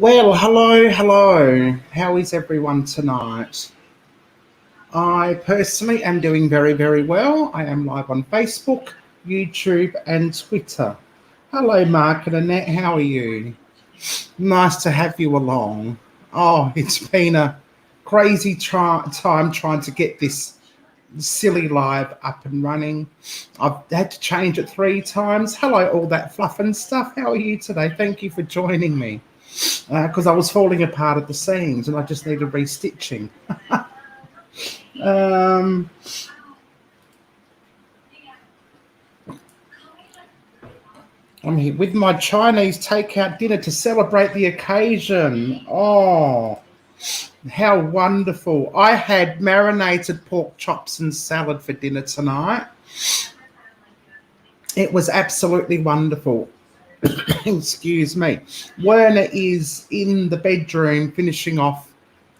Well, hello. How is everyone tonight? I personally am doing very, very well. I am live on Facebook, YouTube, and Twitter. Hello, Mark and Annette. How are you? Nice to have you along. Oh, it's been a crazy time trying to get this silly live up and running. I've had to change it 3 times. Hello, all that fluff and stuff. How are you today? Thank you for joining me. Because I was falling apart at the seams and I just needed restitching. um, I'm here with my Chinese takeout dinner to celebrate the occasion. Oh, how wonderful. I had marinated pork chops and salad for dinner tonight. It was absolutely wonderful. Excuse me. Werner is in the bedroom finishing off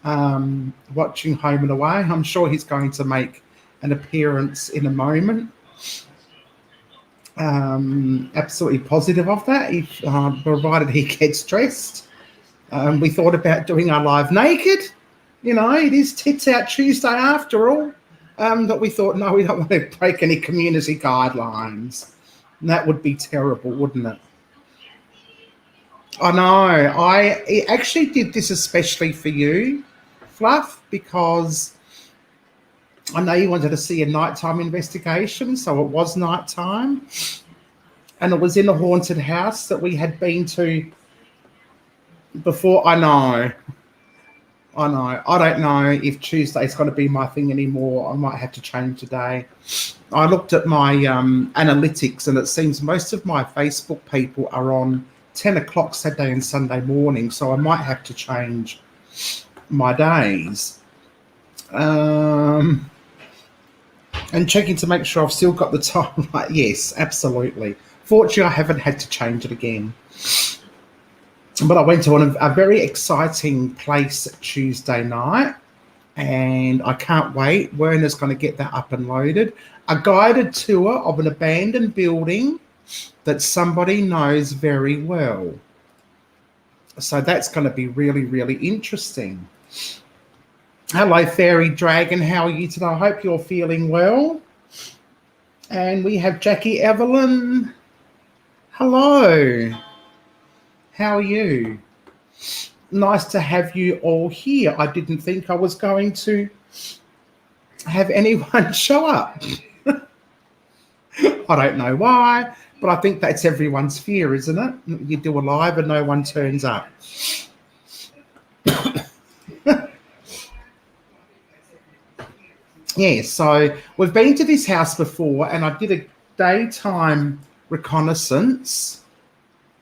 watching Home and Away. I'm sure he's going to make an appearance in a moment. Absolutely positive of that, if provided he gets dressed. We thought about doing our live naked. You know, it is Tits Out Tuesday after all. But we thought, no, we don't want to break any community guidelines. And that would be terrible, wouldn't it? I know. I actually did this especially for you, Fluff, because I know you wanted to see a nighttime investigation, so it was nighttime. And it was in a haunted house that we had been to before. I know. I don't know if Tuesday's going to be my thing anymore. I might have to change today. I looked at my analytics, and it seems most of my Facebook people are on 10 o'clock Saturday and Sunday morning, so I might have to change my days. And checking to make sure I've still got the time right. Yes, absolutely. Fortunately, I haven't had to change it again. But I went to a very exciting place Tuesday night, and I can't wait. Werner's going to get that up and loaded. A guided tour of an abandoned building that somebody knows very well. So that's going to be really, really interesting. Hello, Fairy Dragon. How are you today? I hope you're feeling well. And we have Jackie Evelyn. Hello. How are you? Nice to have you all here. I didn't think I was going to have anyone show up. I don't know why, but I think that's everyone's fear, isn't it? You do a live and no one turns up. Yeah, so we've been to this house before, and I did a daytime reconnaissance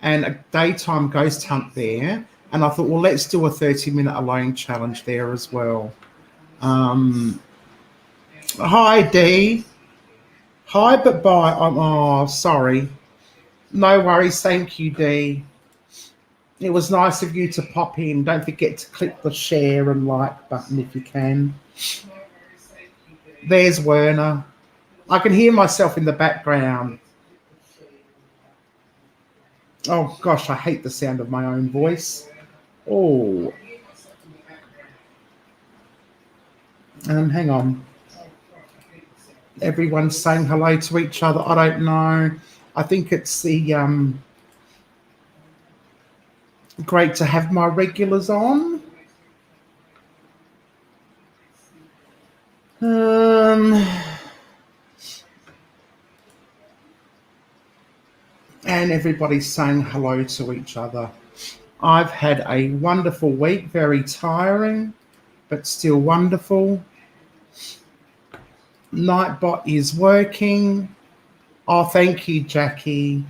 and a daytime ghost hunt there. And I thought, well, let's do a 30-minute alone challenge there as well. Hi, Dee. Hi, but bye. Oh, sorry. No worries. Thank you, Dee. It was nice of you to pop in. Don't forget to click the share and like button if you can. There's Werner. I can hear myself in the background. Oh, gosh, I hate the sound of my own voice. Oh. Hang on. Everyone's saying hello to each other. I don't know. I think it's the great to have my regulars on. And everybody's saying hello to each other. I've had a wonderful week, very tiring, but still wonderful. Nightbot is working. Oh, thank you, Jackie.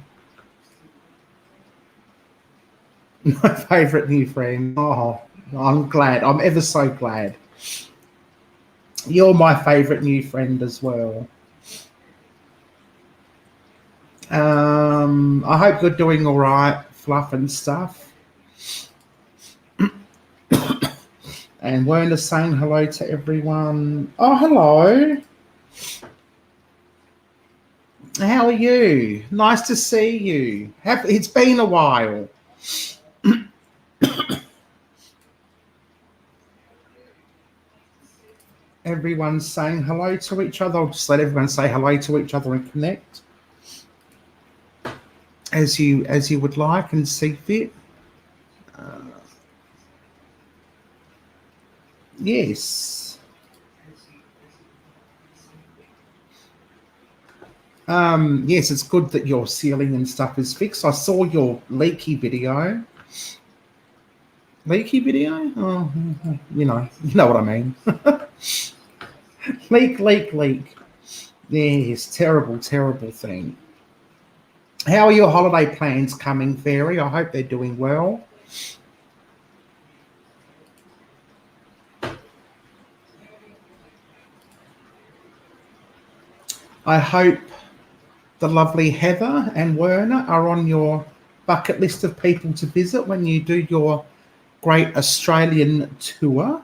My favourite new friend. Oh, I'm glad. I'm ever so glad. You're my favourite new friend as well. I hope you're doing all right, Fluff and stuff. And Werner's saying hello to everyone. Oh, hello. How are you? Nice to see you. It's been a while. everyone's saying hello to each other. I'll just let everyone say hello to each other and connect as you would like and see fit. Yes. Yes, it's good that your ceiling and stuff is fixed. I saw your leaky video. Leaky video? Oh, you know what I mean. Leak. Yes, terrible thing. How are your holiday plans coming, Fairy? I hope they're doing well. I hope the lovely Heather and Werner are on your bucket list of people to visit when you do your great Australian tour.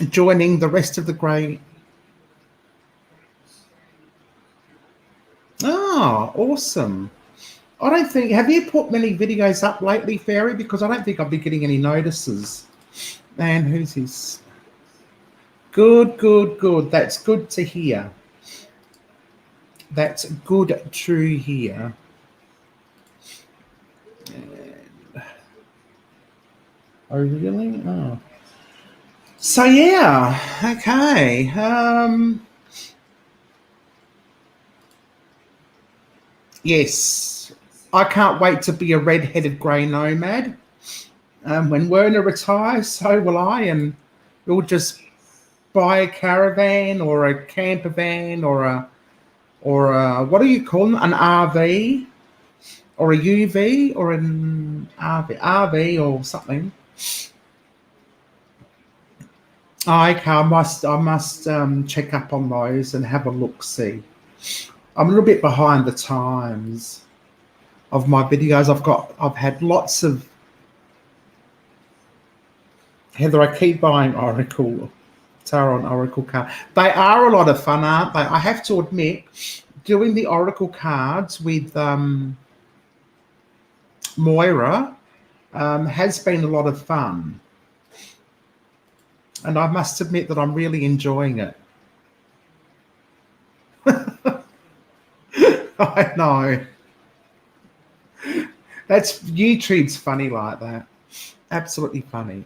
Joining the rest of the great... Oh, awesome. I don't think... Have you put many videos up lately, Fairy? Because I don't think I've been getting any notices. Man, who's this? Good. That's good to hear. That's good to hear. Oh, really? Oh. So, yeah. Okay. Yes. I can't wait to be a red-headed grey nomad. When Werner retires, so will I, and we'll just buy a caravan or a camper van or a what do you call them? An RV or a UV or an RV or something. I must check up on those and have a look see. I'm a little bit behind the times of my videos. I've had lots of... Heather, I keep buying Oracle Tarot and Oracle card. They are a lot of fun, aren't they? I have to admit, doing the Oracle cards with Moira has been a lot of fun. And I must admit that I'm really enjoying it. I know. YouTube's funny like that. Absolutely funny.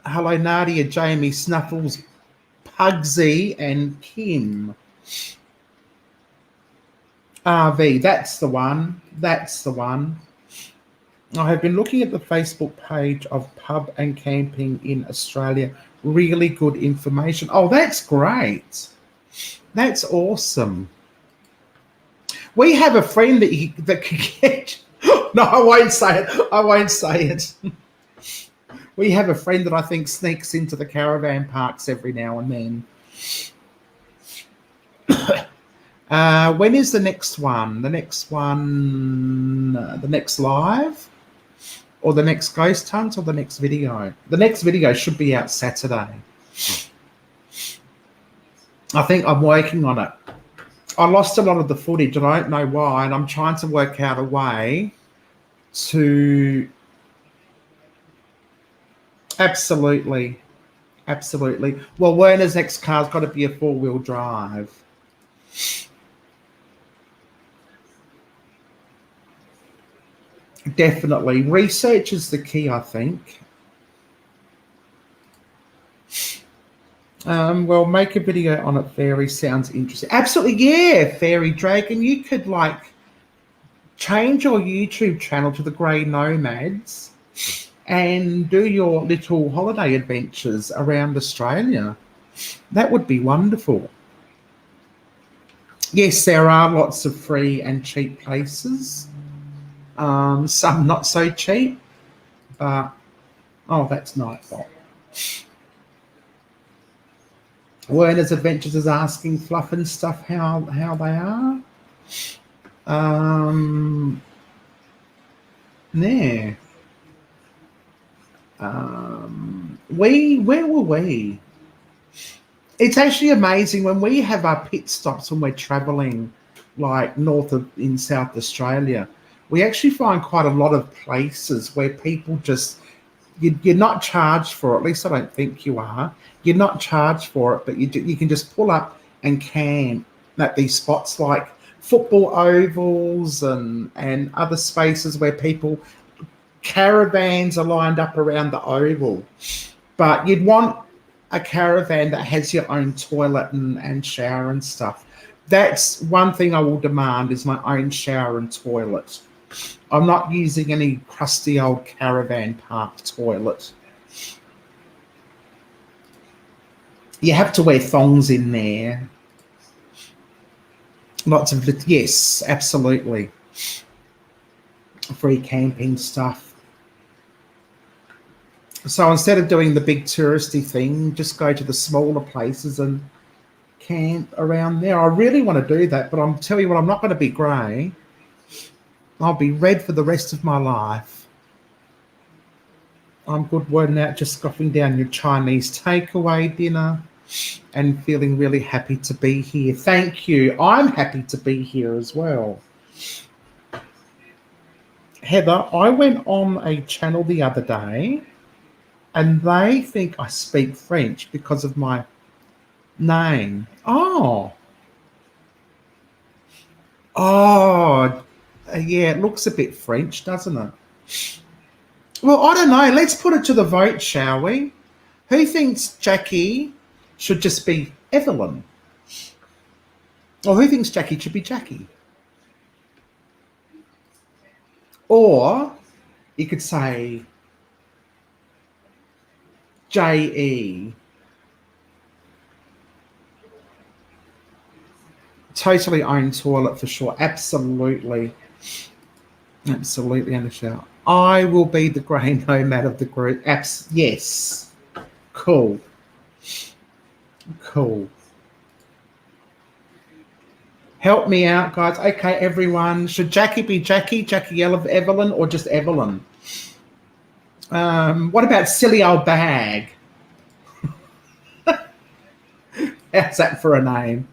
Hello, Nadia, Jamie, Snuffles, Pugsy, and Kim. RV, that's the one. I have been looking at the Facebook page of pub and camping in Australia. Really good information. Oh, that's great. That's awesome. We have a friend that can get... No, I won't say it. We have a friend that I think sneaks into the caravan parks every now and then. When is the next one? The next live? Or the next ghost hunt or the next video? The next video should be out Saturday. I think I'm working on it. I lost a lot of the footage and I don't know why, and I'm trying to work out a way to... Absolutely. Well, Werner's next car's got to be a four-wheel drive. Definitely. Research is the key, I think. Well, make a video on it, Fairy. Sounds interesting. Absolutely, yeah, Fairy Dragon. You could, change your YouTube channel to the Grey Nomads and do your little holiday adventures around Australia. That would be wonderful. Yes, there are lots of free and cheap places. Some not so cheap, but... Oh, that's Nightbot. Werner's Adventures is asking Fluff and Stuff how they are. Yeah. Where were we? It's actually amazing when we have our pit stops when we're traveling in South Australia. We actually find quite a lot of places where people just You're not charged for it. At least I don't think you are. You're not charged for it, but you can just pull up and camp at these spots like football ovals and other spaces where caravans are lined up around the oval. But you'd want a caravan that has your own toilet and shower and stuff. That's one thing I will demand, is my own shower and toilet. I'm not using any crusty old caravan park toilet. You have to wear thongs in there. Lots of, yes, absolutely. Free camping stuff. So instead of doing the big touristy thing, just go to the smaller places and camp around there. I really want to do that, but I'm telling you what, I'm not going to be grey. I'll be red for the rest of my life. I'm good wording out, just scoffing down your Chinese takeaway dinner and feeling really happy to be here. Thank you. I'm happy to be here as well. Heather, I went on a channel the other day and they think I speak French because of my name. Oh, yeah, it looks a bit French, doesn't it? Well, I don't know. Let's put it to the vote, shall we? Who thinks Jackie should just be Evelyn? Or who thinks Jackie should be Jackie? Or you could say J.E. Totally own toilet for sure. Absolutely. Absolutely in the shower. I will be the grey nomad of the group. Yes. Cool. Cool. Help me out, guys. Okay, everyone. Should Jackie be Jackie Evelyn, or just Evelyn? What about silly old bag? How's that for a name?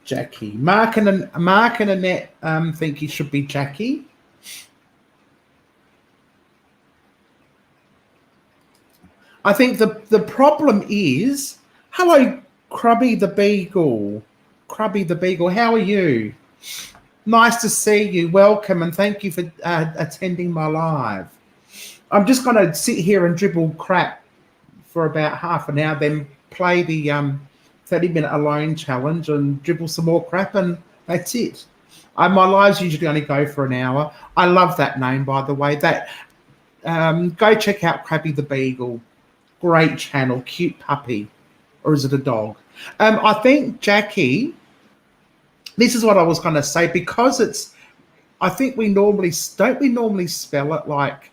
Jackie. Mark and Annette think he should be Jackie. I think the problem is, hello, Crubby the Beagle. Crubby the Beagle, how are you? Nice to see you. Welcome, and thank you for attending my live. I'm just going to sit here and dribble crap for about half an hour, then play the 30-minute alone challenge and dribble some more crap, and that's it. My lives usually only go for an hour. I love that name, by the way. That go check out Crabby the Beagle. Great channel, cute puppy. Or is it a dog? I think Jackie, this is what I was going to say, because it's, I think we normally spell it like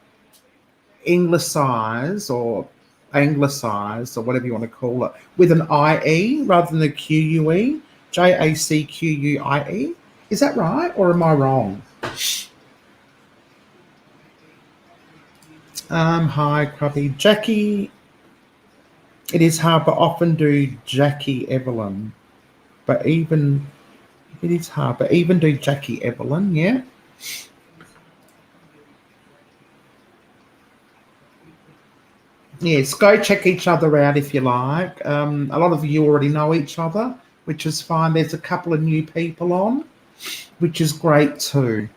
Englicize or Anglicized or whatever you want to call it, with an IE rather than a QUE, JACQUIE. Is that right, or am I wrong? Hi, Crubby. Jackie, it is hard, but often do Jackie Evelyn. But even, it is hard, but even do Jackie Evelyn, yeah? Yes, go check each other out if you like. A lot of you already know each other, which is fine. There's a couple of new people on, which is great too.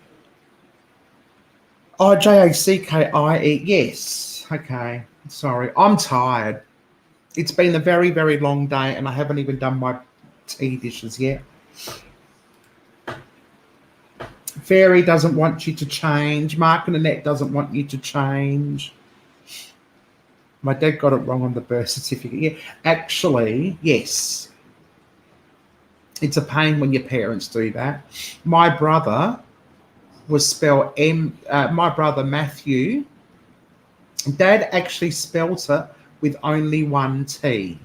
Oh, JACKIE, yes. Okay, sorry. I'm tired. It's been a very, very long day and I haven't even done my tea dishes yet. Fairy doesn't want you to change. Mark and Annette doesn't want you to change. My dad got it wrong on the birth certificate. Yeah, actually, yes. It's a pain when your parents do that. My brother was spelled my brother Matthew. Dad actually spelt it with only one T.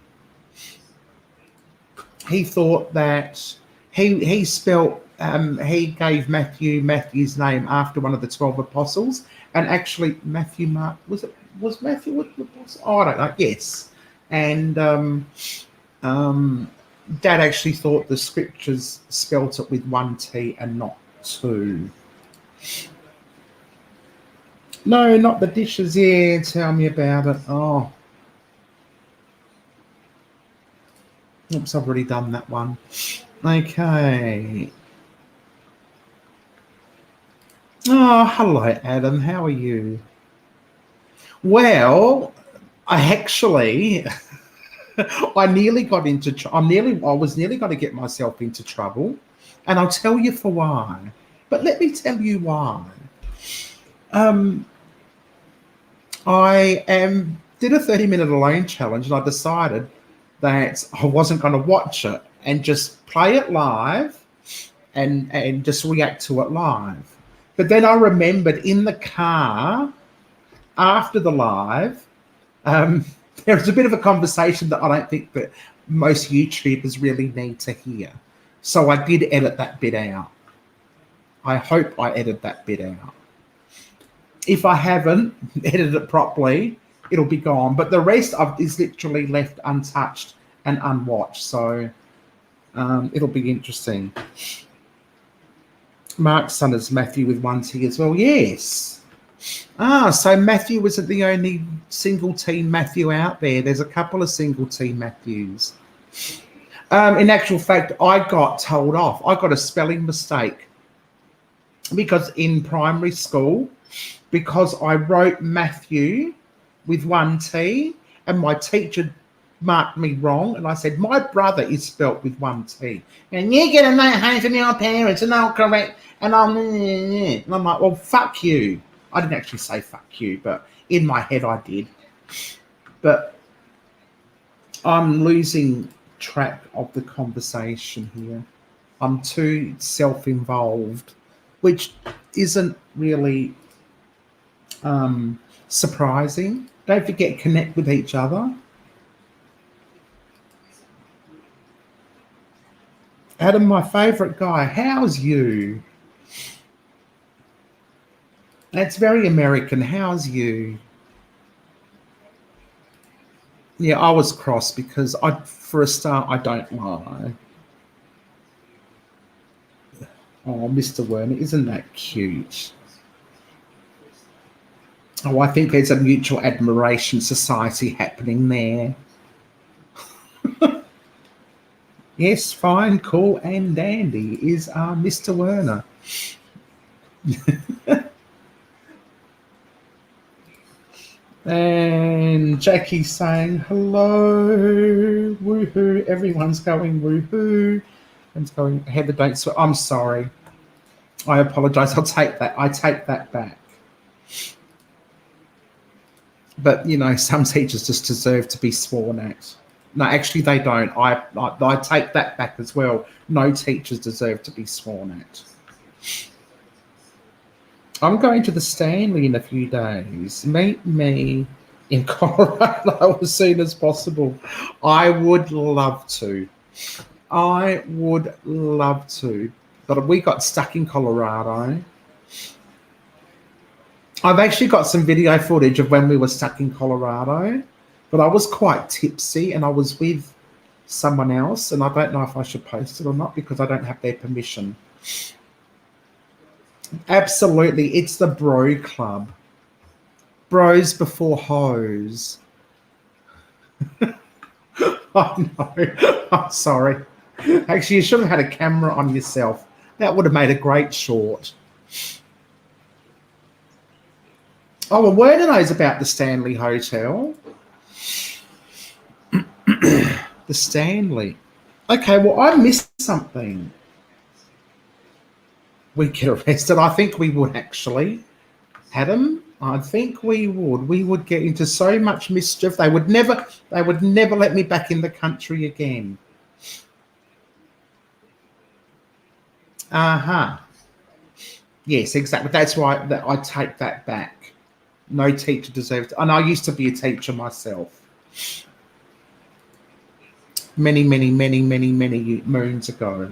He thought that he spelt he gave Matthew's name after one of the 12 apostles, and actually Matthew Mark was Matthew what the apostle? Oh, I don't know. Yes, and Dad actually thought the scriptures spelt it with one T and not two. No, not the dishes. Yeah, tell me about it. Oh. Oops, I've already done that one. Okay. Oh, hello, Adam. How are you? Well, I actually, I nearly got into. I was nearly going to get myself into trouble, and I'll tell you for why. But let me tell you why. I did a 30-minute alone challenge, and I decided that I wasn't going to watch it and just play it live and just react to it live. But then I remembered in the car after the live, there was a bit of a conversation that I don't think that most YouTubers really need to hear. So I did edit that bit out. I hope I edited that bit out. If I haven't edited it properly, it'll be gone. But the rest is literally left untouched and unwatched. So it'll be interesting. Mark's son is Matthew with one T as well. Yes. So Matthew wasn't the only single T Matthew out there. There's a couple of single T Matthews. In actual fact, I got told off. I got a spelling mistake because in primary school, because I wrote Matthew with one T and my teacher marked me wrong, and I said, my brother is spelt with one T. And you get a note home from your parents and I'll correct, and I'm like, well, fuck you. I didn't actually say fuck you, but in my head I did. But I'm losing track of the conversation here. I'm too self-involved, which isn't really surprising. Don't forget, connect with each other. Adam, my favourite guy, how's you? That's very American. How's you? Yeah, I was cross because for a start, I don't lie. Oh, Mr. Werner, isn't that cute? Oh, I think there's a mutual admiration society happening there. Yes, fine, cool, and dandy is Mr. Werner. And Jackie's saying, hello, woohoo, everyone's going woohoo. And it's going, Heather, don't swear. I'm sorry. I apologise. I take that back. But, you know, some teachers just deserve to be sworn at. No, actually, they don't. I take that back as well. No teachers deserve to be sworn at. I'm going to the Stanley in a few days. Meet me in Colorado as soon as possible. I would love to. But we got stuck in Colorado. I've actually got some video footage of when we were stuck in Colorado, but I was quite tipsy and I was with someone else, and I don't know if I should post it or not because I don't have their permission. Absolutely, it's the bro club. Bros before hoes. Oh no, I'm sorry. Actually, you should have had a camera on yourself. That would have made a great short. Oh, well, Werner knows about the Stanley Hotel. The Stanley. Okay, well, I missed something. We'd get arrested. I think we would actually. Adam, I think we would. We would get into so much mischief. They would never let me back in the country again. Yes, exactly. That's why I take that back. No teacher deserves to. And I used to be a teacher myself. Many moons ago.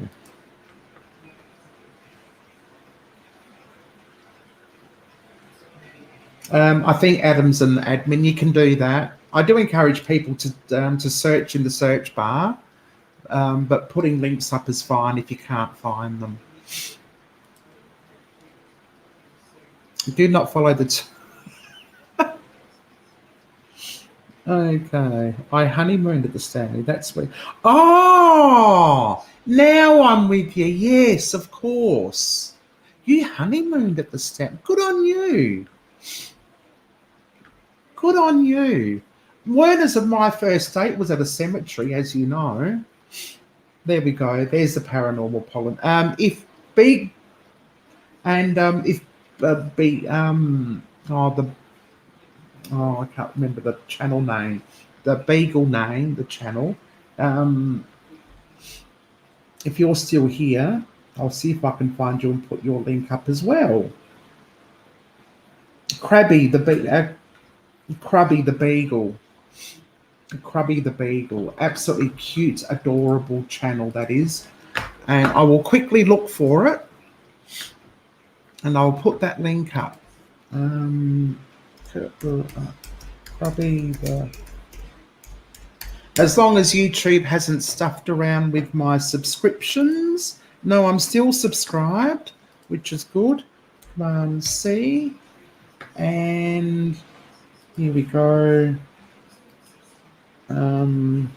I think Adam's an admin. You can do that. I do encourage people to search in the search bar but putting links up is fine if you can't find them. Do not follow the... Okay. I honeymooned at the Stanley. That's where... Oh! Now I'm with you. Yes, of course. You honeymooned at the Stanley. Good on you. Good on you. Worders of my first date was at a cemetery, as you know. There we go. There's the paranormal pollen. If big and if be I can't remember the channel name, the Beagle name, the channel. If you're still here, I'll see if I can find you and put your link up as well. Crabby the Beagle. Crabby the Beagle. Absolutely cute, adorable channel that is. And I will quickly look for it. And I'll put that link up. Crabby the... As long as YouTube hasn't stuffed around with my subscriptions. No, I'm still subscribed, which is good. See. And here we go. There we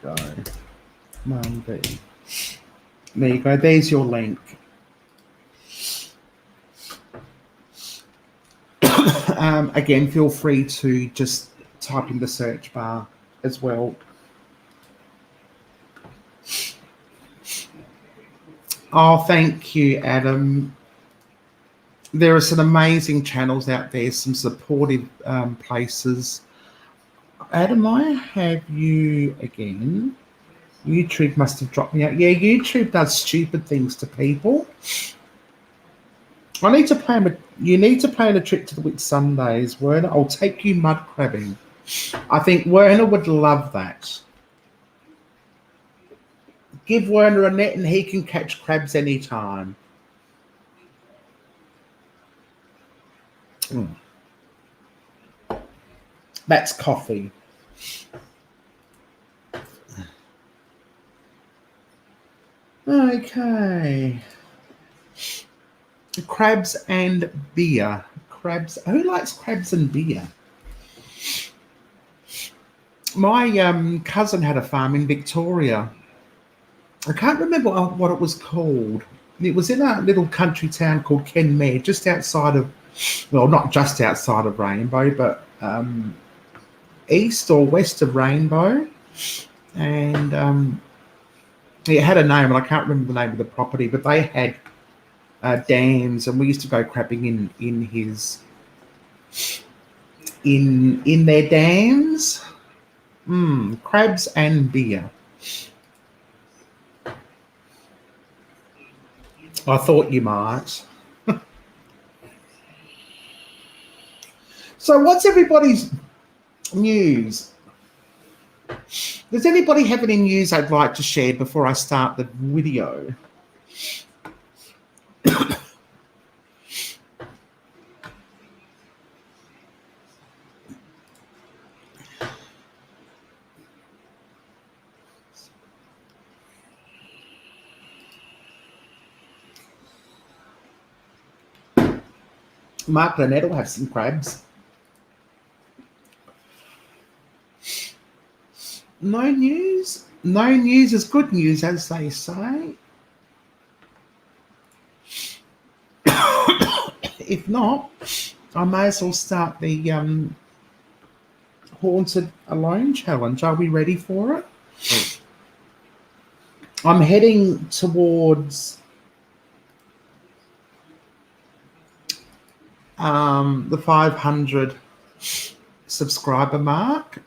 go. There you go. There's your link. Again, feel free to just type in the search bar as well. Oh, thank you, Adam. There are some amazing channels out there, some supportive places. Adam, I have you again. YouTube must have dropped me out. Yeah, YouTube does stupid things to people. I need to plan. You need to plan a trip to the Whitsundays, Werner. I'll take you mud crabbing. I think Werner would love that. Give Werner a net and he can catch crabs anytime. That's coffee. Okay. Crabs and beer. Crabs. Who likes crabs and beer? My cousin had a farm in Victoria. I can't remember what it was called. It was in a little country town called Kenmare, just outside of, well, not just outside of Rainbow, but east or west of Rainbow. And it had a name, and I can't remember the name of the property, but they had dams, and we used to go crabbing in their dams. Crabs and beer. I thought you might. So what's everybody's news? Does anybody have any news I'd like to share before I start the video? Mark Lynette will have some crabs. No news? No news is good news, as they say. If not, I may as well start the Haunted Alone Challenge. Are we ready for it? I'm heading towards the 500 subscriber mark,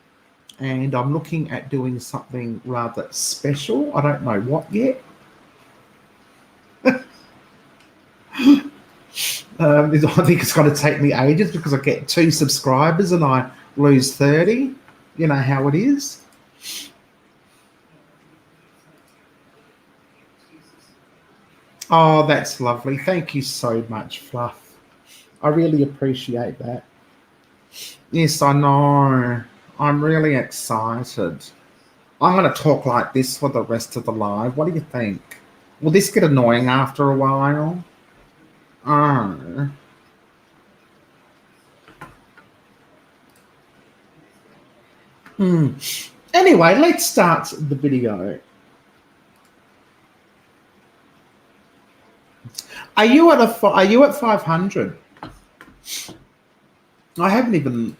and I'm looking at doing something rather special. I don't know what yet. I think it's going to take me ages because I get 2 subscribers and I lose 30. You know how it is. Oh, that's lovely. Thank you so much, Fluff. I really appreciate that. Yes, I know. I'm really excited. I'm going to talk like this for the rest of the live. What do you think? Will this get annoying after a while? Oh. Anyway, let's start the video. Are you at 500? I haven't even.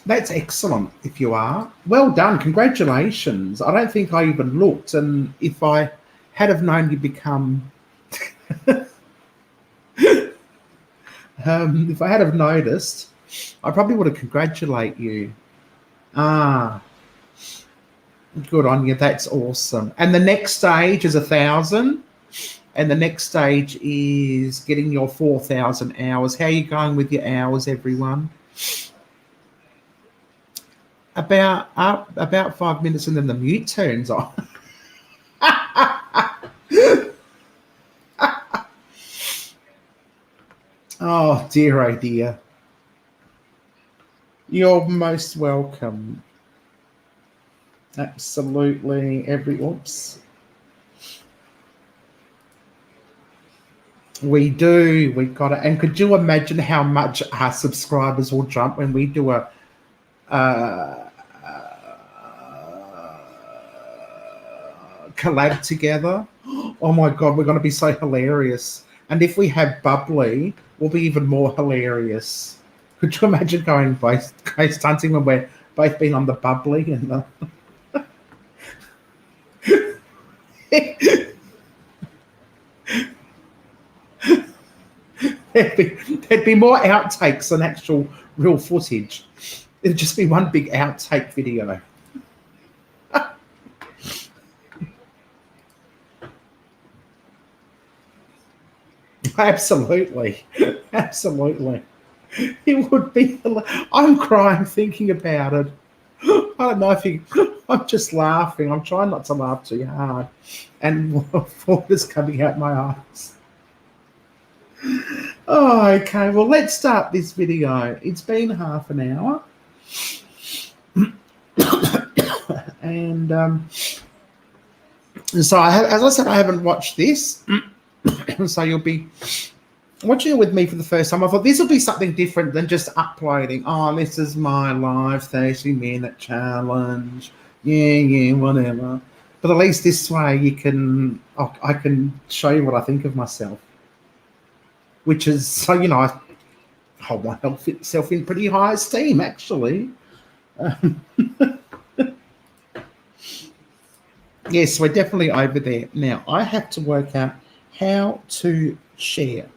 That's excellent. If you are, well done. Congratulations. I don't think I even looked, and if I had have known you become, if I had have noticed, I probably would have congratulated you. Good on you. That's awesome. And the next stage is 1,000. And the next stage is getting your 4,000 hours. How are you going with your hours, everyone? About 5 minutes, and then the mute turns on. Oh dear, oh dear. You're most welcome. Absolutely. Oops. We do. We got it. And could you imagine how much our subscribers will jump when we do a collab together? Oh my God, we're going to be so hilarious. And if we have Bubbly, we'll be even more hilarious. Could you imagine going ghost hunting when we're both being on the Bubbly and the there'd be more outtakes than actual real footage. It'd just be one big outtake video. Absolutely. Absolutely. It would be. I'm crying thinking about it. I don't know if I'm just laughing. I'm trying not to laugh too hard. And water's coming out my eyes. Oh, okay. Well, let's start this video. It's been half an hour. And so, as I said, I haven't watched this. So you'll be watching it with me for the first time. I thought this will be something different than just uploading. Oh, this is my live 30-minute challenge. Yeah, whatever. But at least this way I can show you what I think of myself. Which is, so, I hold myself in pretty high esteem, actually. Yes, we're definitely over there. Now, I have to work out how to share.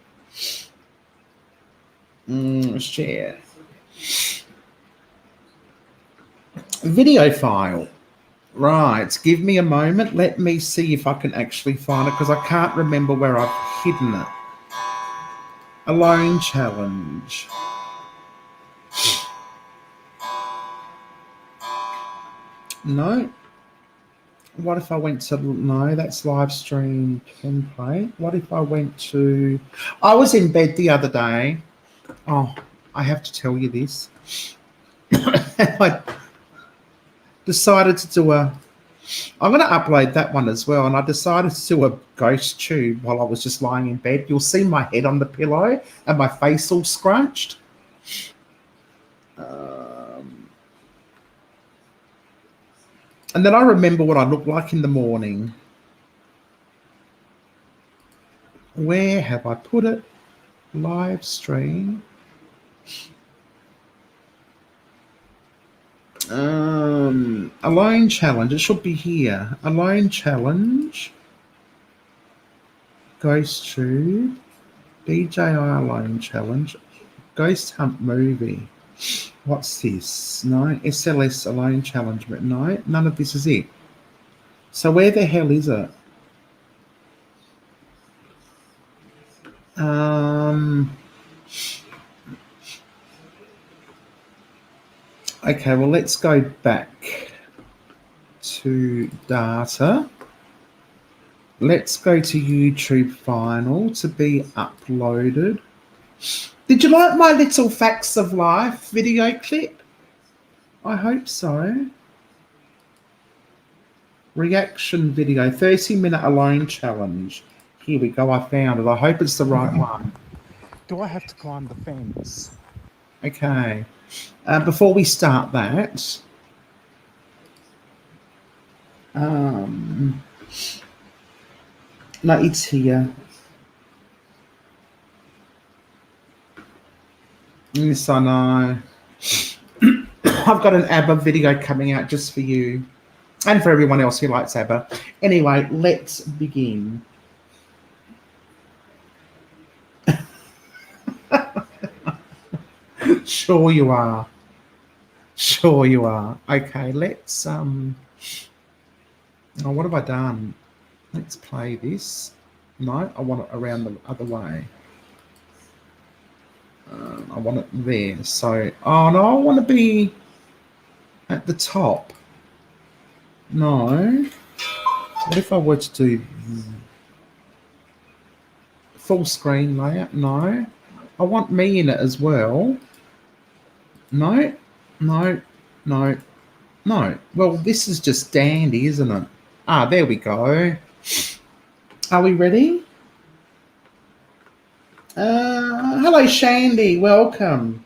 Share. Video file. Right, give me a moment. Let me see if I can actually find it, because I can't remember where I've hidden it. Alone challenge. No. What if I went to, no, that's live stream template. What if I went to, I was in bed the other day. Oh, I have to tell you this. I decided to do I'm going to upload that one as well. And I decided to do a ghost tube while I was just lying in bed. You'll see my head on the pillow and my face all scrunched. And then I remember what I looked like in the morning. Where have I put it? Live stream. Alone challenge. It should be here. Alone challenge. Ghost tube. DJI alone challenge. Ghost hunt movie. What's this? No, SLS alone challenge, but no, none of this is it. So where the hell is it? Okay, well, let's go back to data. Let's go to YouTube final to be uploaded. Did you like my little facts of life video clip? I hope so. Reaction video, 30-minute alone challenge. Here we go, I found it. I hope it's the right one. Do I have to climb the fence? Okay. Before we start that, no, it's here. Yes, I know. I've got an ABBA video coming out just for you and for everyone else who likes ABBA. Anyway, let's begin. Sure you are. Sure you are. Okay, let's oh, what have I done? Let's play this. No, I want it around the other way. I want it there. So, oh no, I want to be at the top. No. What if I were to do full screen layout? No. I want me in it as well. No, no, no, no. Well, this is just dandy, isn't it? Ah, there we go. Are we ready? Hello, Shandy. Welcome.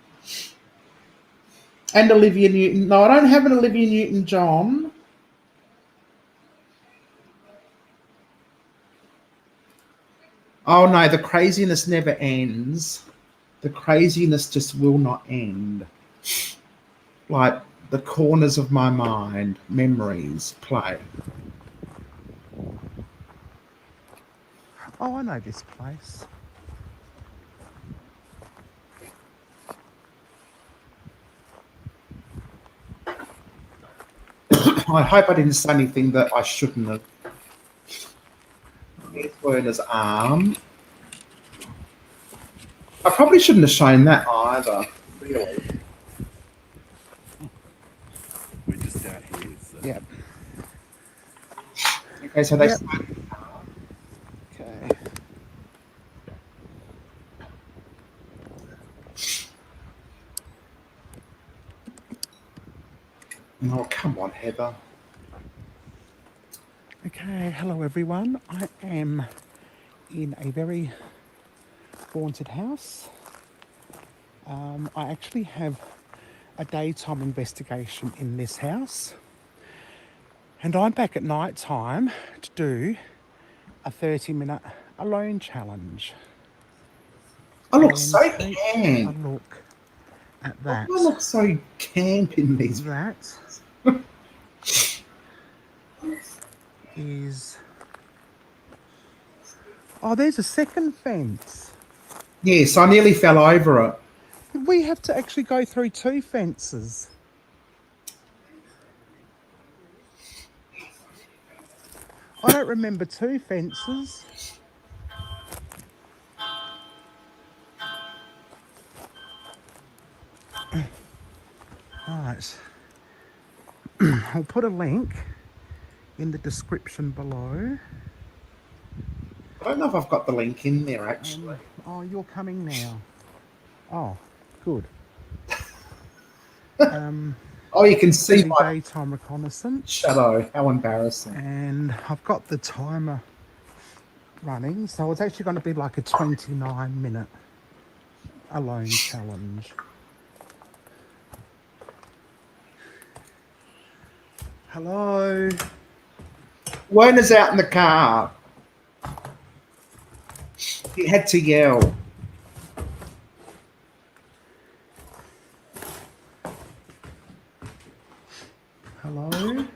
And Olivia Newton. No, I don't have an Olivia Newton-John. Oh, no, the craziness never ends. The craziness just will not end. Like the corners of my mind, memories play. Oh, I know this place. I hope I didn't say anything that I shouldn't have. Here's Werner's arm. I probably shouldn't have shown that either. Really. We're just out here. So. Yep. Okay, so they. Yep. Okay. Oh, come on, Heather. Okay, hello everyone. I am in a very haunted house. I actually have a daytime investigation in this house. And I'm back at night time to do a 30-minute alone challenge. I look And so take camp. a look at that. I look so camp in these. That is... Oh, there's a second fence. Yes, I nearly fell over it. We have to actually go through 2 fences. I don't remember 2 fences. Right. I'll put a link in the description below. I don't know if I've got the link in there, actually. Oh, you're coming now. Oh, good. Oh, you can see The my daytime reconnaissance. shadow. How embarrassing. And I've got the timer running, so it's actually going to be like a 29-minute alone challenge. Hello. Werner's out in the car. He had to yell. Hello.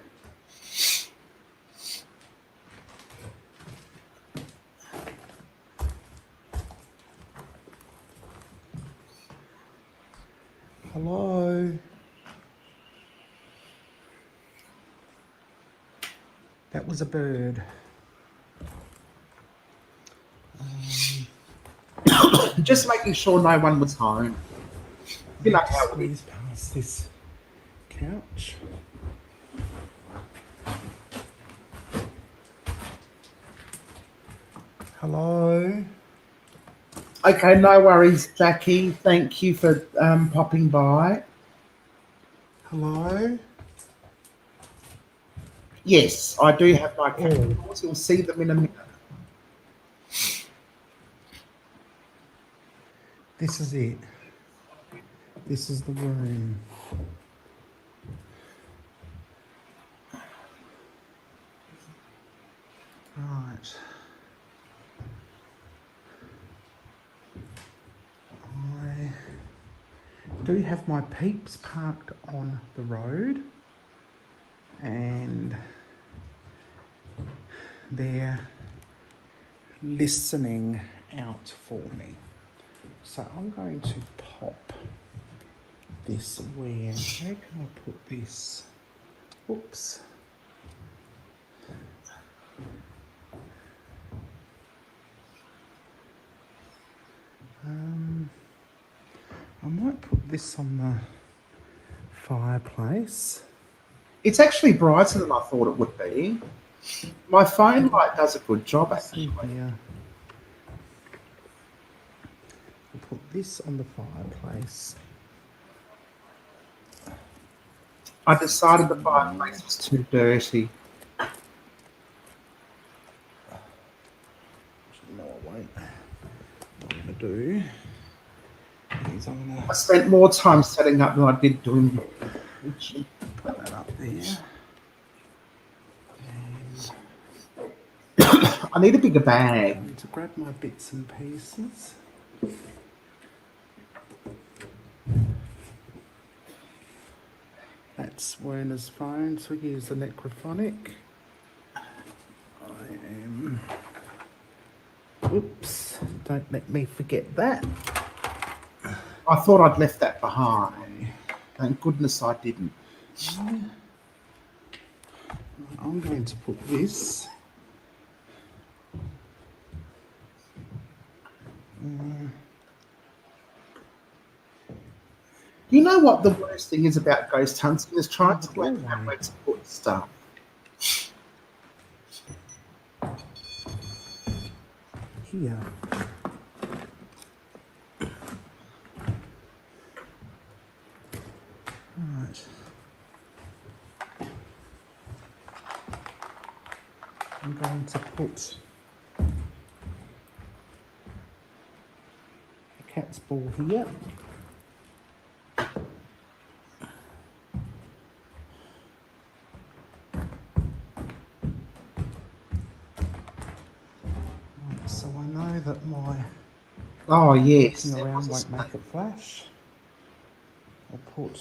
Hello. That was a bird. Just making sure no one was home. Be like how we Squeeze past this couch. Hello. Okay, no worries, Jackie. Thank you for popping by. Hello? Yes, I do have my Oh, cameras. You'll see them in a minute. this is it. This is the room. Right. I do have my peeps parked on the road and they're listening out for me. So I'm going to pop this where can I put this? Oops. I might put this on the fireplace. It's actually brighter than I thought it would be. My phone light does a good job, See actually. here. I'll put this on the fireplace. I decided the fireplace was too dirty. No, I won't. What I'm going to do is I'm going I to spent more time setting up than I did doing the kitchen. put that up there. I need a bigger bag. I need to grab my bits and pieces. That's Werner's phone, so here's the necrophonic. I am... Oops, don't let me forget that. I thought I'd left that behind. Thank goodness I didn't. I'm going to put this. You know what the worst thing is about ghost hunting is trying to work out where to put stuff. Here. Right. I'm going to put a cat's ball here. Right, so I know that my Oh, yes. looking there around was a won't make it flash. I'll put...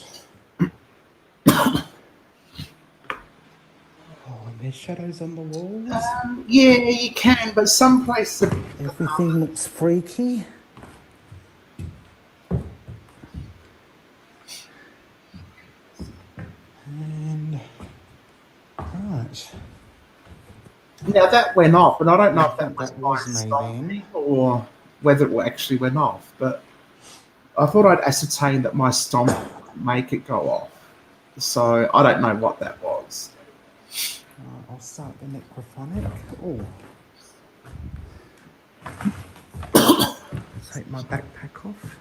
Oh, and there's shadows on the walls. Yeah, you can, but some places... Everything looks freaky. And... Right. Now, that went off, and I don't know if think that that was was by me stopping then. or whether it actually went off, but I thought I'd ascertain that my stomp didn't make it go off. So I don't know what that was. I'll start the necrophonic. Oh. Take my backpack off.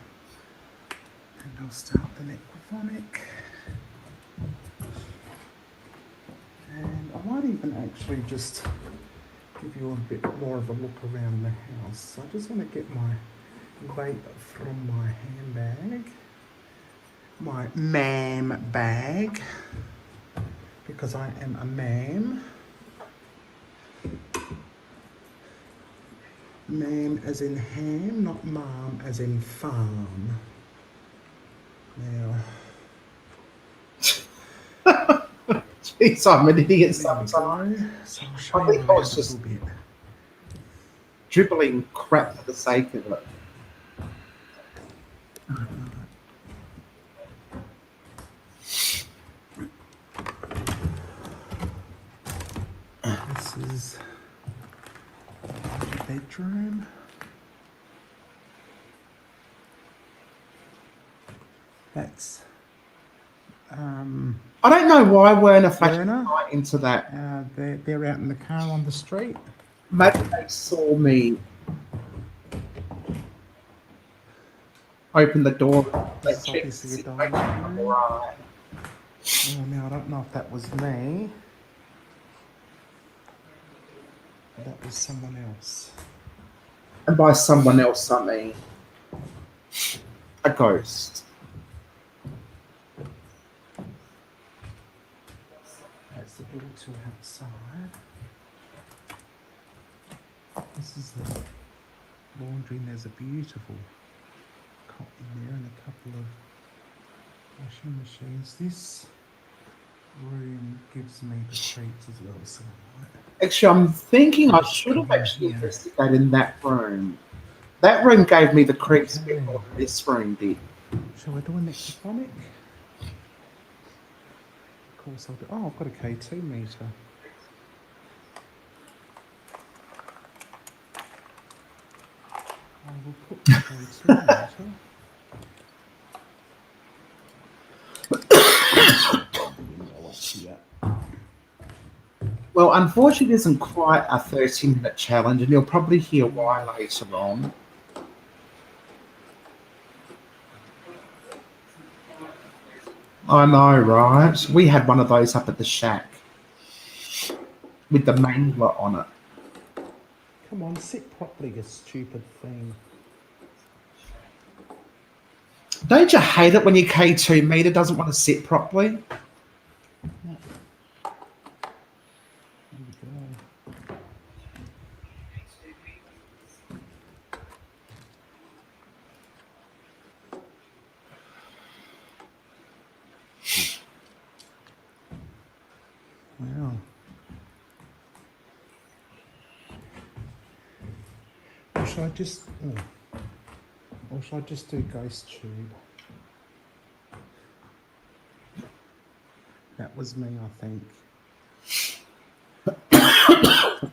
And I'll start the necrophonic. And I might even actually just give you a bit more of a look around the house. I just want to get my vape from my handbag. My ma'am bag. Because I am a ma'am. Ma'am as in ham, not mom as in farm. Now, Jeez, I'm an idiot there we sometimes. go. So I'll show I you think I around was a just little bit. dribbling crap for the sake of it. This is the bedroom. That's I don't know why Werner flashed Werner? light into that. they're out in the car on the street. Maybe they saw me. open the door. This Let is Jeff obviously a sit dining back on the room. right. Oh, now I don't know if that was me. Or that was someone else. And by someone else, I mean a ghost. That's the door to outside. This is the laundry and there's a beautiful cot in there and a couple of washing machines. This room gives me the creeps as well, so Actually, I'm thinking I should come have in actually here. investigated in that room. That room gave me the creeps a bit Okay. more than this room did. Shall we do a necrophonic? Of course I'll do. Oh, I've got a K2 meter. I will put the K2 meter. The window up here. Well, unfortunately, it isn't quite a 30-minute challenge, and you'll probably hear why later on. I know, right? We had one of those up at the shack with the mangler on it. Come on, sit properly, you stupid thing. Don't you hate it when your K2 meter doesn't want to sit properly? No. Here we go. Wow. Or should I just... Oh. Or should I just do Ghost Tube? That was me, I think.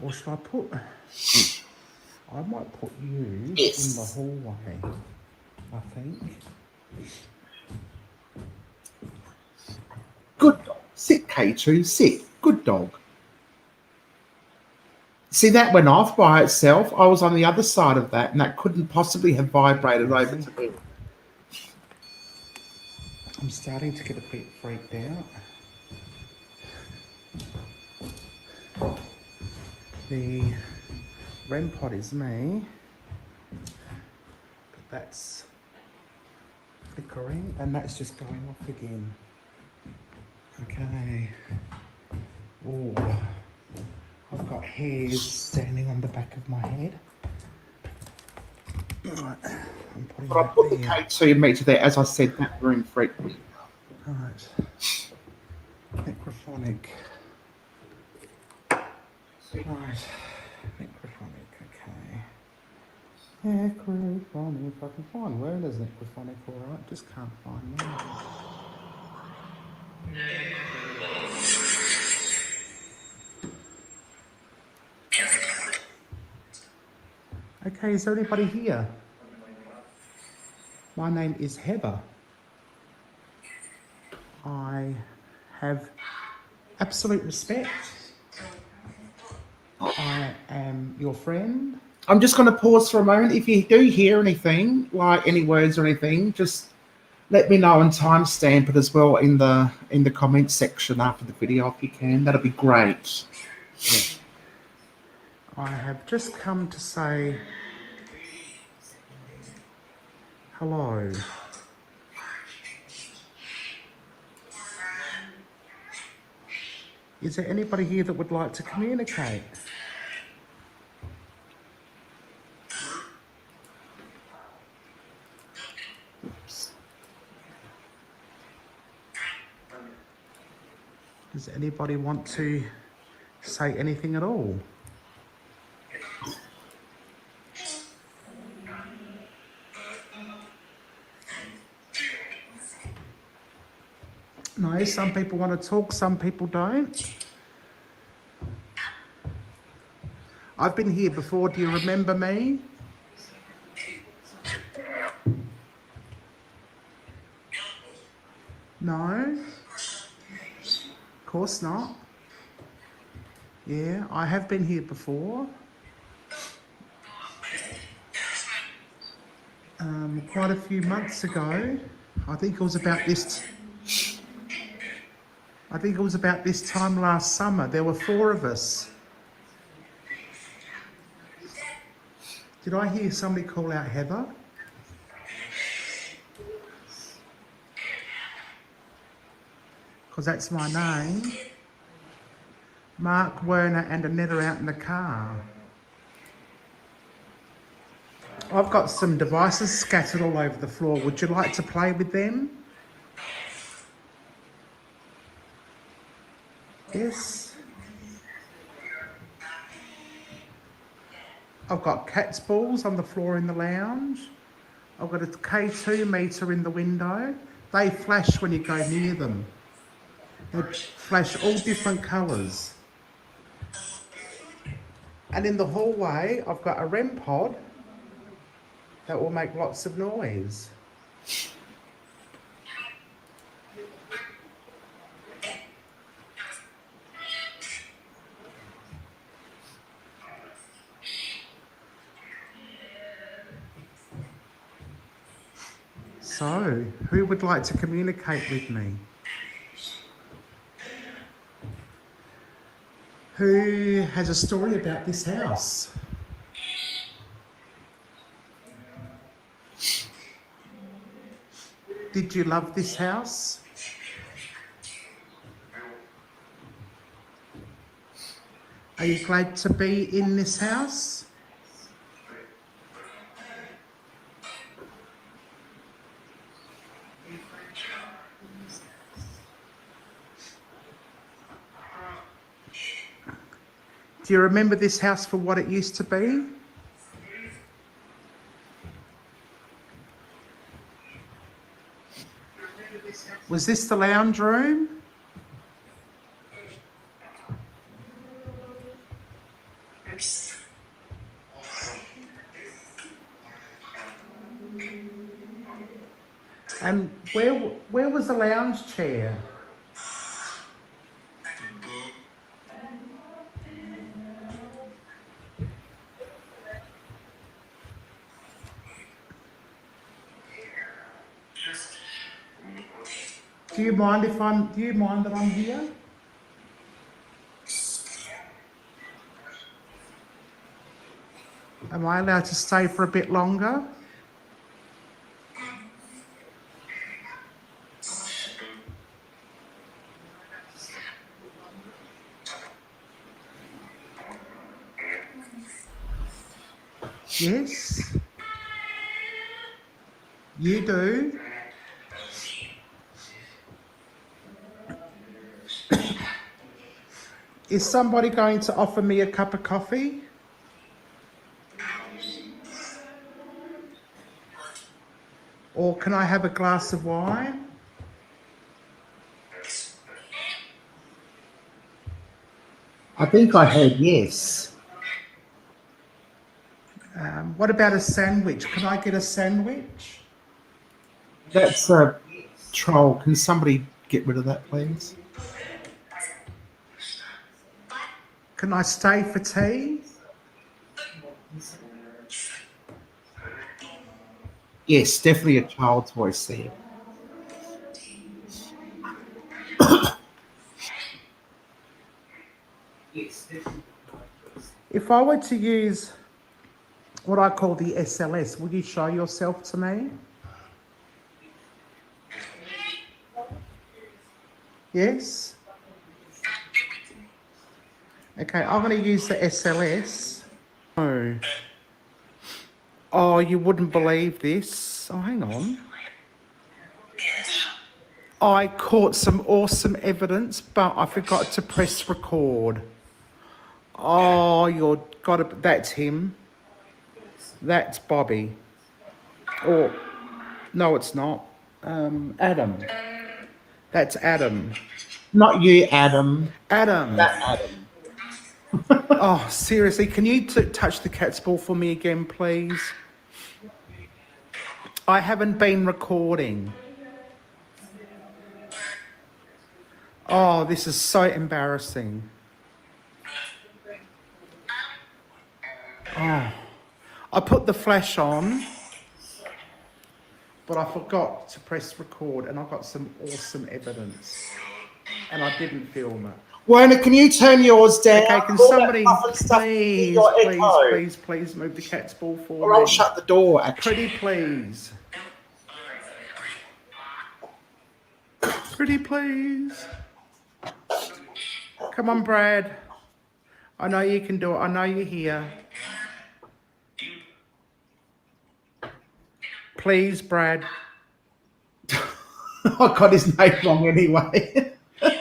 Or should I put... I might put you Yes. in the hallway, I think. Good dog. Sit, K2, sit. Good dog. See, that went off by itself. I was on the other side of that, and that couldn't possibly have vibrated over to me. I'm starting to get a bit freaked out. The REM pod is me, but that's flickering, and that's just going off again. Okay. Oh, I've got hairs standing on the back of my head. Right, I'm putting But I that put the there. K2 meter there. As I said, that room freaked me. Right. Necrophonic. Right. Necrophonic, okay. Necrophonic. I can find where there's necrophonic, alright. Just can't find that. Okay, is there anybody here? My name is Heather. I have absolute respect. I am your friend. I'm just going to pause for a moment. If you do hear anything, like any words or anything, just let me know and timestamp it as well in the comments section after the video if you can. That'll be great. I have just come to say hello. Is there anybody here that would like to communicate? Oops. Does anybody want to say anything at all? No, some people want to talk, some people don't. I've been here before, do you remember me? No? Of course not. Yeah, I have been here before. quite a few months ago. I think it was about this. I think it was about this time last summer. There were 4 of us. Did I hear somebody call out Heather? Because that's my name. Mark, Werner and Annette are out in the car. I've got some devices scattered all over the floor. Would you like to play with them? Yes. I've got cat's balls on the floor in the lounge. I've got a K2 meter in the window. They flash when you go near them. They flash all different colours. And in the hallway, I've got a REM pod that will make lots of noise. So, who would like to communicate with me? Who has a story about this house? Did you love this house? Are you glad to be in this house? Do you remember this house for what it used to be? Was this the lounge room? And where was the lounge chair? Do you mind that I'm here? Am I allowed to stay for a bit longer? Yes. You do. Is somebody going to offer me a cup of coffee? Or can I have a glass of wine? I think I heard yes. What about a sandwich? Can I get a sandwich? That's a troll. Can somebody get rid of that, please? Can I stay for tea? Yes, definitely a child's voice there. If I were to use what I call the SLS, would you show yourself to me? Yes? Okay, I'm going to use the SLS. Oh, you wouldn't believe this. Oh, hang on. I caught some awesome evidence, but I forgot to press record. Oh, that's him. That's Bobby. Or, no, it's not. Adam. That's Adam. Not you, Adam. Adam. That Adam. Oh, seriously, can you touch the cat's ball for me again, please? I haven't been recording. Oh, this is so embarrassing. Oh, I put the flash on. but I forgot to press record, and I got some awesome evidence, and I didn't film it. Werner, can you turn yours down? Okay, can All that somebody fluff and stuff in please, your please, echo. please, please move the cat's ball for Or me? I'll shut the door, actually. Pretty please. Pretty please. Come on, Brad. I know you can do it. I know you're here. Please, Brad. I got his name wrong anyway.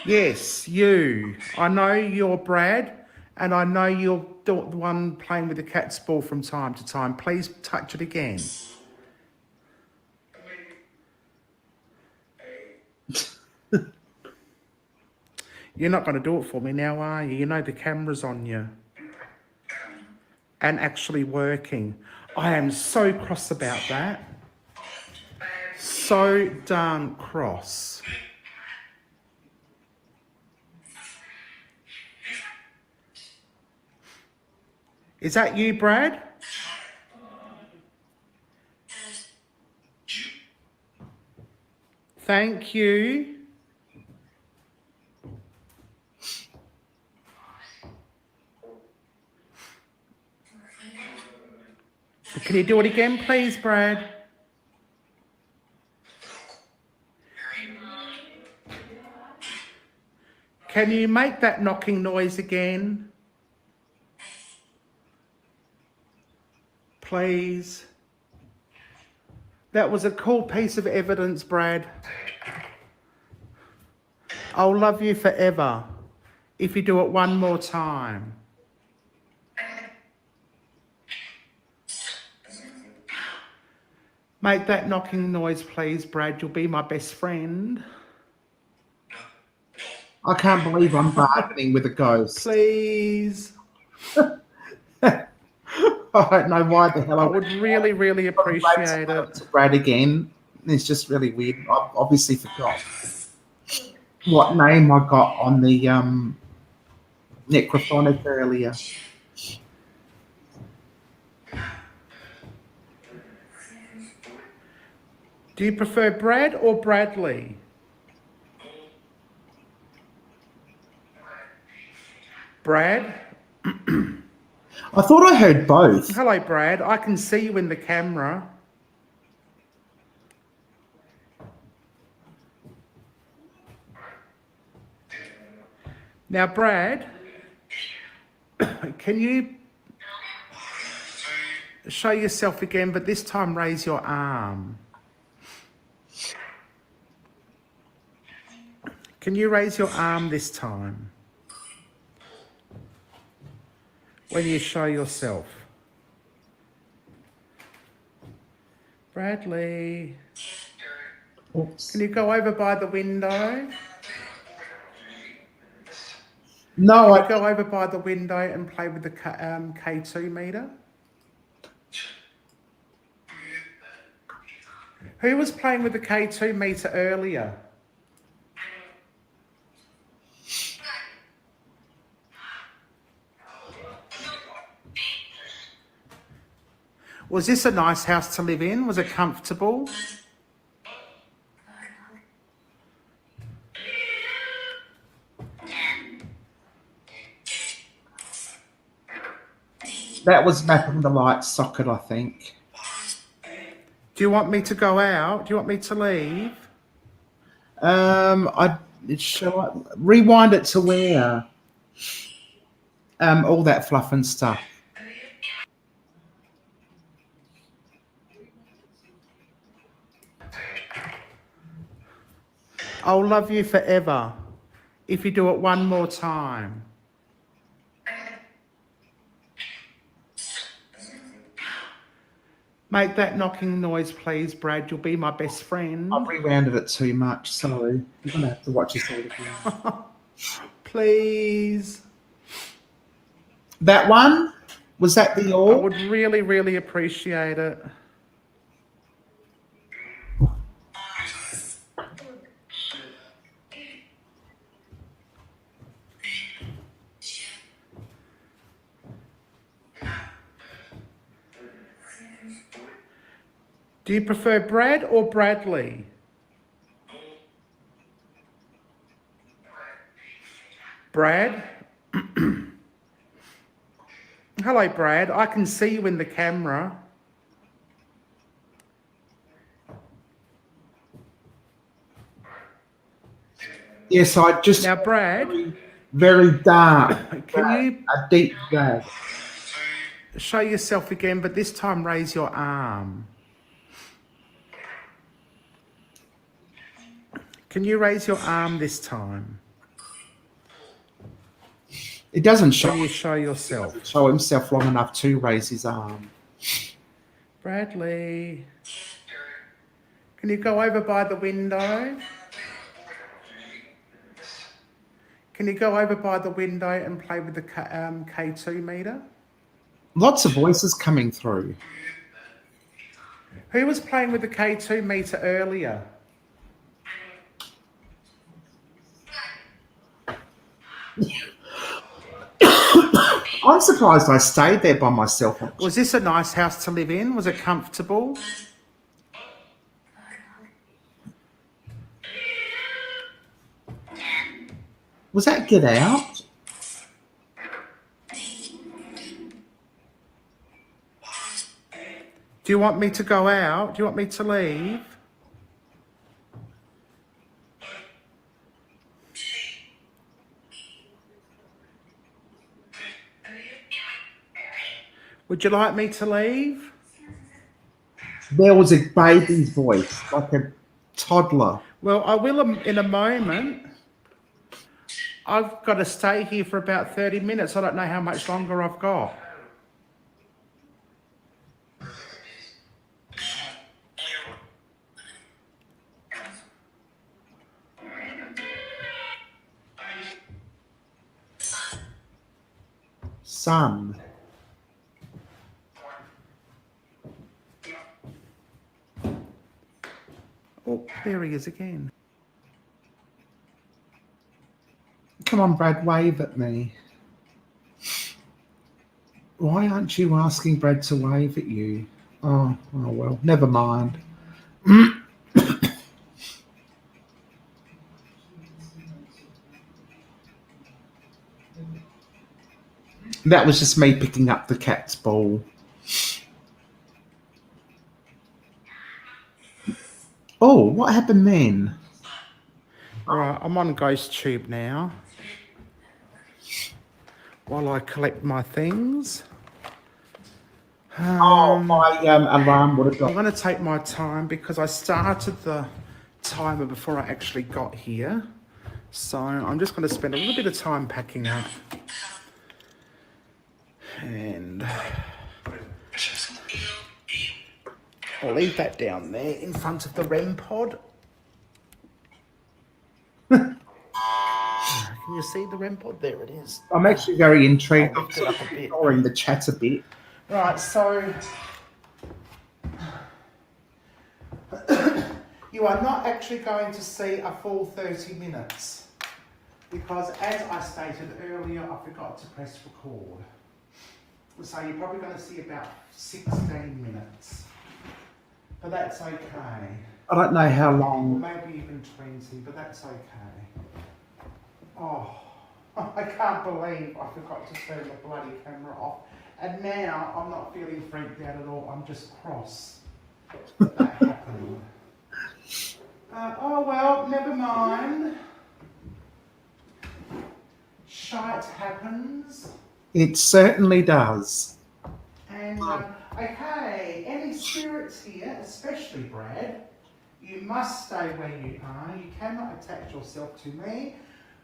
Yes, you. I know you're Brad, and I know you're the one playing with the cat's ball from time to time. Please touch it again. You're not going to do it for me now, are you? You know the camera's on you. And actually working. I am so cross about that. So darn cross. Is that you, Brad? Thank you. Can you do it again, please, Brad? Can you make that knocking noise again? Please. That was a cool piece of evidence, Brad. I'll love you forever if you do it one more time. Make that knocking noise, please, Brad. You'll be my best friend. I can't believe I'm bargaining with a ghost. Please. I don't know why the hell I would really, really appreciate it. to Brad again. It's just really weird. I obviously forgot what name I got on the necrophonic earlier. Do you prefer Brad or Bradley? Brad? I thought I heard both. Hello, Brad. I can see you in the camera. Now, Brad, can you show yourself again, but this time raise your arm? Can you raise your arm this time? When you show yourself. Bradley. Oops. Can you go over by the window? No, Can you go over by the window and play with the K2 meter? Who was playing with the K2 meter earlier? Was this a nice house to live in? Was it comfortable? that was mapping the light socket, I think. Do you want me to go out? Do you want me to leave? Shall I rewind it to where? All that fluff and stuff. I'll love you forever if you do it one more time. Make that knocking noise, please, Brad. You'll be my best friend. I've rewounded it too much. Sorry. You're going to have to watch this all again. Please. That one? Was that the I all? would really, really appreciate it. Do you prefer Brad or Bradley? Brad? Hello, Brad. I can see you in the camera. Yes, I just Now, Brad, very dark. can you A deep red. show yourself again, but this time raise your arm? Can you raise your arm this time? It doesn't Can you show yourself? show himself long enough to raise his arm. Bradley, can you go over by the window? Can you go over by the window and play with the K2 meter? Lots of voices coming through. Who was playing with the K2 meter earlier? I'm surprised I stayed there by myself. Was this a nice house to live in? Was it comfortable? Was that Get Out? Do you want me to go out? Do you want me to leave? Would you like me to leave? There was a baby's voice, like a toddler. Well, I will in a moment. I've got to stay here for about 30 minutes. I don't know how much longer I've got. Son. Oh, there he is again. Come on, Brad, wave at me. Why aren't you asking Brad to wave at you? Oh well, never mind. That was just me picking up the cat's ball. Oh, what happened then? Right, I'm on GhostTube now. While I collect my things. My alarm would have I'm got. going to take my time because I started the timer before I actually got here. So I'm just going to spend a little bit of time packing up. And I'll leave that down there in front of the REM pod. Can you see the REM pod? There it is. I'm actually very intrigued. I'll I'm lift it up a bit. ignoring the chat a bit. Right, so you are not actually going to see a full 30 minutes because, as I stated earlier, I forgot to press record. So you're probably going to see about 16 minutes, but that's okay. I don't know how Or long. maybe even 20, but that's okay. Oh, I can't believe I forgot to turn the bloody camera off. And now I'm not feeling freaked out at all. I'm just cross that that happened. Oh well, never mind. Shite happens. It certainly does. And, okay, any spirits here, especially Brad, you must stay where you are. You cannot attach yourself to me,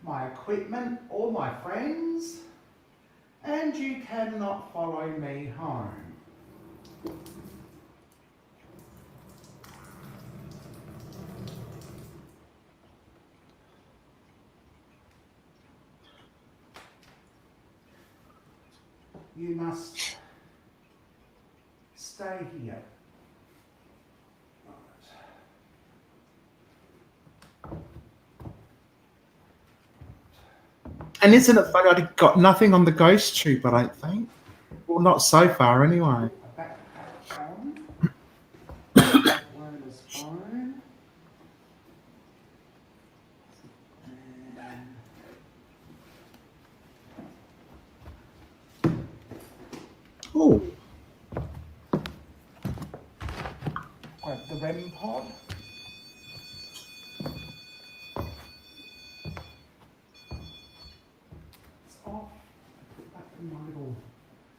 my equipment, or my friends. And you cannot follow me home. You must stay here. And isn't it funny? I got nothing on the ghost tube, I don't think. Well, not so far anyway. Backpack on. Oh, Grab the REM pod. It's off. Put that in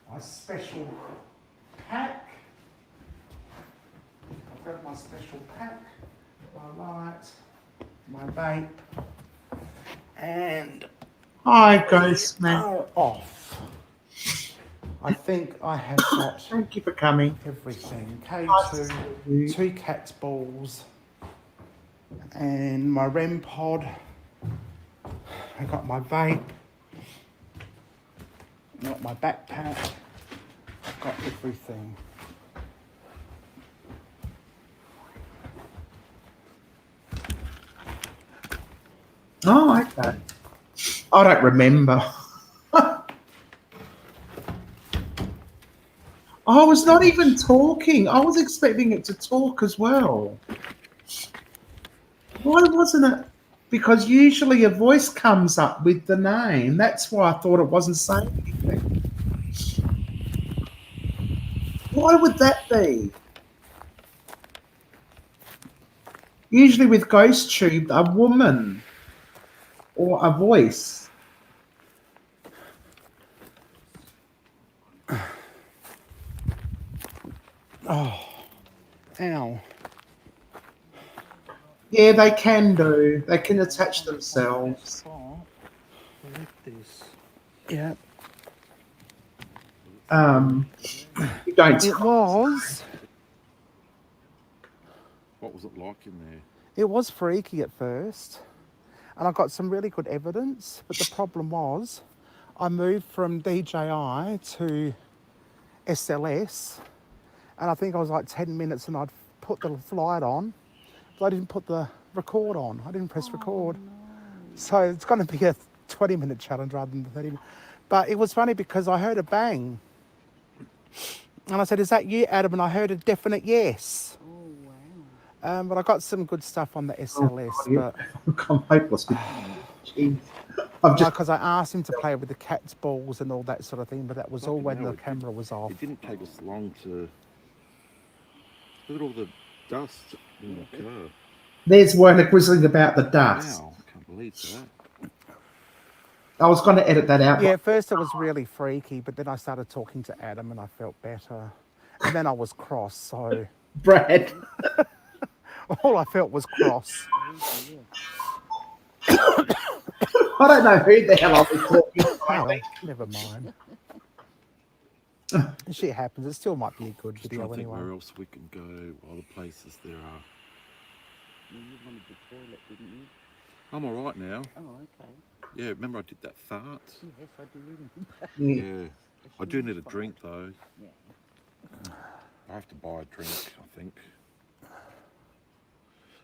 my special pack. I've got my special pack, my light, my vape, and hi, Ghost Man. are off. I think I have got Thank you for coming. everything. Nice to see you. K2, 2 cat's balls, and my REM pod. I got my vape. I got my backpack. I've got everything. Oh, okay. I don't remember. I was not even talking. I was expecting it to talk as well. Why wasn't it? Because usually a voice comes up with the name. That's why I thought it wasn't saying anything. Why would that be? Usually with GhostTube, a woman or a voice. Oh, ow. Yeah, they can do. They can attach themselves. Yeah. You don't. It was. What was it like in there? It was freaky at first, and I got some really good evidence. But the problem was, I moved from DJI to SLS, and I think I was like 10 minutes, and I'd put the flight on, but I didn't put the record on. I didn't press record. No. So it's going to be a 20-minute challenge rather than 30 minutes. But it was funny because I heard a bang. And I said, "Is that you, Adam?" And I heard a definite yes. Oh, wow. But I got some good stuff on the SLS. I'm hopeless with Jeez. I'm just because I asked him to play with the cat's balls and all that sort of thing, but that was all when the camera was off. It didn't take us long to look at all the dust in the car. There's one whistling about the dust. Wow, I can't believe that. I was going to edit that out. Yeah, at first it was really freaky, but then I started talking to Adam and I felt better. And then I was cross, so... Brad. All I felt was cross. I don't know who the hell I was talking to. Oh, never mind. Shit happens. It still might be a good video anyway. Anyway. Where else we can go, what other places there are. You wanted the toilet, didn't you? I'm all right now. Oh, okay. Yeah, remember I did that fart? Yes, I do remember. Yeah. I do need a drink though. Yeah. I have to buy a drink, I think.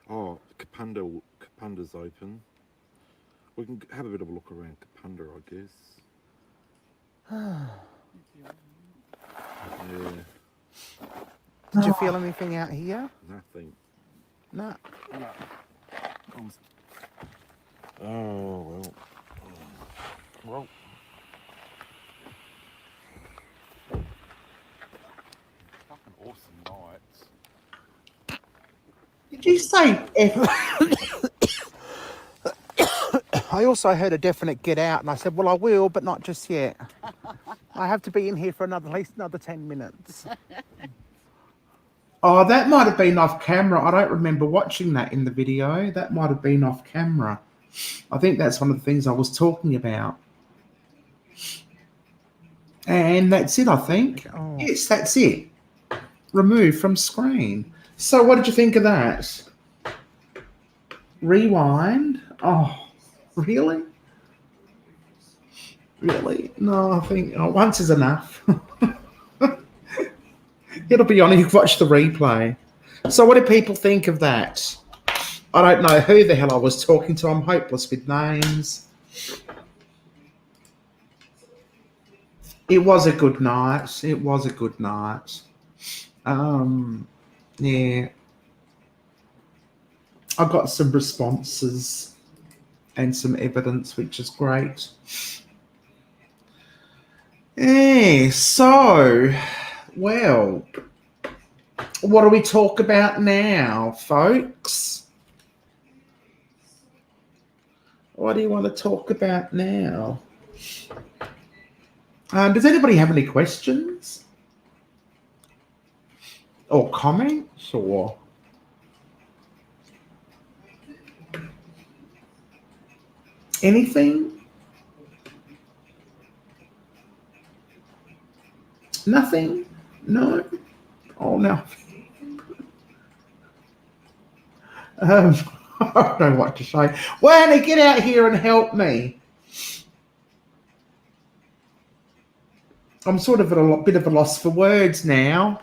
Oh, Kapunda's open. We can have a bit of a look around Kapunda, I guess. Yeah. Did you feel anything out here? Nothing. No. Oh, well. Well. Fucking awesome nights. Did you say F? I also heard a definite get out, and I said, well, I will, but not just yet. I have to be in here for at least another 10 minutes. Oh, that might have been off camera. I don't remember watching that in the video. That might have been off camera. I think that's one of the things I was talking about. And that's it, I think. Oh. Yes, that's it. Removed from screen. So what did you think of that? Rewind. Oh, really? Really? No, I think once is enough. It'll be on. You can watch the replay. So what do people think of that? I don't know who the hell I was talking to. I'm hopeless with names. It was a good night. It was a good night. Yeah. I got some responses and some evidence, which is great. Yeah, so, well, what do we talk about now, folks? What do you want to talk about now? Does anybody have any questions or comments or anything? Nothing? No? Oh, no. I don't know what to say. Werner, get out here and help me. I'm sort of at a bit of a loss for words now.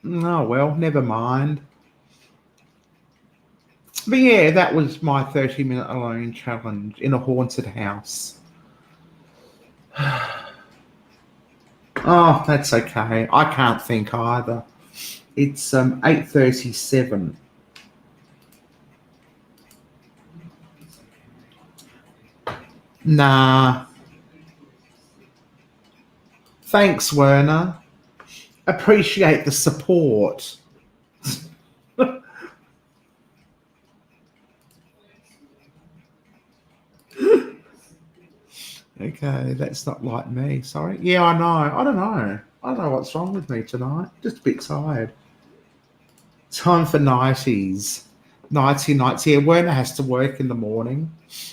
Oh, well, never mind. But yeah, that was my 30-minute alone challenge in a haunted house. Oh, that's okay. I can't think either. It's 8:37. Nah. Thanks, Werner. Appreciate the support. Okay, that's not like me. Sorry. Yeah, I know. I don't know. I don't know what's wrong with me tonight. Just a bit tired. Time for nighties. Nighty nights. Yeah, Werner has to work in the morning.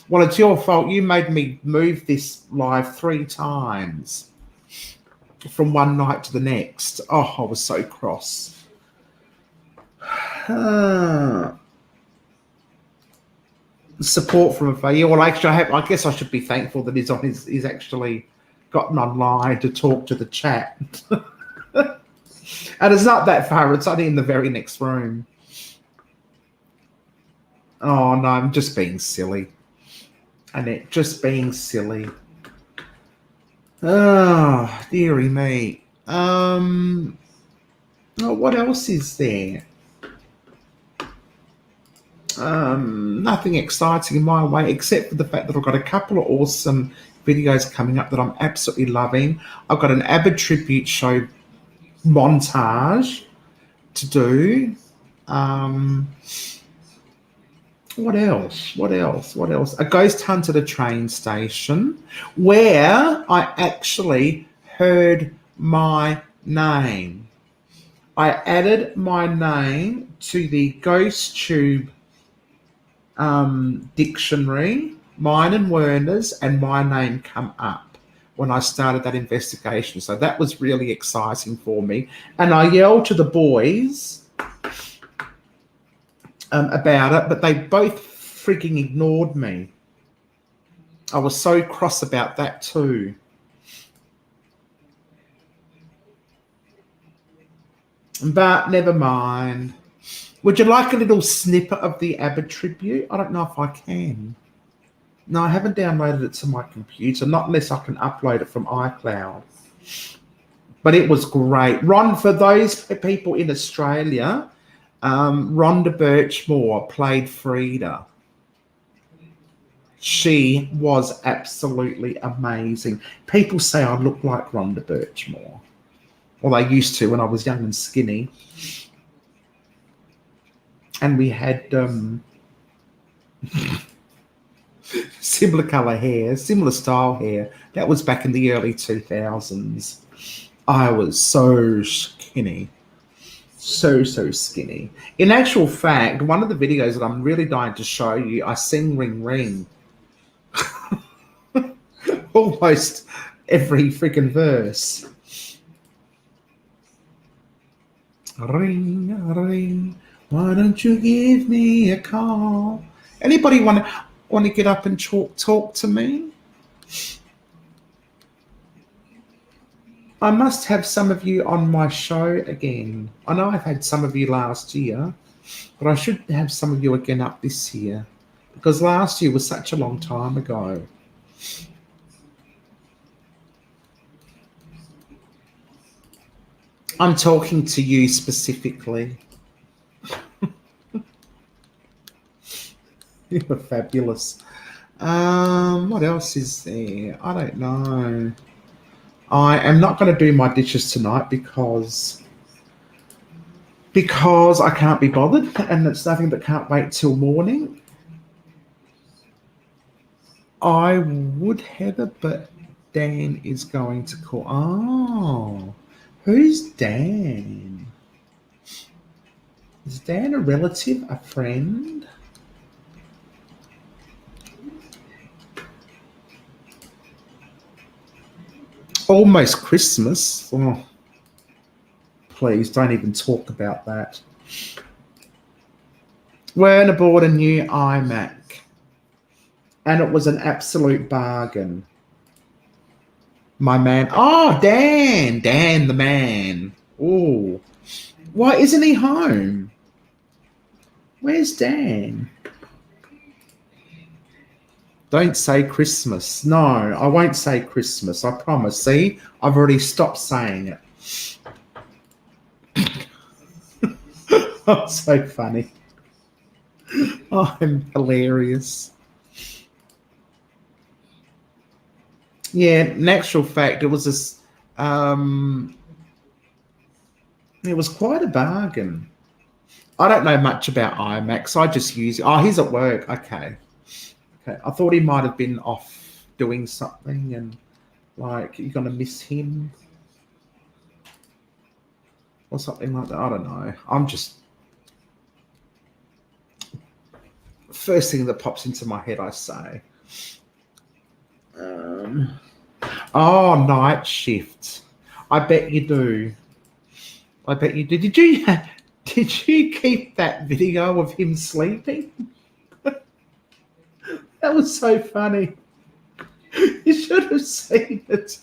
Well, it's your fault. You made me move this live 3 times from one night to the next. Oh, I was so cross. Support from a failure. Well, actually, I guess I should be thankful that he's actually gotten online to talk to the chat. And it's not that far. It's only in the very next room. Oh, no, I'm just being silly. Annette, just being silly. Oh, dearie me. Oh, what else is there? Nothing exciting in my way, except for the fact that I've got a couple of awesome videos coming up that I'm absolutely loving. I've got an Abbott tribute show montage to do. What else? A ghost hunt at a train station where I actually heard my name. I added my name to the Ghost Tube dictionary, mine and Werner's, and my name come up when I started that investigation. So that was really exciting for me. And I yelled to the boys about it, but they both freaking ignored me. I was so cross about that too. But never mind. Would you like a little snippet of the Abbott tribute? I don't know if I can. No, I haven't downloaded it to my computer, not unless I can upload it from iCloud. But it was great. Ron, for those people in Australia, Rhonda Birchmore played Frida. She was absolutely amazing. People say I look like Rhonda Birchmore. Well, they used to when I was young and skinny. And we had similar colour hair, similar style hair. That was back in the early 2000s. I was so skinny. So skinny. In actual fact, one of the videos that I'm really dying to show you, I sing Ring Ring. Almost every freaking verse. Ring, ring, why don't you give me a call? Anybody want to get up and talk to me? I must have some of you on my show again. I know I've had some of you last year, but I should have some of you again up this year because last year was such a long time ago. I'm talking to you specifically. You're fabulous. What else is there? I don't know. I am not going to do my dishes tonight because I can't be bothered, and it's nothing that can't wait till morning. I would, Heather, but Dan is going to call. Oh, who's Dan? Is Dan a relative, a friend? Almost Christmas. Oh, please don't even talk about that. Werner bought a new iMac, and it was an absolute bargain. My man. Oh, Dan the man. Oh, why isn't he home? Where's Dan? Don't say Christmas. No, I won't say Christmas. I promise. See, I've already stopped saying it. Oh, so funny. I'm hilarious. Yeah, in actual fact, it was this. It was quite a bargain. I don't know much about iMacs. I just use it. Oh, he's at work. Okay. I thought he might have been off doing something, and like you're gonna miss him or something like that. I don't know. I'm just first thing that pops into my head, I say. Oh, night shift. I bet you do. I bet you do. Did you keep that video of him sleeping? That was so funny. You should have seen it.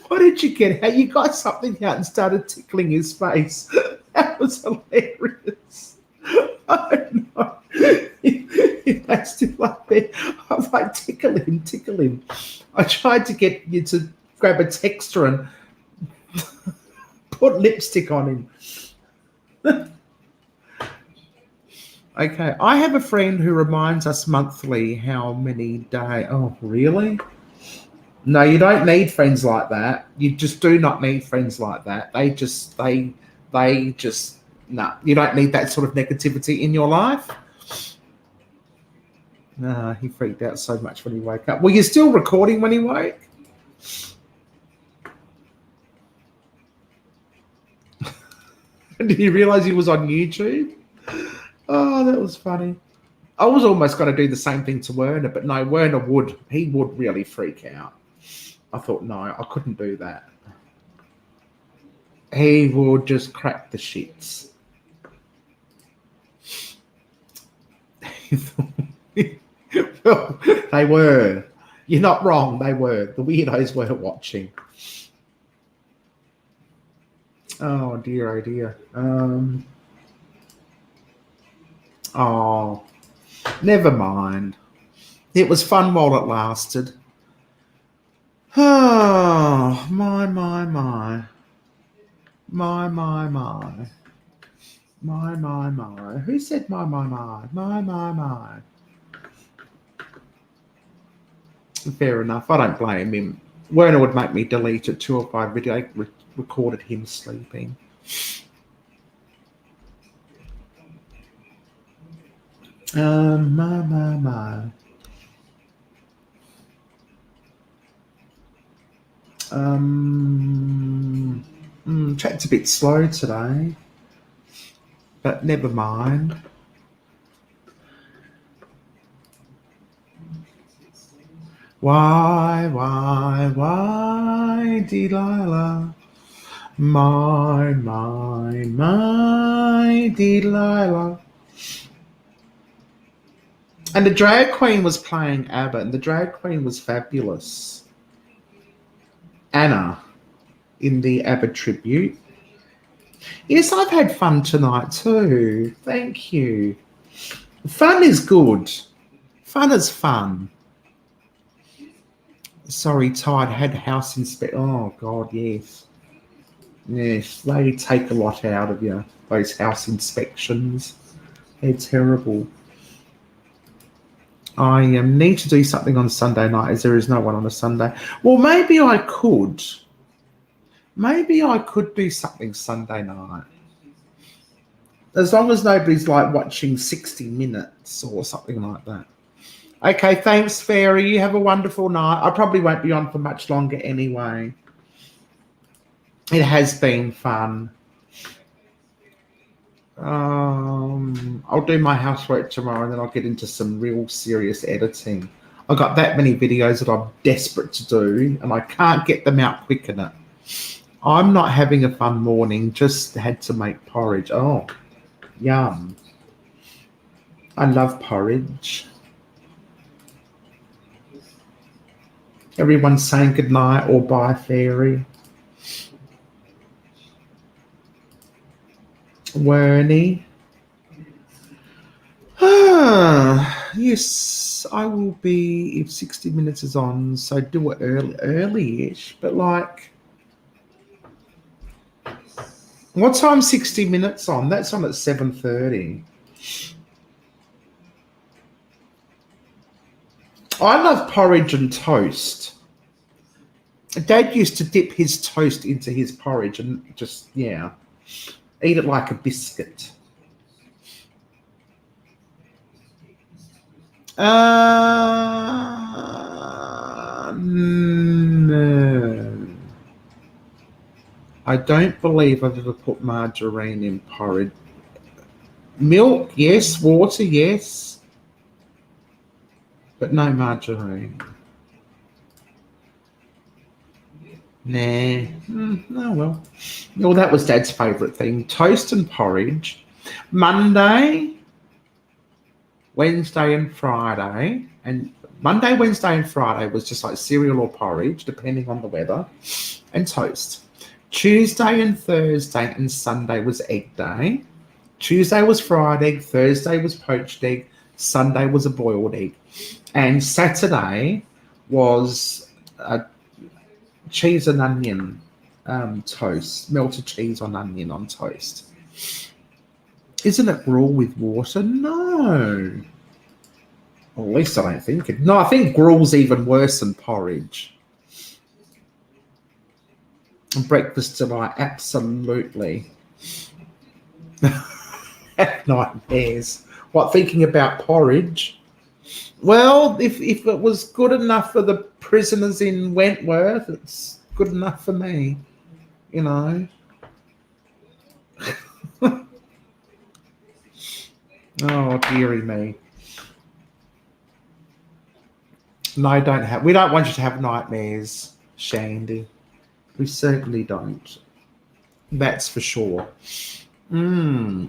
What did you get out? You got something out and started tickling his face. That was hilarious. Oh no. He still up there. I was like, tickle him. I tried to get you to grab a texture and put lipstick on him. Okay, I have a friend who reminds us monthly how many days. Oh, really? No, you don't need friends like that. You just do not need friends like that. They just no. You don't need that sort of negativity in your life. No, he freaked out so much when he woke up. Were you still recording when he woke? Did you realize he was on YouTube? Oh, that was funny. I was almost going to do the same thing to Werner, but no, Werner would really freak out. I thought, no, I couldn't do that. He would just crack the shits. Well, they were. You're not wrong, they were. The weirdos were watching. Oh, dear, oh, dear. Oh, never mind. It was fun while it lasted. Oh, my. Who said my? Fair enough. I don't blame him. Werner would make me delete it too if I recorded him sleeping. My. Chat's a bit slow today, but never mind. Why, Delilah? My Delilah. And the drag queen was playing ABBA, and the drag queen was fabulous. Anna, in the ABBA tribute. Yes, I've had fun tonight too. Thank you. Fun is good. Fun is fun. Sorry, Tide had house inspect. Oh, God, yes. Yes, they take a lot out of you, those house inspections. They're terrible. I need to do something on Sunday night as there is no one on a Sunday. Well, maybe I could. Maybe I could do something Sunday night. As long as nobody's like watching 60 Minutes or something like that. Okay, thanks, Fairy. You have a wonderful night. I probably won't be on for much longer anyway. It has been fun. I'll do my housework tomorrow and then I'll get into some real serious editing. I've got that many videos that I'm desperate to do and I can't get them out quick enough. I'm not having a fun morning, just had to make porridge. Oh, yum. I love porridge. Everyone's saying goodnight or bye, Fairy. Werney. Yes, I will be if 60 Minutes is on, so do it early-ish, but like, what time 60 Minutes on? That's on at 7:30. I love porridge and toast. Dad used to dip his toast into his porridge and just, yeah, eat it like a biscuit. No. I don't believe I've ever put margarine in porridge. Milk, yes. Water, yes. But no margarine. Nah. Oh, well. Well, that was Dad's favourite thing. Toast and porridge. Monday, Wednesday and Friday. And Monday, Wednesday and Friday was just like cereal or porridge, depending on the weather. And toast. Tuesday and Thursday and Sunday was egg day. Tuesday was fried egg. Thursday was poached egg. Sunday was a boiled egg. And Saturday was cheese and onion toast. Melted cheese on onion on toast. Isn't it gruel with water? No. Well, at least I don't think it. No, I think gruel's even worse than porridge. Breakfast tonight, absolutely. Nightmares. What, thinking about porridge? Well, if it was good enough for the prisoners in Wentworth, it's good enough for me, you know. Oh, dearie me. No, we don't want you to have nightmares, Shandy. We certainly don't. That's for sure. What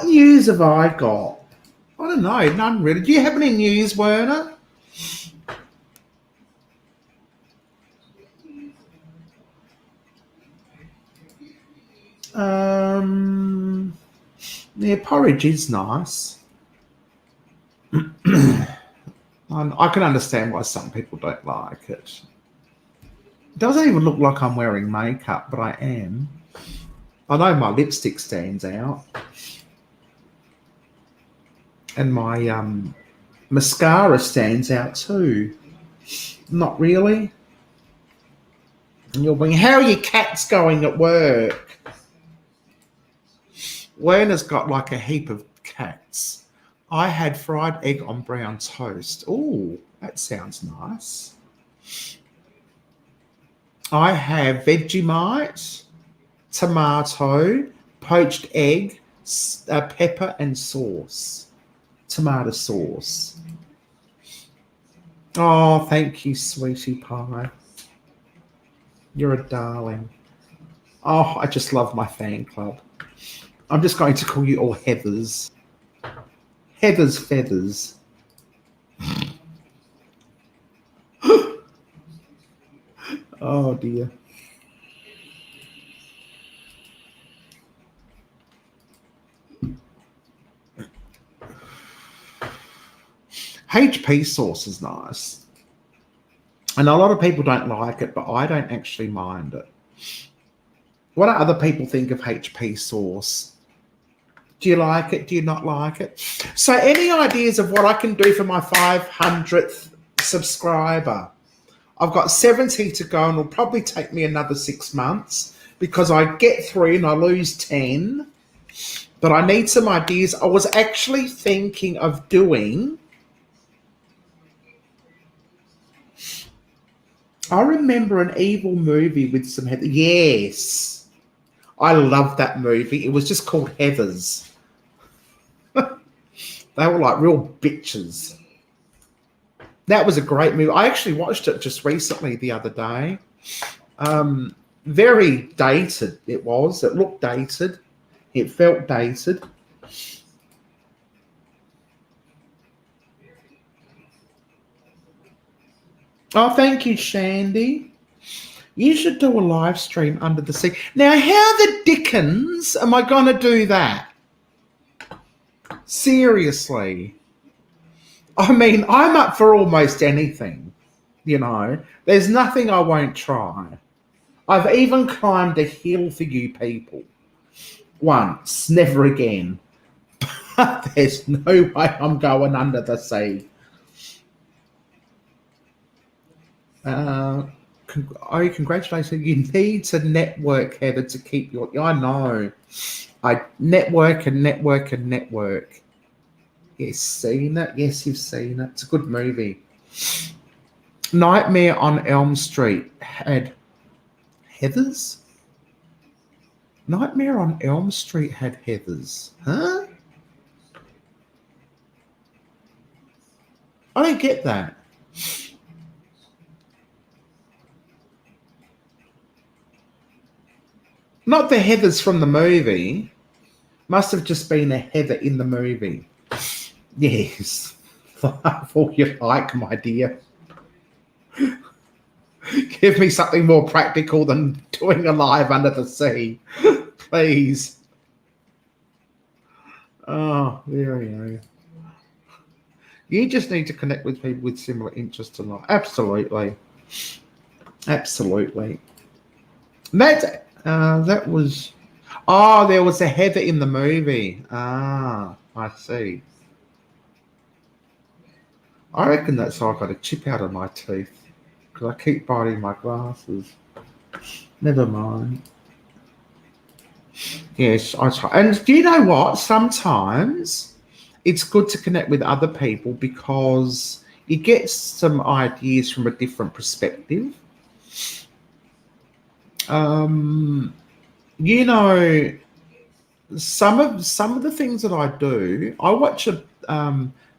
news have I got? I don't know. None really. Do you have any news, Werner? Yeah, porridge is nice. I can understand why some people don't like it. It doesn't even look like I'm wearing makeup, but I am. I know my lipstick stands out. And my mascara stands out too. Not really. And you're wondering, how are your cats going at work? Werner's got like a heap of cats. I had fried egg on brown toast. Oh, that sounds nice. I have Vegemite, tomato, poached egg, pepper and sauce. Tomato sauce. Oh, thank you, sweetie pie. You're a darling. Oh, I just love my fan club. I'm just going to call you all Heathers. Heather's feathers. Oh dear. HP sauce is nice. And a lot of people don't like it, but I don't actually mind it. What do other people think of HP sauce? Do you like it? Do you not like it? So any ideas of what I can do for my 500th subscriber? I've got 70 to go, and it'll probably take me another 6 months because I get 3 and I lose 10. But I need some ideas. I was actually thinking of doing. I remember an evil movie with some Heather. Yes. I love that movie. It was just called Heathers. They were like real bitches. That was a great movie. I actually watched it just recently the other day. Very dated it was. It looked dated. It felt dated. Oh, thank you, Shandy. You should do a live stream under the sea. Now, how the dickens am I going to do that? Seriously. I mean, I'm up for almost anything, you know. There's nothing I won't try. I've even climbed a hill for you people. Once, never again. But there's no way I'm going under the sea. Congratulations. You need to network, Heather, to keep your... I know. I network and network and network. Yes, seen it. Yes, you've seen it. It's a good movie. Nightmare on Elm Street had Heathers? Nightmare on Elm Street had Heathers. Huh? I don't get that. Not the Heathers from the movie. Must have just been a Heather in the movie. Yes. Laugh all you like, my dear. Give me something more practical than doing a live under the sea. Please. Oh, there we go. You just need to connect with people with similar interests in life. Absolutely. Absolutely. That was... Oh, there was a Heather in the movie. Ah, I see. I reckon that's how I got a chip out of my teeth. Because I keep biting my glasses. Never mind. Yes, I try. And do you know what? Sometimes it's good to connect with other people because you get some ideas from a different perspective. You know, some of the things that I do, I watch a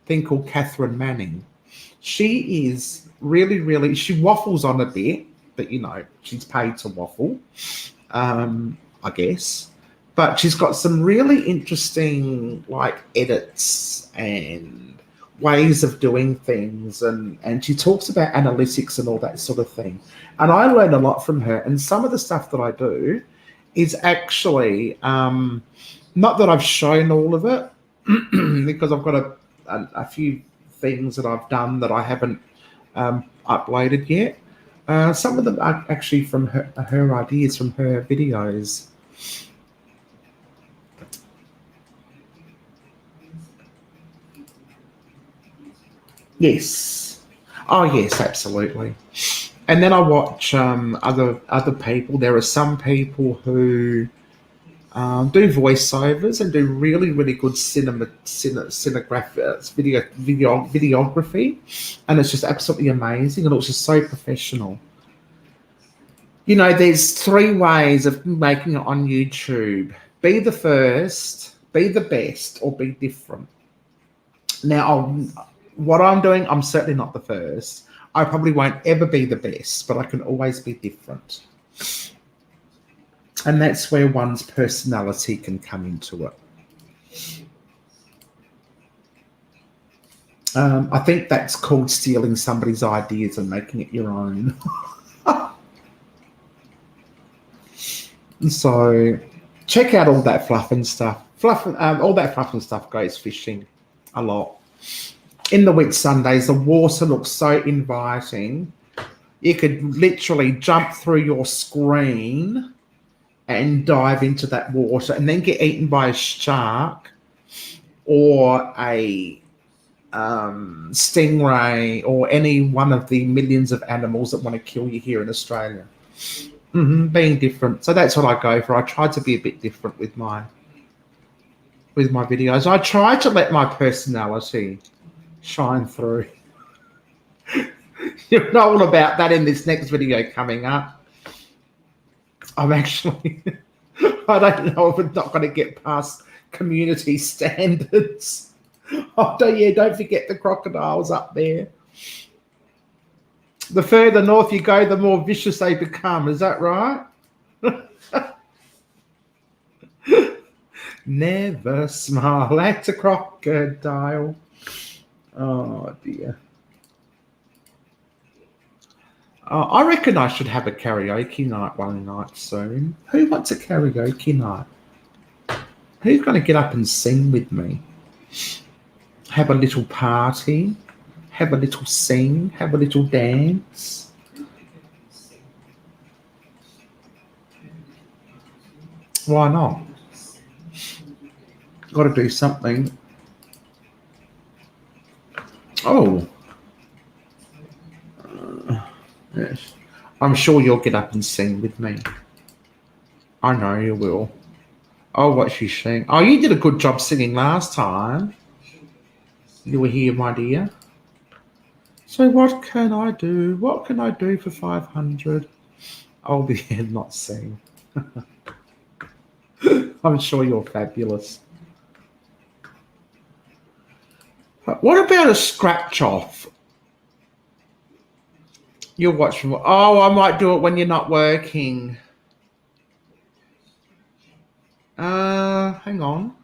thing called Catherine Manning. She is really, she waffles on a bit, but you know, she's paid to waffle, I guess. But she's got some really interesting like edits and ways of doing things, and she talks about analytics and all that sort of thing. And I learn a lot from her. And some of the stuff that I do is actually not that I've shown all of it because I've got a few things that I've done that I haven't uploaded yet. Some of them are actually from her ideas from her videos. Yes. Oh, yes, absolutely. And then I watch other people. There are some people who do voiceovers and do really good videography, and it's just absolutely amazing, and it's just so professional. You know, there's 3 ways of making it on YouTube: be the first, be the best, or be different. Now, what I'm doing, I'm certainly not the first. I probably won't ever be the best, but I can always be different. And that's where one's personality can come into it. I think that's called stealing somebody's ideas and making it your own. So check out all that fluff and stuff. All that fluff and stuff goes fishing a lot. In the Whitsundays, the water looks so inviting. You could literally jump through your screen and dive into that water and then get eaten by a shark or a stingray or any one of the millions of animals that want to kill you here in Australia. Being different. So that's what I go for. I try to be a bit different with my videos. I try to let my personality shine through. You know all about that in this next video coming up. I'm actually, I don't know if it's not going to get past community standards. Oh, don't forget the crocodiles up there. The further north you go, the more vicious they become. Is that right? Never smile at a crocodile. Oh, dear. I reckon I should have a karaoke night one night soon. Who wants a karaoke night? Who's going to get up and sing with me? Have a little party? Have a little sing? Have a little dance? Why not? Got to do something. Oh. Yes. I'm sure you'll get up and sing with me. I know you will. Oh, what she's saying. Oh, you did a good job singing last time. You were here, my dear. So what can I do? What can I do for 500? I'll be here not sing. I'm sure you're fabulous. What about a scratch off? You'll watch from. Oh, I might do it when you're not working. Hang on.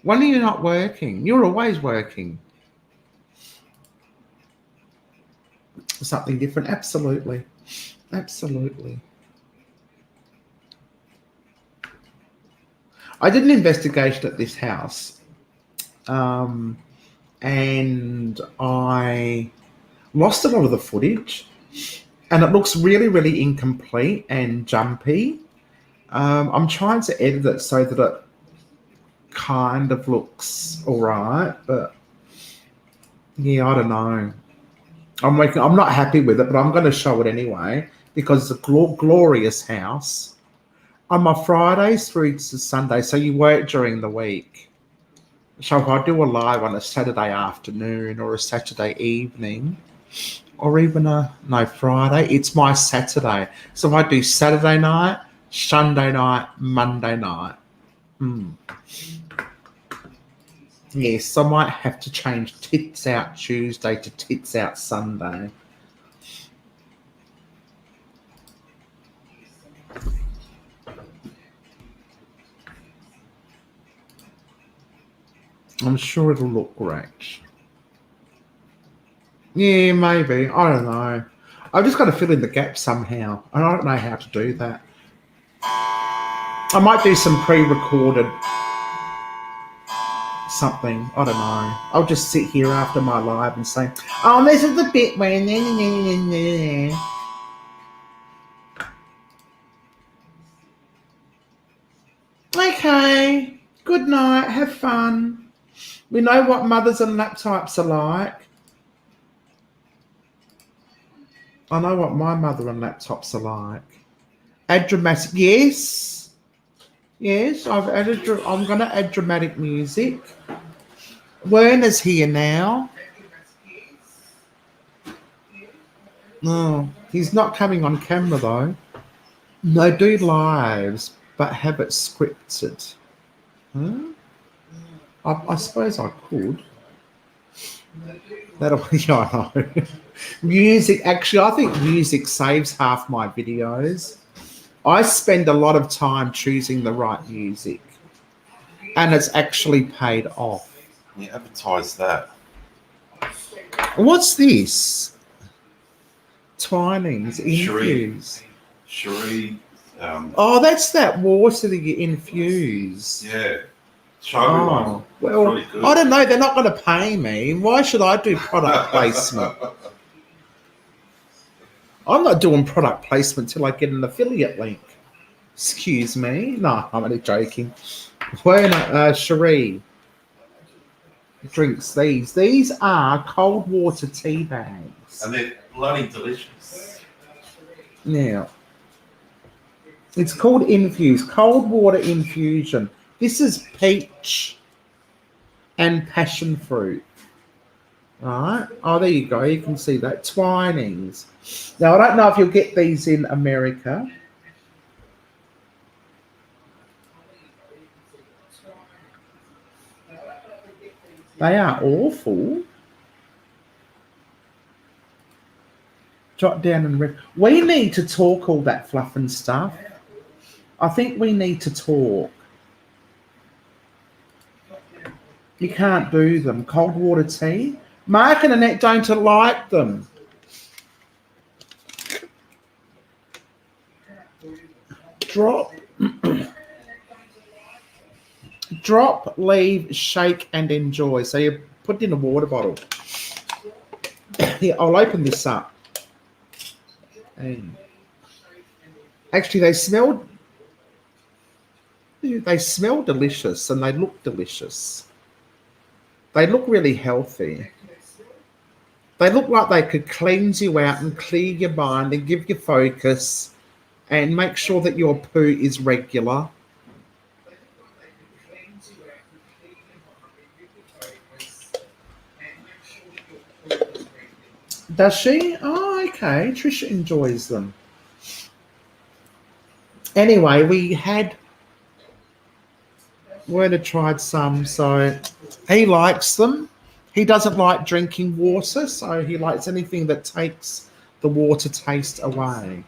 When are you not working? You're always working. Something different. Absolutely. Absolutely. I did an investigation at this house. And I lost a lot of the footage. And it looks really, really incomplete and jumpy. I'm trying to edit it so that it kind of looks all right, but yeah, I don't know. I'm not happy with it, but I'm going to show it anyway because it's a glorious house. On my Fridays through to Sunday, so you work during the week. So if I do a live on a Saturday afternoon or a Saturday evening, or even Friday, it's my Saturday. So I do Saturday night, Sunday night, Monday night. Yes, I might have to change Tits Out Tuesday to Tits Out Sunday. I'm sure it'll look great. Yeah, maybe. I don't know. I've just got to fill in the gaps somehow. And I don't know how to do that. I might do some pre-recorded something. I don't know. I'll just sit here after my live and say, oh, this is the bit where... Okay. Good night. Have fun. We know what mothers and laptops are like. I know what my mother and laptops are like. Add dramatic. Yes. Yes, I've added. I'm going to add dramatic music. Werner's here now. No, he's not coming on camera though. No, do lives, but have it scripted. Huh? I suppose I could. That'll be, I know. Music, actually, I think music saves half my videos. I spend a lot of time choosing the right music, and it's actually paid off. You advertise that. What's this? Twinings, infuse. Cherie. Oh, that's that water that you infuse. Yeah. Show everyone. Well, really good. I don't know. They're not going to pay me. Why should I do product placement? I'm not doing product placement till I get an affiliate link. Excuse me. No, I'm only joking. Cherie. drinks these. These are cold water tea bags. And they're bloody delicious. Now, it's called Infuse, cold water infusion. This is peach and passion fruit. All right. Oh, there you go. You can see that. Twinings. Now, I don't know if you'll get these in America. They are awful. Jot down and read. We need to talk all that fluff and stuff. I think we need to talk. You can't do them. Cold water tea. Mark and Annette don't like them. Drop. Drop, leave, shake, and enjoy. So you put it in a water bottle. Here, I'll open this up. And actually, they smell delicious and they look delicious. They look really healthy. They look like they could cleanse you out and clear your mind and give you focus and make sure that your poo is regular. Does she? Oh, okay. Trisha enjoys them. Anyway, Werner tried some, so he likes them. He doesn't like drinking water, so he likes anything that takes the water taste away.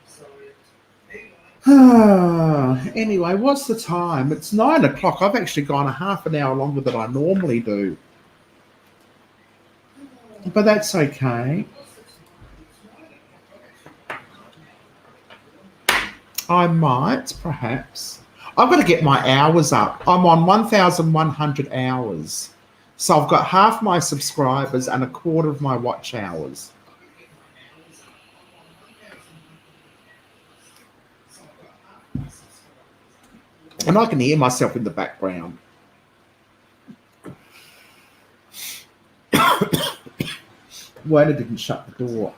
Anyway, what's the time? It's 9 o'clock. I've actually gone a half an hour longer than I normally do. But that's okay. I might, perhaps. I've got to get my hours up. I'm on 1,100 hours. So I've got half my subscribers and a quarter of my watch hours. And I can hear myself in the background. Werner didn't shut the door.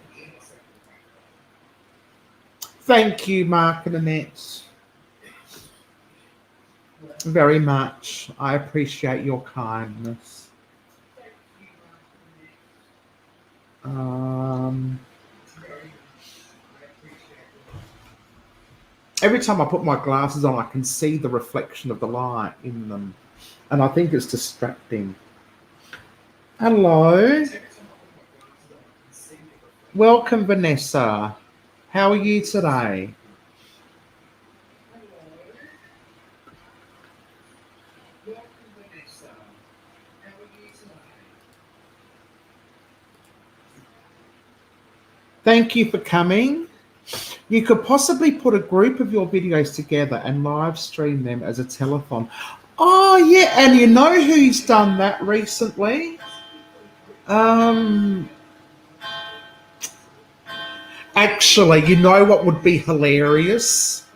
Thank you, Mark and Annette. Very much. I appreciate your kindness. Every time I put my glasses on, I can see the reflection of the light in them. And I think it's distracting. Hello. Welcome, Vanessa. How are you today? Thank you for coming. You could possibly put a group of your videos together and live stream them as a telethon. Oh, yeah. And you know who's done that recently? Actually, you know what would be hilarious?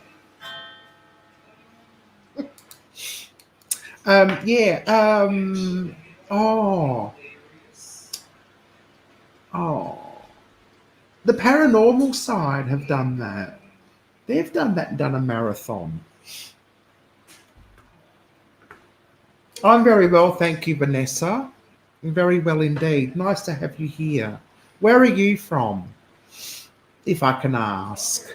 The Paranormal Side have done that. They've done a marathon. I'm very well, thank you, Vanessa. Very well indeed. Nice to have you here. Where are you from, if I can ask?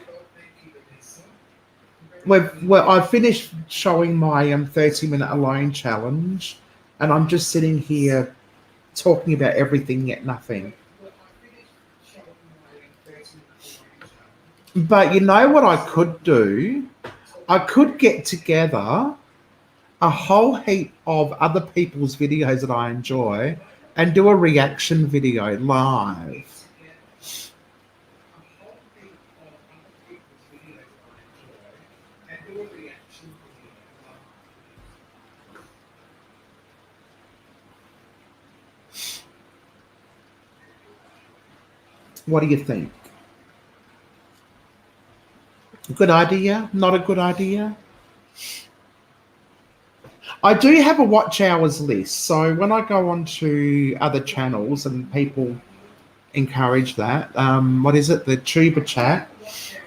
I've finished showing my 30-minute alone challenge, and I'm just sitting here talking about everything yet nothing. But you know what I could do? I could get together a whole heap of other people's videos that I enjoy and do a reaction video live. What do you think? Good idea? Not a good idea? I do have a watch hours list. So when I go on to other channels and people encourage that, what is it? The Tuber chat.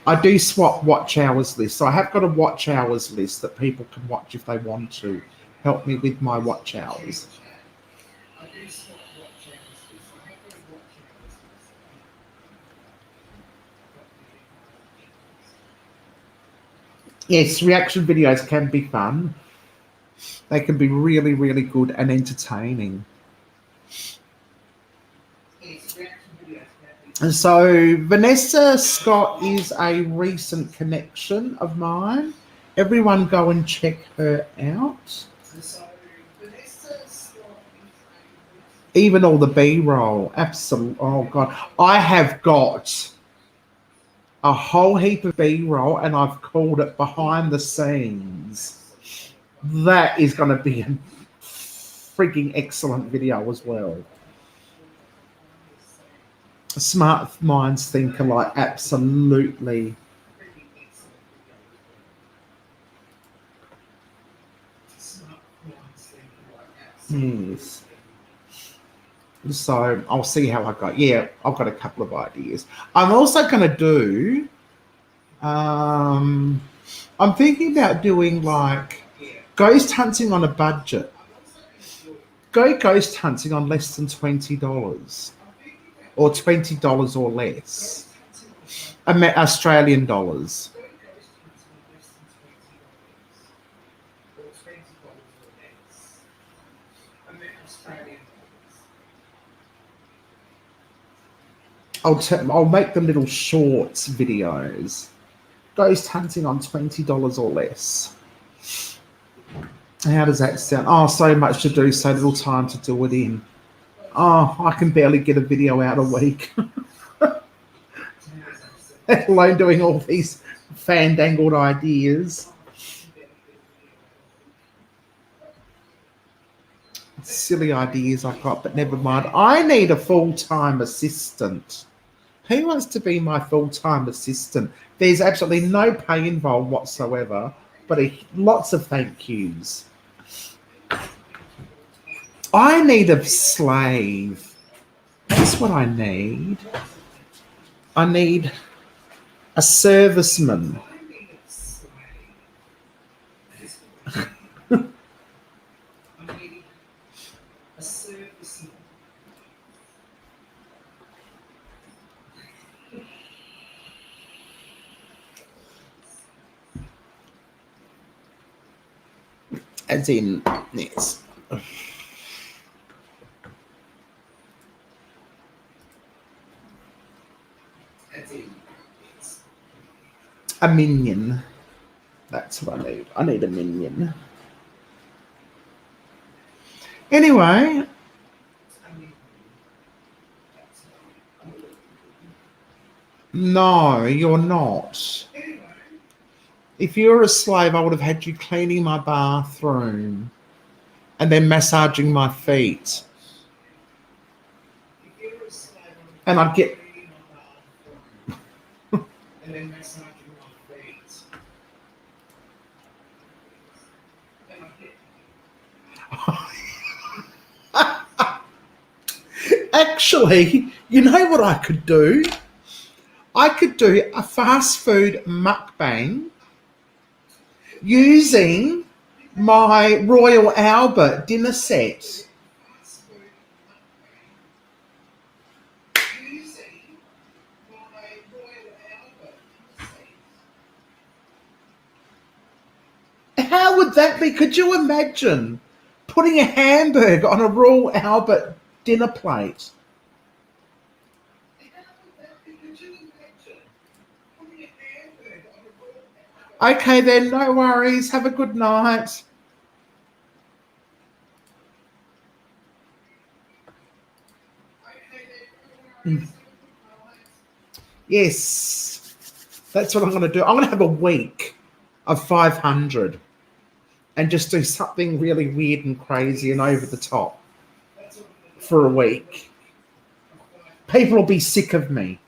I do swap watch hours lists. So I have got a watch hours list that people can watch if they want to help me with my watch hours. Yes, reaction videos can be fun. They can be really, really good and entertaining. And so Vanessa Scott is a recent connection of mine. Everyone go and check her out. Even all the B-roll. Absolutely. Oh, God. I have got a whole heap of B-roll and I've called it behind the scenes. That is going to be a freaking excellent video as well. Smart minds think alike, absolutely. Yes. So I'll see how I go. Yeah, I've got a couple of ideas. I'm also going to do, I'm thinking about doing like ghost hunting on a budget. Go ghost hunting on less than $20 or $20 or less. Australian dollars. I'll make them little shorts videos. Ghost hunting on $20 or less. How does that sound? Oh, so much to do, so little time to do it in. Oh, I can barely get a video out a week. Let alone doing all these fandangled ideas. Silly ideas I've got, but never mind. I need a full-time assistant. Who wants to be my full-time assistant? There's absolutely no pay involved whatsoever, but lots of thank yous. I need a slave. That's what I need. I need a serviceman. As in, yes. A minion. That's what I need. I need a minion. Anyway. No, you're not. If you were a slave, I would have had you cleaning my bathroom and then massaging my feet. And I'd get... Actually, you know what I could do? I could do a fast food mukbang using my Royal Albert dinner set. How would that be? Could you imagine putting a hamburger on a Royal Albert dinner plate? Okay then, no worries. Have a good night. Yes, that's what I'm going to do. I'm going to have a week of 500 and just do something really weird and crazy and over the top for a week. People will be sick of me.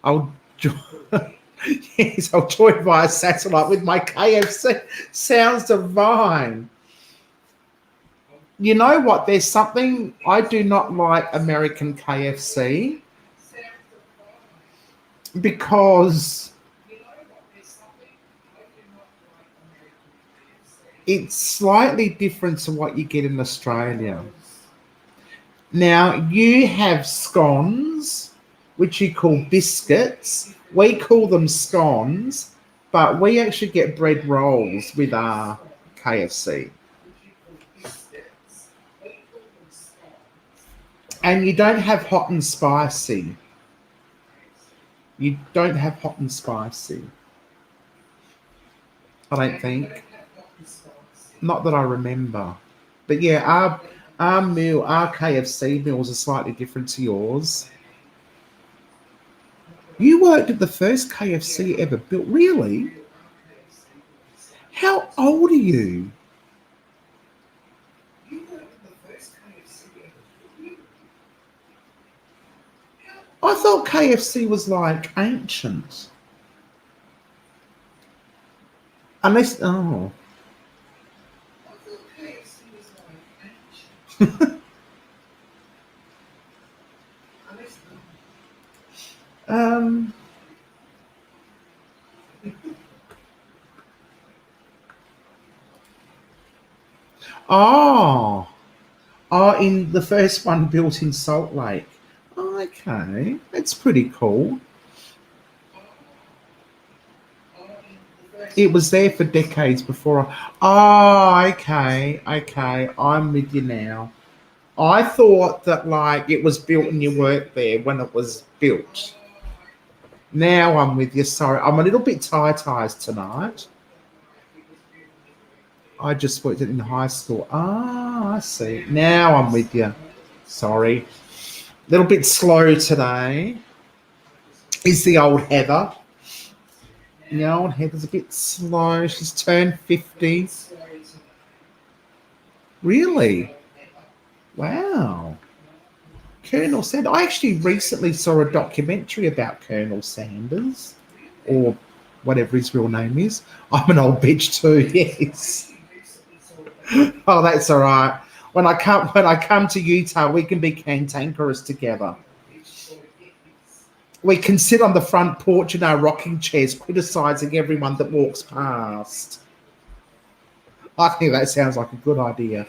I'll Yes, I'll join via satellite with my KFC. Sounds divine. You know what? There's something I do not like American KFC because it's slightly different to what you get in Australia. Now, you have scones, which you call biscuits. We call them scones, but we actually get bread rolls with our KFC. And you don't have hot and spicy. You don't have hot and spicy. I don't think. Not that I remember. But yeah, our meal, our KFC meals are slightly different to yours. You worked at the first KFC ever built. Really? How old are you? I thought KFC was like ancient. Unless, oh. um, oh, in the first one built in Salt Lake. Okay, that's pretty cool. It was there for decades before. Okay, I'm with you now. I thought that like it was built and you worked there when it was built. Now I'm with you. Sorry, I'm a little bit tie-ties tonight. I just worked it in high school. I see. Now I'm with you. Sorry. A little bit slow today. Is the old Heather. The old Heather's a bit slow. She's turned 50. Really? Wow. Colonel Sanders. I actually recently saw a documentary about Colonel Sanders, or whatever his real name is. I'm an old bitch too, yes. Oh, that's all right. When I come to Utah, we can be cantankerous together. We can sit on the front porch in our rocking chairs, criticizing everyone that walks past. I think that sounds like a good idea.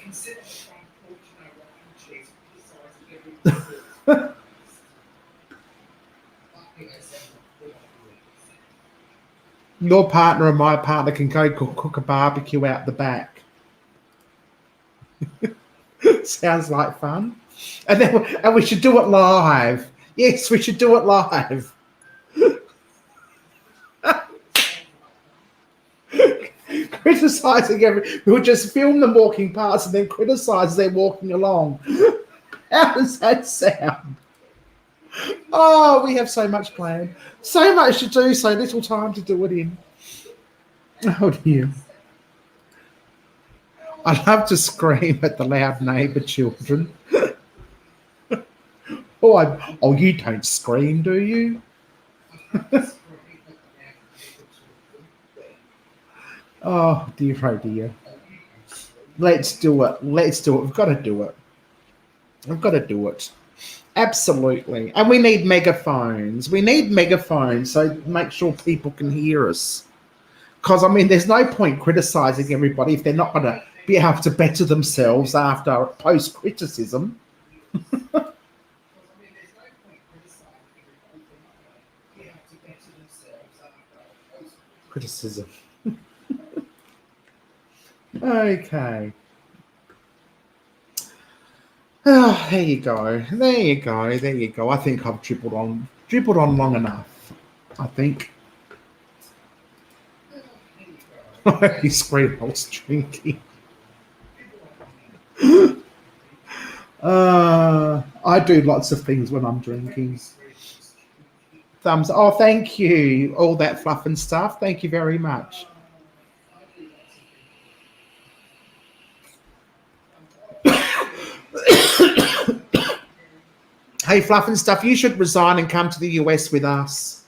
Your partner and my partner can go cook a barbecue out the back. Sounds like fun. And we should do it live. Yes, we should do it live. Criticizing we'll just film them walking past and then criticize them walking along. How does that sound? Oh, we have so much planned. So much to do, so little time to do it in. Oh dear. I love to scream at the loud neighbour children. Oh, you don't scream, do you? Oh dear, oh dear. Let's do it. Let's do it. We've got to do it. We've got to do it. Absolutely. And we need megaphones. We need megaphones so make sure people can hear us. Because, I mean, there's no point criticising everybody if they're not going to be able to better themselves after post-criticism. Criticism. Okay. Oh, there you go. There you go. There you go. I think I've dribbled on long enough. I think. He screamed I was drinking. I do lots of things when I'm drinking. Thumbs. Oh, thank you. All that fluff and stuff. Thank you very much. Hey, fluff and stuff. You should resign and come to the US with us.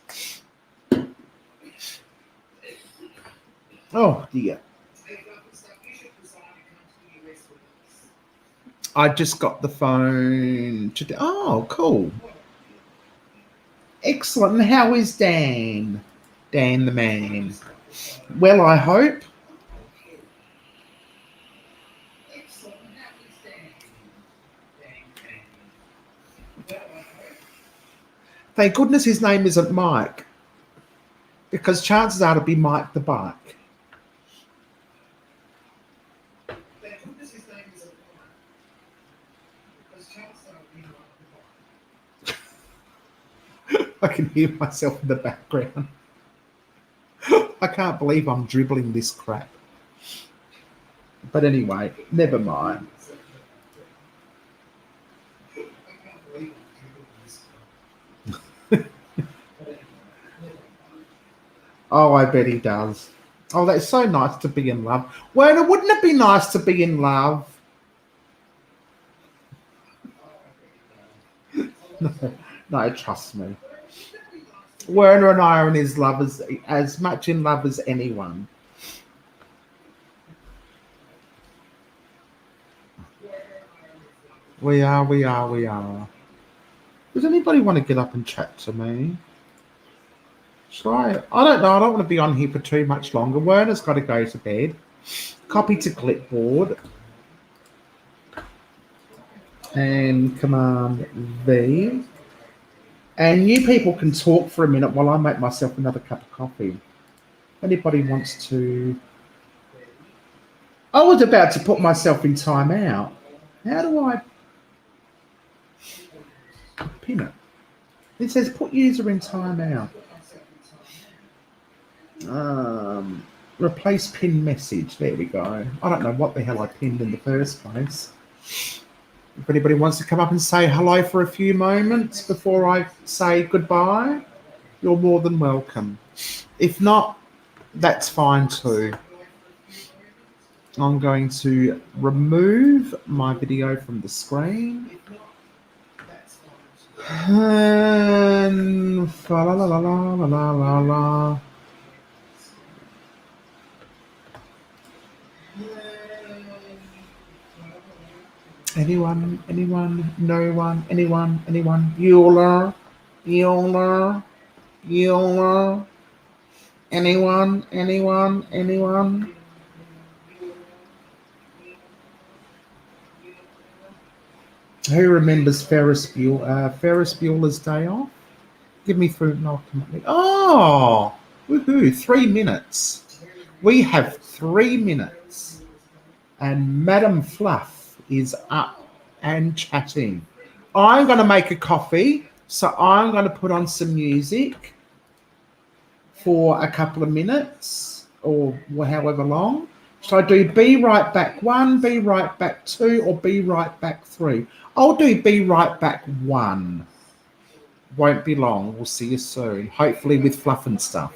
Oh dear. I just got the phone today. Oh, cool. Excellent. And how is Dan? Dan the man. Well, I hope. Thank goodness his name isn't Mike, because chances are it'll be Mike the Bike. I can hear myself in the background. I can't believe I'm dribbling this crap. But anyway, never mind. Oh, I bet he does. Oh, that's so nice to be in love. Werner, wouldn't it be nice to be in love? No, trust me. Werner and I are in his love as much in love as anyone. We are. Does anybody want to get up and chat to me? Should I don't know. I don't want to be on here for too much longer. Werner's got to go to bed. Copy to clipboard. And Command V. And you people can talk for a minute while I make myself another cup of coffee. If anybody wants to... I was about to put myself in timeout. How do I pin it? It says put user in timeout. Replace pin message. There we go. I don't know what the hell I pinned in the first place. If anybody wants to come up and say hello for a few moments before I say goodbye, you're more than welcome. If not, that's fine too. I'm going to remove my video from the screen. And la la la la la la la. Anyone, no one, anyone, Bueller, anyone. Who remembers Ferris Bueller's Day Off? Give me through. No, oh, woohoo! 3 minutes. We have 3 minutes, and Madam Fluff is up and chatting. I'm going to make a coffee, so I'm going to put on some music for a couple of minutes or however long. Should I do Be Right Back 1, Be Right Back 2, or Be Right Back 3? I'll do Be Right Back 1. Won't be long. We'll see you soon. Hopefully with fluff and stuff.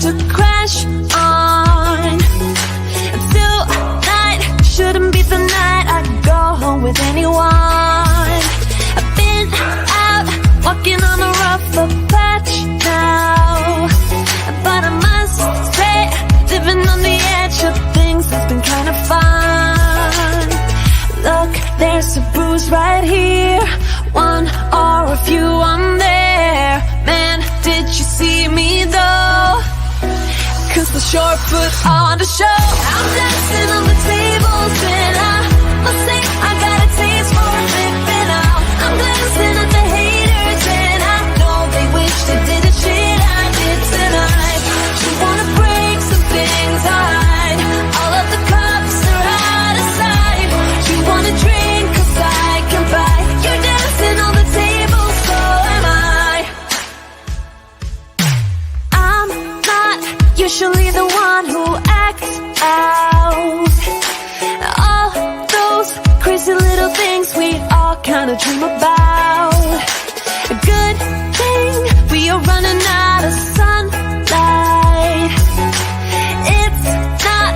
To crash on until night. Shouldn't be the night I go home with anyone. I've been out walking on a rougher patch now, but I must say, living on the edge of things has been kind of fun. Look, there's a bruise right here, one or a few on there. Man, did you see me though? 'Cause the short put on the show. I'm dancing on the tables and I must say I got a taste for flipping out. I'm glancing at the haters and I know they wish they did the shit I did tonight. You wanna break some things, alright. All of the cups are out of sight. You wanna drink 'cause I can buy. You're dancing on the tables, so am I. I'm not usually the one who acts out. All those crazy little things we all kind of dream about. A good thing we are running out of sunlight. It's not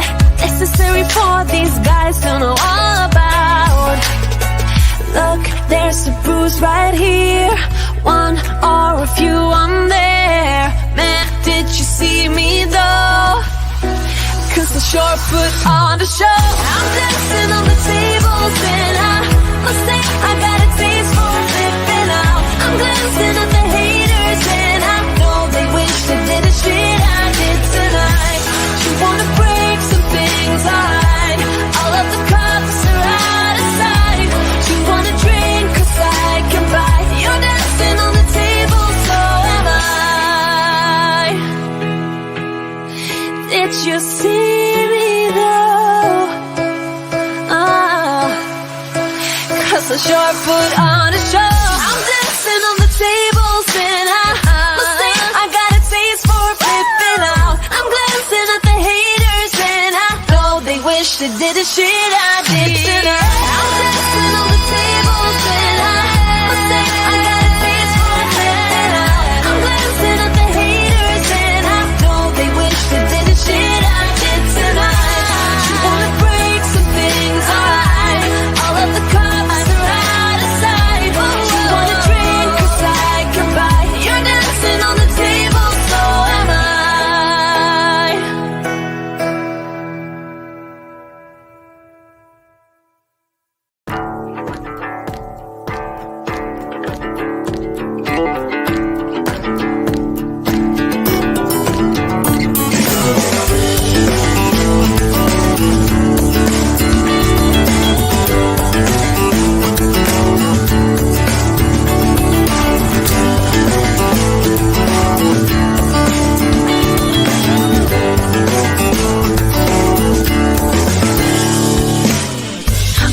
sure put on a show. I'm dancing on the tables and I must say I got a taste for flipping out. I'm glancing at the haters and I know they wish they did the shit I did tonight. You wanna break some things, alright. All of the cups are out of sight. You wanna drink 'cause I can buy. You're dancing on the table, so am I. Did you see me though? 'Cause I sure put on a show. I'm dancing on the tables and I must say I got a taste for flipping out. I'm glancing at the haters and I know they wish they did the shit I did tonight. I'm dancing on the tables and I must say I got a taste for flipping out. I'm glancing at the haters and I know they wish they did the shit I did tonight. You wanna break some things, alright. All of the cups are out of sight. You wanna drink 'cause I can buy. You're dancing on the table, so am I.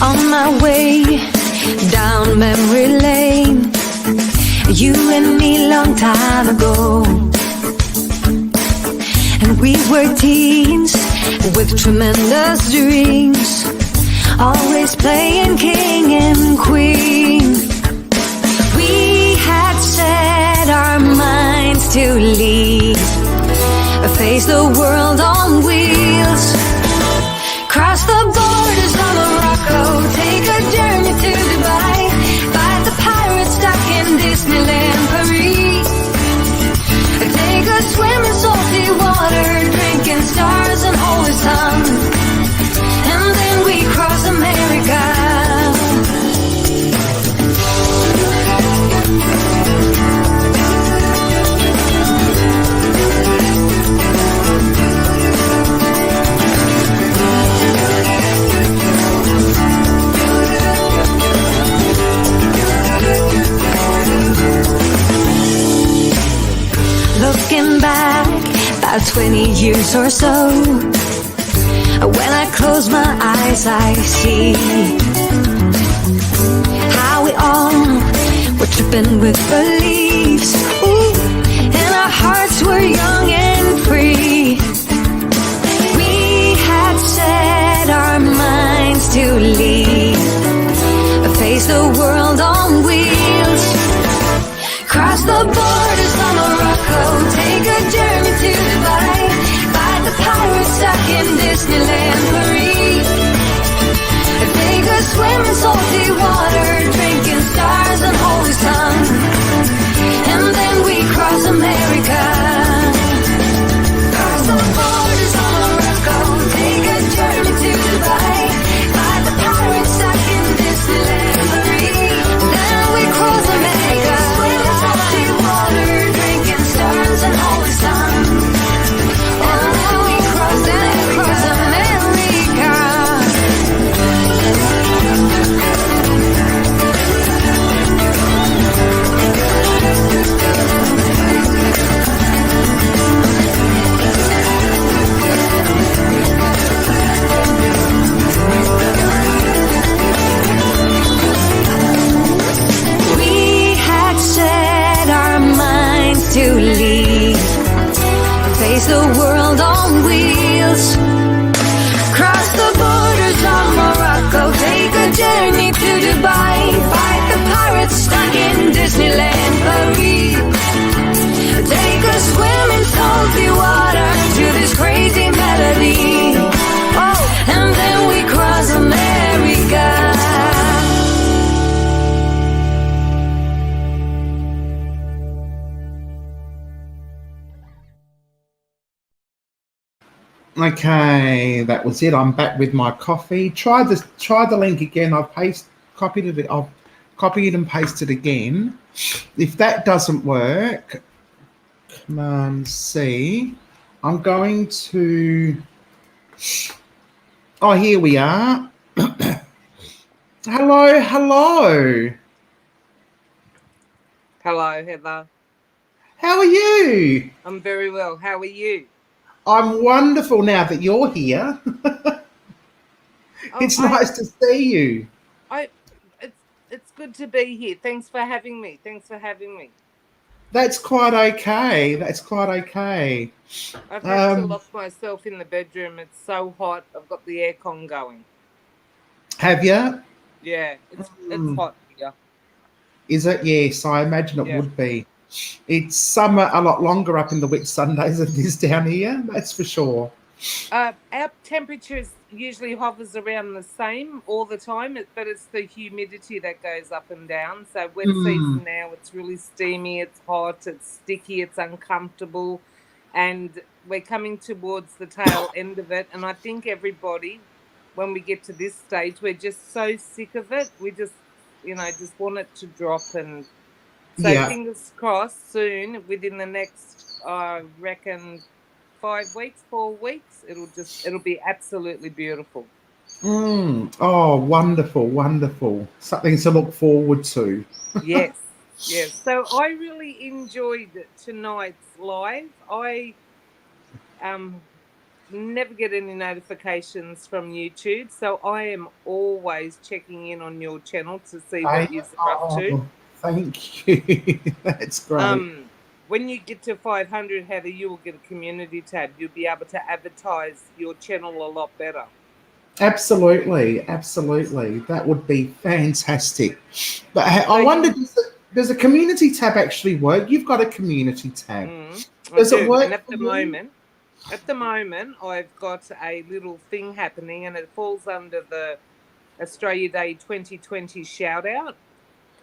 On my way down memory lane, you and me long time ago, and we were teens with tremendous dreams, always playing king and queen. We had set our minds to leave, face the world on wheels, cross the borders of Morocco, take a journey to Dubai, fight the pirates stuck in Disneyland Paris, take a swim in salty water, drinking stars and holy sun, and then we cross America. Looking back about 20 years or so, when I close my eyes I see how we all were tripping with beliefs. Ooh, and our hearts were young and free. We had set our minds to leave, face the world on wheels, cross the borders of Morocco, take a journey to Dubai, fight the pirates stuck in Disneyland Paris, take a swim in salty water, drinking stars and holy sun, and then we cross America. Cross the borders of Morocco, take a journey to Dubai, fight the pirates stuck in Disneyland Paris, then we cross America. Drinking stars and holy sun, and then we cross America. We had set our minds to leave, face the world on wheels, cross the borders of Morocco, take a journey to Dubai, fight the pirates stuck in Disneyland Paris, take a swim in salty water to this crazy melody, oh, and then we cross America. Okay, that was it. I'm back with my coffee. Try the link again. I've copied and pasted again. If that doesn't work, Command C. I'm going to. Oh, here we are. Hello, hello. Hello, Heather. How are you? I'm very well. How are you? I'm wonderful now that you're here. Oh, It's nice to see you. I, it's good to be here. Thanks for having me. Thanks for having me. That's quite okay. That's quite okay. I've had to Um, lock myself in the bedroom. It's so hot. I've got the aircon going. have you? Yeah, it's hot here. Is it? Yes, I imagine it Yeah. would be. It's summer a lot longer up in the Whitsundays than it is down here. That's for sure. Our temperatures usually hovers around the same all the time, but it's the humidity that goes up and down. So wet Mm, season now, it's really steamy, it's hot, it's sticky, it's uncomfortable, and we're coming towards the tail end of it. And I think everybody, when we get to this stage, we're just so sick of it. We just, just want it to drop. And so yeah. fingers crossed soon, within the next, I reckon, 5 weeks, 4 weeks, it'll be absolutely beautiful. Oh, wonderful, wonderful. Something to look forward to. Yes, yes. So I really enjoyed tonight's live. I never get any notifications from YouTube, so I am always checking in on your channel to see I, what you're up to. thank you. That's great. When you get to 500, Heather, you will get a community tab. You'll be able to advertise your channel a lot better. Absolutely, absolutely. That would be fantastic. But So I wonder, does a community tab actually work? You've got a community tab. I Does it do, work and at for the you? moment, I've got a little thing happening, and it falls under the Australia Day 2020 shout out.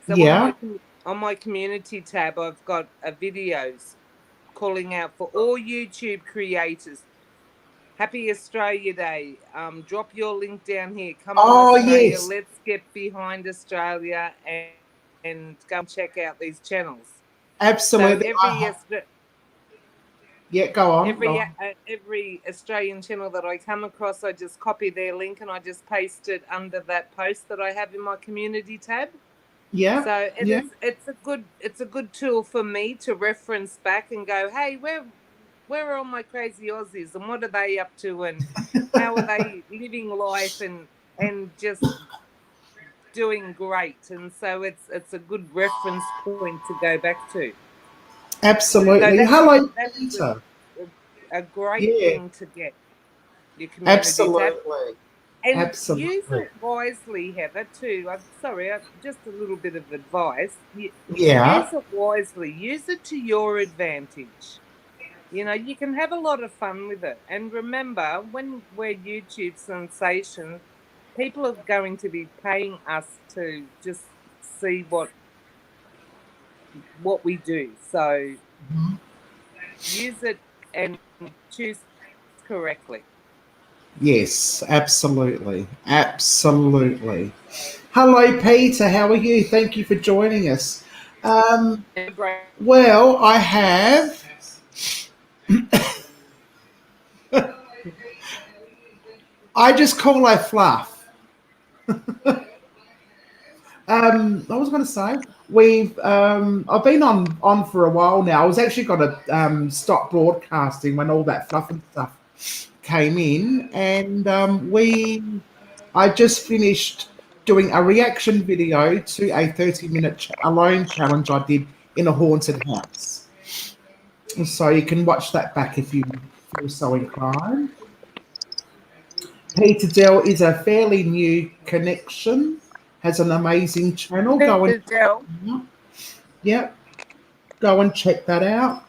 So Yeah. on my community tab, I've got videos calling out for all YouTube creators. Happy Australia Day. Drop your link down here. Come on, Oh, Australia. yes. Let's get behind Australia and go and check out these channels. So Absolutely. Yeah, go on. Go on. every Australian channel that I come across, I just copy their link and I just paste it under that post that I have in my community tab. Yeah. So Yeah. it's a good tool for me to reference back and go, hey, where are all my crazy Aussies and what are they up to and how are they living life and just doing great. And so it's a good reference point to go back to. So Absolutely. Hello, that's Peter. a great Yeah. thing to get, your community tab. Absolutely. And use Absolutely. it wisely, Heather, too. I'm sorry, just a little bit of advice. Yeah. Use it wisely. Use it to your advantage. You can have a lot of fun with it. And remember, when we're YouTube sensations, people are going to be paying us to just see what we do. So use it and choose correctly. Yes, absolutely. Absolutely. Hello, Peter. How are you? Thank you for joining us. Um, well, I have. I just call her fluff. I was going to say I've been on for a while now. I was actually going to stop broadcasting when all that fluff and stuff came in, and I just finished doing a reaction video to a 30-minute alone challenge I did in a haunted house. So you can watch that back if you feel so inclined. Peter Dell is a fairly new connection, has an amazing channel. Peter Dell. Yeah, go and check that out.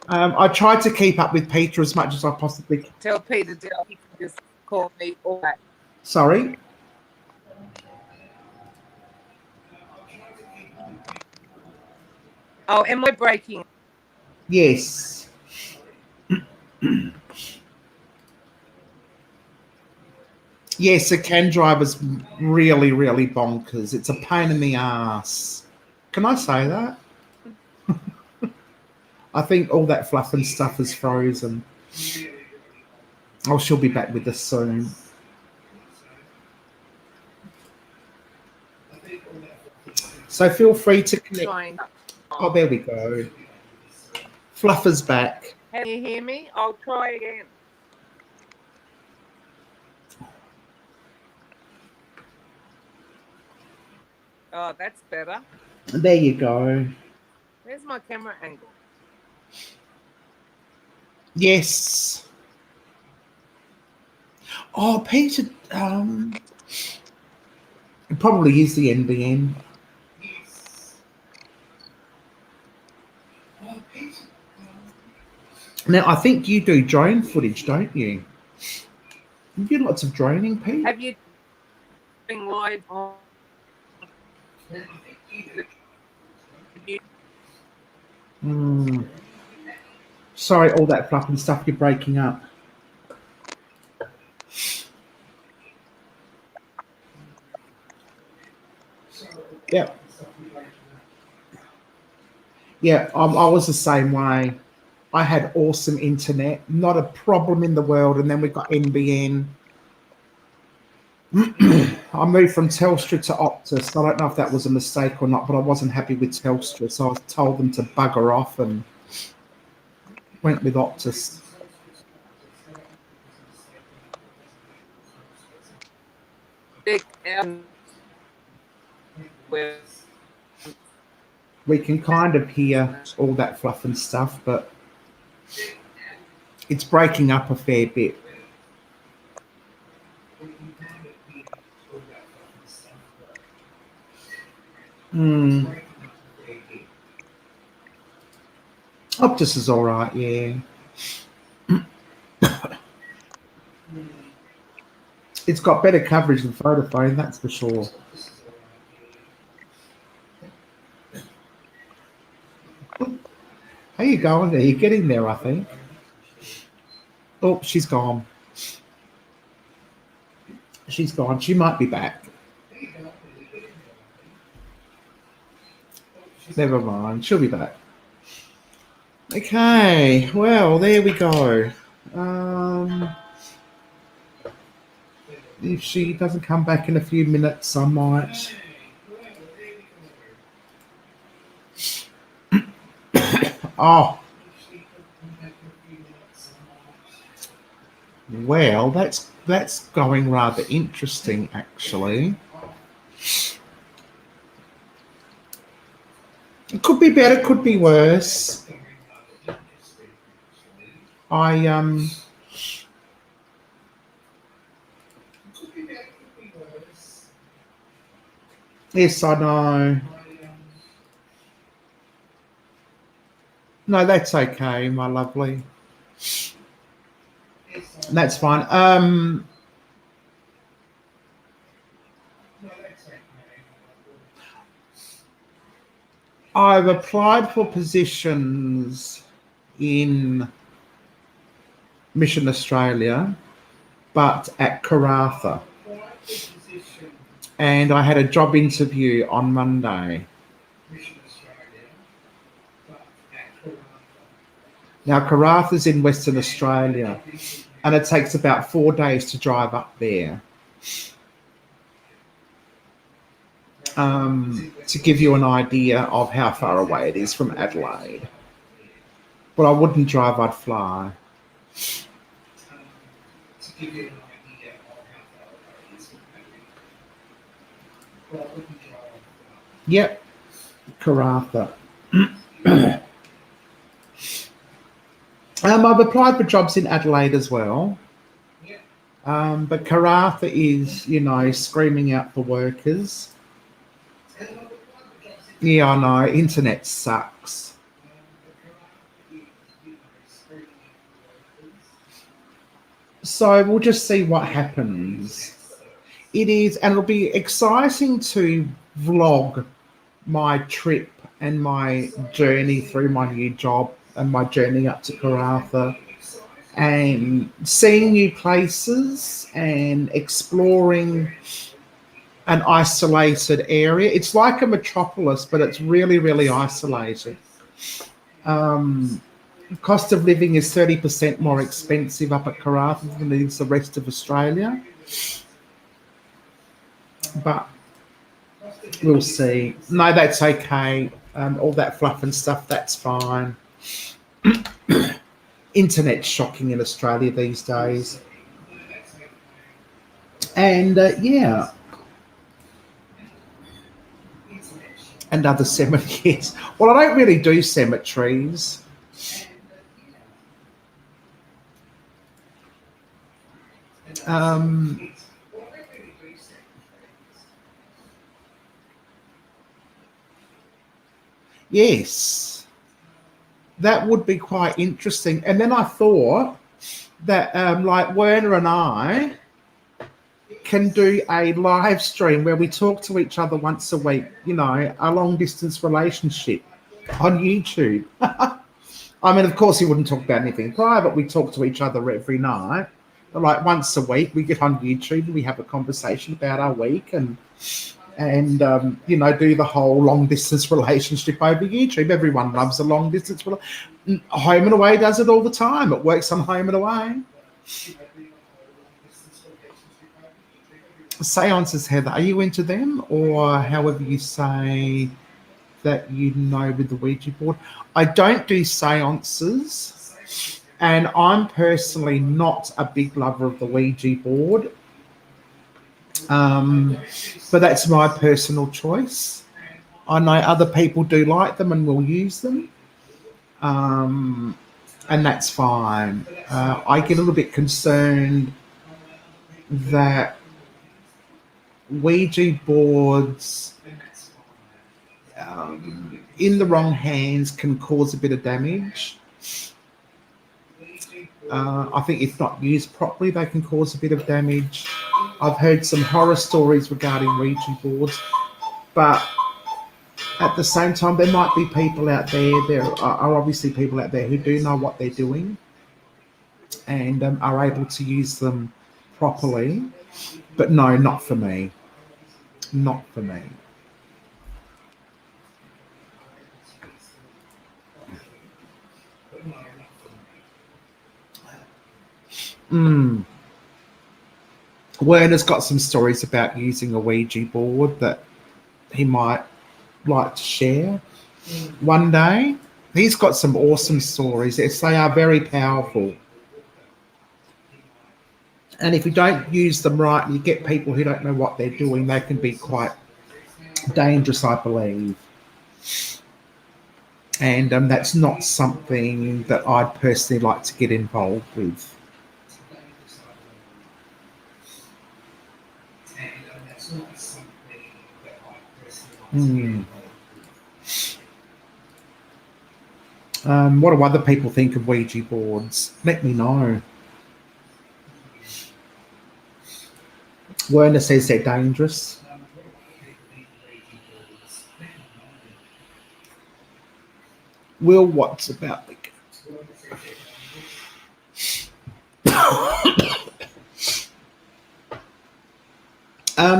I tried to keep up with Peter as much as I possibly can. Tell Peter Dell he can just call me all that. Sorry. Oh, am I breaking? Yes. Yes, a can driver's really, really bonkers. It's a pain in the ass. Can I say that? I think all that fluff and stuff is frozen. Oh, she'll be back with us soon. So feel free to connect. Trying. Oh, there we go. Fluffer's back. Can you hear me? I'll try again. Oh, that's better. There you go. Where's my camera angle? Yes. Oh, Peter, it probably is the NBN. Now, I think you do drone footage, don't you? You do lots of droning, Pete. Have you been live on? Sorry, all that fluff and stuff, you're breaking up. Yeah. Yeah, I was the same way. I had awesome internet, not a problem in the world, and then we got NBN. I moved from Telstra to Optus. I don't know if that was a mistake or not, but I wasn't happy with Telstra, so I told them to bugger off and went with Optus. We can kind of hear all that fluff and stuff, but it's breaking up a fair bit. Optus is all right, yeah. It's got better coverage than Vodafone, that's for sure. How you going there? You're getting there, I think. Oh, she's gone. She's gone. She might be back. Never mind. She'll be back. Okay. Well, there we go. If she doesn't come back in a few minutes, I might. Oh. Well, that's going rather interesting, actually. It could be better, could be worse. Yes, I know. No, that's okay, my lovely. That's fine. I've applied for positions in Mission Australia, but at Karratha. And I had a job interview on Monday. Now, Karratha's in Western Australia, and it takes about 4 days to drive up there. To give you an idea of how far away it is from Adelaide. But I wouldn't drive, I'd fly. Yep, Karratha. I've applied for jobs in Adelaide as well. But Karratha is, screaming out for workers. Yeah, I know. Internet sucks. So we'll just see what happens. It is, and it'll be exciting to vlog my trip and my journey through my new job and my journey up to Karratha. and seeing new places and exploring an isolated area. It's like a metropolis, but it's really, really isolated. Cost of living is 30% more expensive up at Karratha than it is the rest of Australia. But we'll see. No, that's okay. All that fluff and stuff, that's fine. Internet's shocking in Australia these days. And yeah. Another cemetery. Yes. Well, I don't really do cemeteries. Yes, that would be quite interesting. And then I thought that like Werner and I can do a live stream where we talk to each other once a week, you know, a long distance relationship on YouTube. I mean, of course, he wouldn't talk about anything private. We talk to each other every night. But like once a week, we get on YouTube and we have a conversation about our week and you know, do the whole long distance relationship over YouTube. Everyone loves a long distance. Home and Away does it all the time. It works on Home and Away. Seances, Heather, are you into them, or however you say that, you know, with the Ouija board? I don't do seances, and I'm personally not a big lover of the Ouija board. But that's my personal choice. I know other people do like them and will use them, and that's fine. I get a little bit concerned that Ouija boards in the wrong hands can cause a bit of damage. I think if not used properly, they can cause a bit of damage. I've heard some horror stories regarding Ouija boards, but at the same time, there might be people out there, there are obviously people out there who do know what they're doing and are able to use them properly. But no, not for me. Not for me. Werner's got some stories about using a Ouija board that he might like to share one day. He's got some awesome stories. They are very powerful. And if you don't use them right, you get people who don't know what they're doing. They can be quite dangerous, I believe. And that's not something that I'd personally like to get involved with. What do other people think of Ouija boards? Let me know. Werner says they're dangerous. Will, what's about the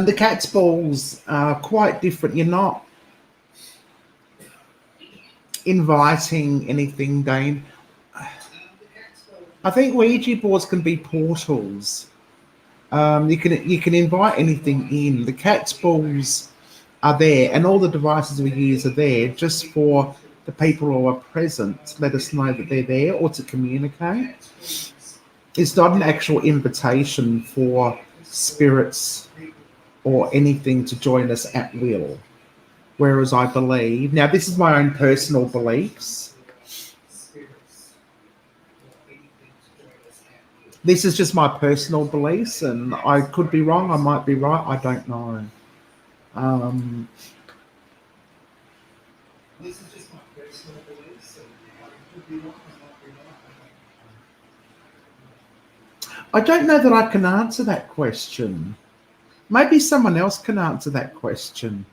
the cat's balls are quite different. You're not inviting anything, Dane. I think Ouija boards can be portals. You can invite anything in. The cat's balls are there, and all the devices we use are there just for the people who are present to let us know that they're there or to communicate. It's not an actual invitation for spirits or anything to join us at will. Whereas I believe, now this is my own personal beliefs. This is just my personal beliefs, and I could be wrong, I might be right, I don't know. This is just my personal beliefs, and I could be wrong, I might be right, I don't know that I can answer that question. Maybe someone else can answer that question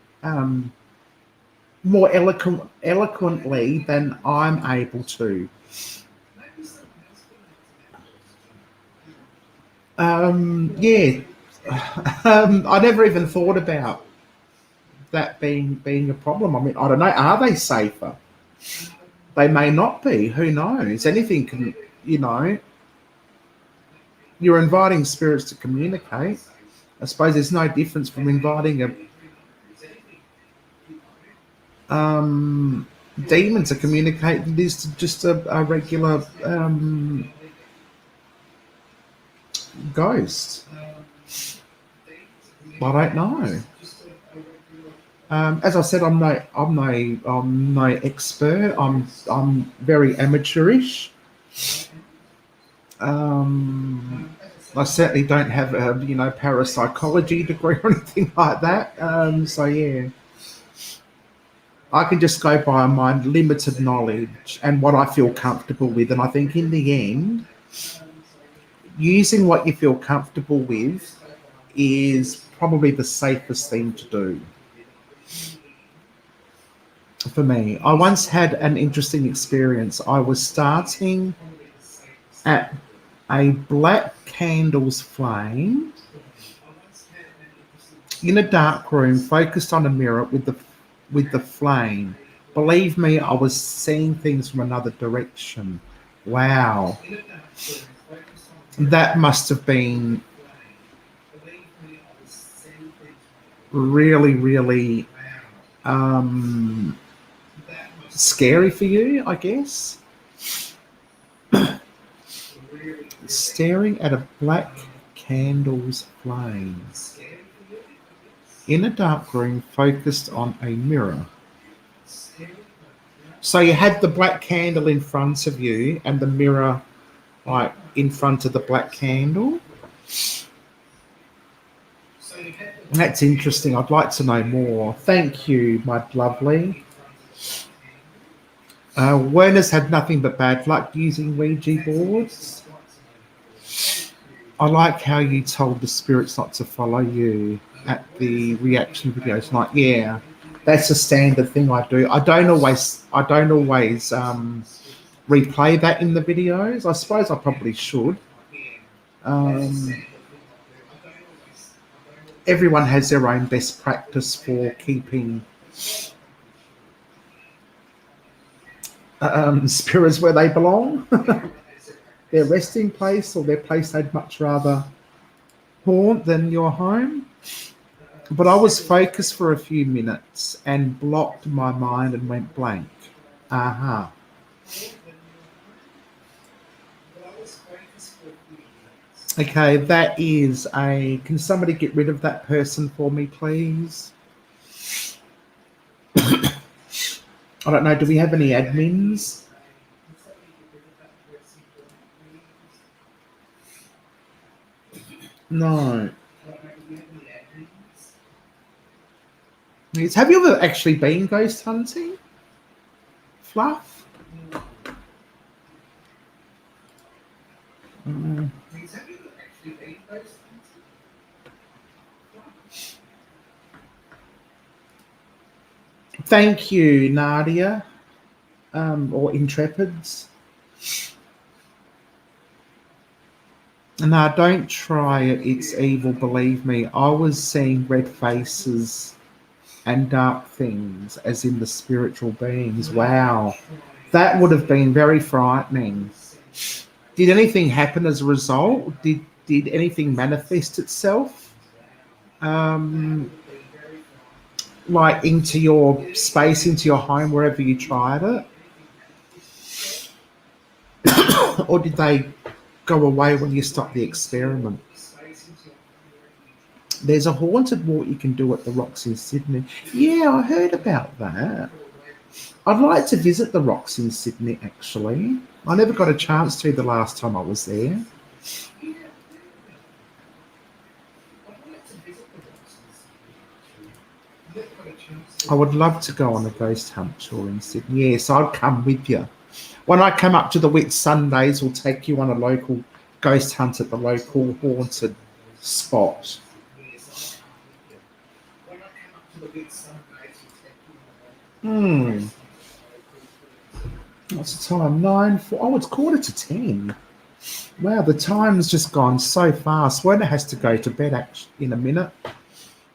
more eloquently than I'm able to. Yeah, I never even thought about that being a problem. I mean, I don't know. Are they safer? They may not be. Who knows? Anything can, you know. You're inviting spirits to communicate. I suppose there's no difference from inviting a demon to communicate than it is to just a regular ghost. I don't know. As I said, I'm no expert. I'm very amateurish. I certainly don't have a parapsychology degree or anything like that. So yeah, I can just go by my limited knowledge and what I feel comfortable with. And I think in the end, using what you feel comfortable with is probably the safest thing to do. For me, I once had an interesting experience. I was starting at a black candle's flame in a dark room, focused on a mirror with the flame. Believe me, I was seeing things from another direction. Wow, that must have been really, really scary for you, I guess. Staring at a black candle's flames in a dark room focused on a mirror. So you had the black candle in front of you and the mirror like in front of the black candle. That's interesting. I'd like to know more. Thank you, my lovely. Werner's had nothing but bad luck using Ouija boards. I like how you told the spirits not to follow you at the reaction video tonight. Yeah, that's a standard thing I do. I don't always replay that in the videos. I suppose I probably should. Everyone has their own best practice for keeping spirits where they belong. Their resting place or their place they'd much rather haunt than your home. But I was focused for a few minutes and blocked my mind and went blank. Aha. Okay, that is a... Can somebody get rid of that person for me, please? I don't know, do we have any admins? No. Have you ever actually been ghost hunting? Fluff? Thank you, Nadia, or Intrepids. No, don't try it. It's evil, believe me. I was seeing red faces and dark things, as in the spiritual beings. Wow. That would have been very frightening. Did anything happen as a result? Did anything manifest itself? Like into your space, into your home, wherever you tried it? Or did they go away when you stopped the experiment? There's a haunted walk you can do at the Rocks in Sydney. Yeah, I heard about that. I'd like to visit the Rocks in Sydney, actually. I never got a chance to the last time I was there. I would love to go on a ghost hunt tour in Sydney. Yes, I'd come with you. When I come up to the Whit Sundays, we'll take you on a local ghost hunt at the local haunted spot. What's the time? 9:04. Oh, it's 9:45. Wow, the time's just gone so fast. Werner has to go to bed in a minute.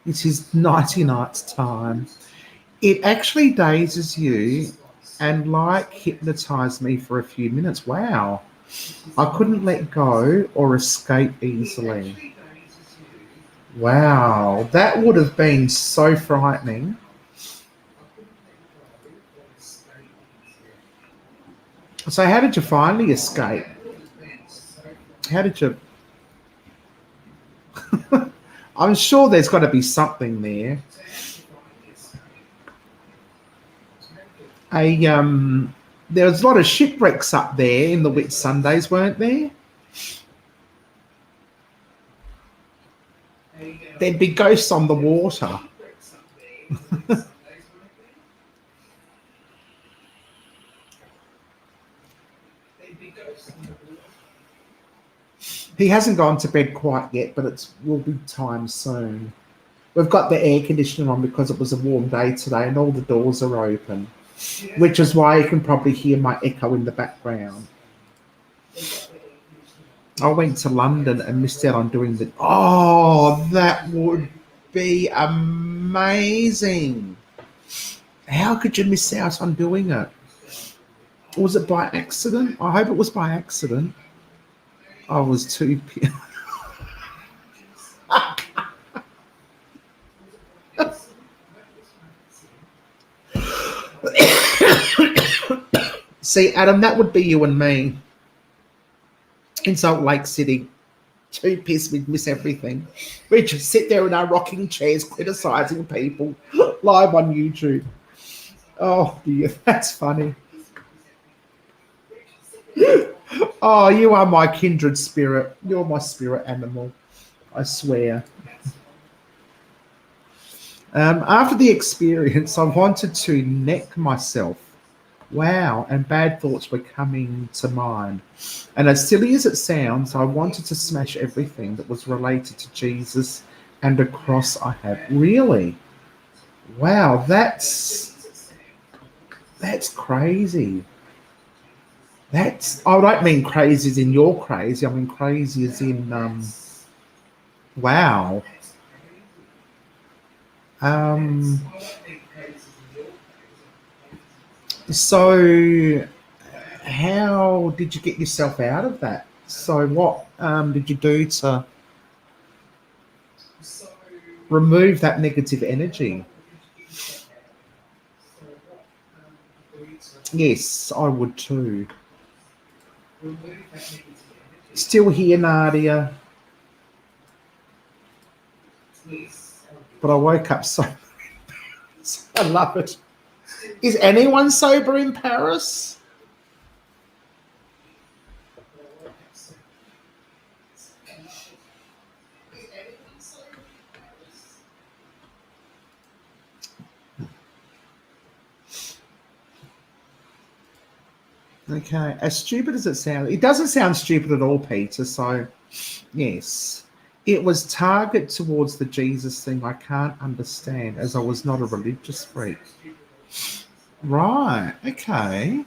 It's his nighty-night's time. It actually dazes you and like hypnotized me for a few minutes. Wow. I couldn't let go or escape easily. Wow, that would have been so frightening. So how did you finally escape? How did you... I'm sure there's got to be something there. There was a lot of shipwrecks up there in the Whit Sundays, weren't there? There'd be ghosts on the water. He hasn't gone to bed quite yet, but it will be time soon. We've got the air conditioner on because it was a warm day today and all the doors are open, which is why you can probably hear my echo in the background. I went to London and missed out on doing the... Oh, that would be amazing. How could you miss out on doing it? Was it by accident? I hope it was by accident. I was too... See, Adam, that would be you and me. In Salt Lake City, too pissed we'd miss everything. We'd just sit there in our rocking chairs criticising people live on YouTube. Oh, dear, that's funny. Oh, you are my kindred spirit. You're my spirit animal, I swear. After the experience, I wanted to neck myself. Wow, and bad thoughts were coming to mind. And as silly as it sounds, I wanted to smash everything that was related to Jesus and a cross I had. Really? Wow, that's crazy. I don't mean crazy as in you're crazy. I mean crazy as in, wow. So how did you get yourself out of that? So what did you do to remove that negative energy? Yes, I would too. Still here, Nadia. But I woke up so... I love it. Is anyone sober in Paris? Okay, as stupid as it sounds, it doesn't sound stupid at all, Peter. So, yes, it was target towards the Jesus thing. I can't understand, as I was not a religious freak. Right. Okay.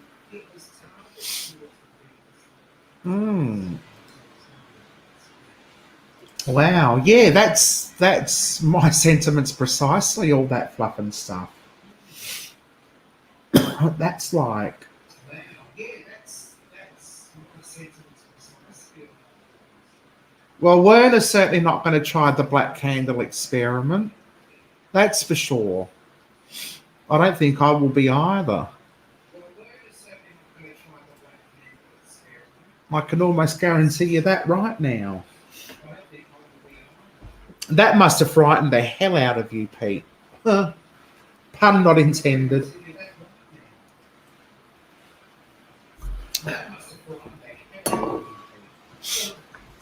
Wow. Yeah, that's my sentiments precisely. All that fluff and stuff. That's like... Well, Werner's certainly not going to try the black candle experiment. That's for sure. I don't think I will be either. I can almost guarantee you that right now. That must have frightened the hell out of you, Pete. Pun not intended.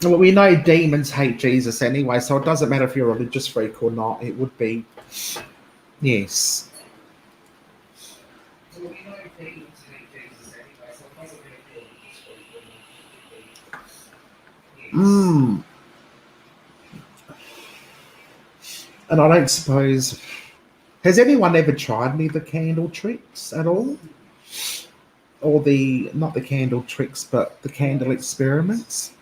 Well, we know demons hate Jesus anyway, so it doesn't matter if you're a religious freak or not. It would be, yes. And I don't suppose... Has anyone ever tried any of the candle tricks at all? or the, not the candle tricks, but the candle experiments.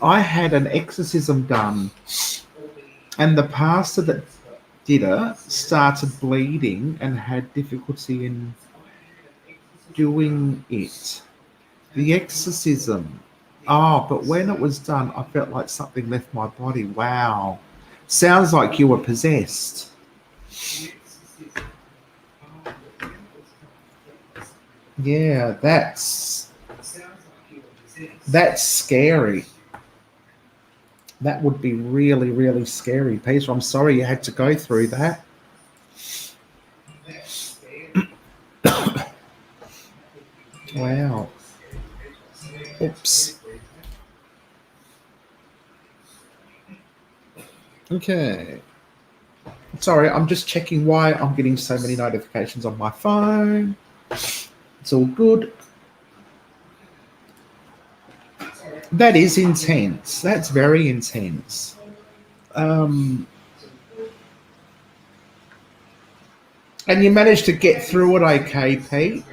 I had an exorcism done, and the pastor that did it started bleeding and had difficulty in doing it. The exorcism. Oh, but when it was done, I felt like something left my body. Wow. Sounds like you were possessed. Yeah, that's scary. That would be really, really scary, Peter. I'm sorry you had to go through that. Wow. Oops. Okay. Sorry, I'm just checking why I'm getting so many notifications on my phone. It's all good. That is intense. That's very intense. And you managed to get through it okay, Pete?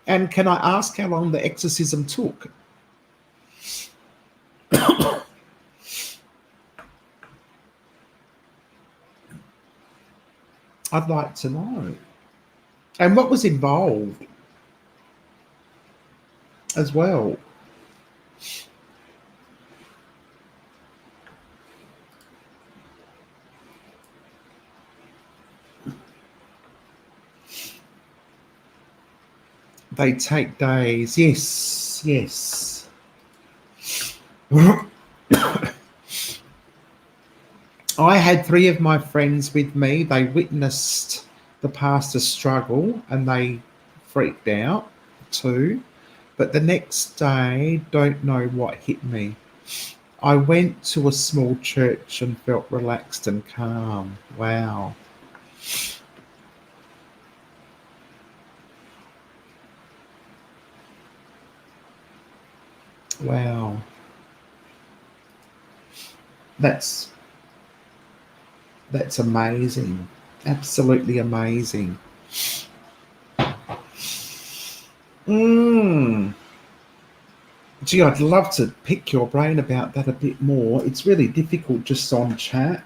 And can I ask how long the exorcism took? I'd like to know. And what was involved as well? They take days. Yes, yes. I had 3 of my friends with me. They witnessed the pastor struggle and they freaked out too. But the next day, don't know what hit me. I went to a small church and felt relaxed and calm. Wow. Wow. That's amazing. Absolutely amazing. Gee, I'd love to pick your brain about that a bit more. It's really difficult just on chat.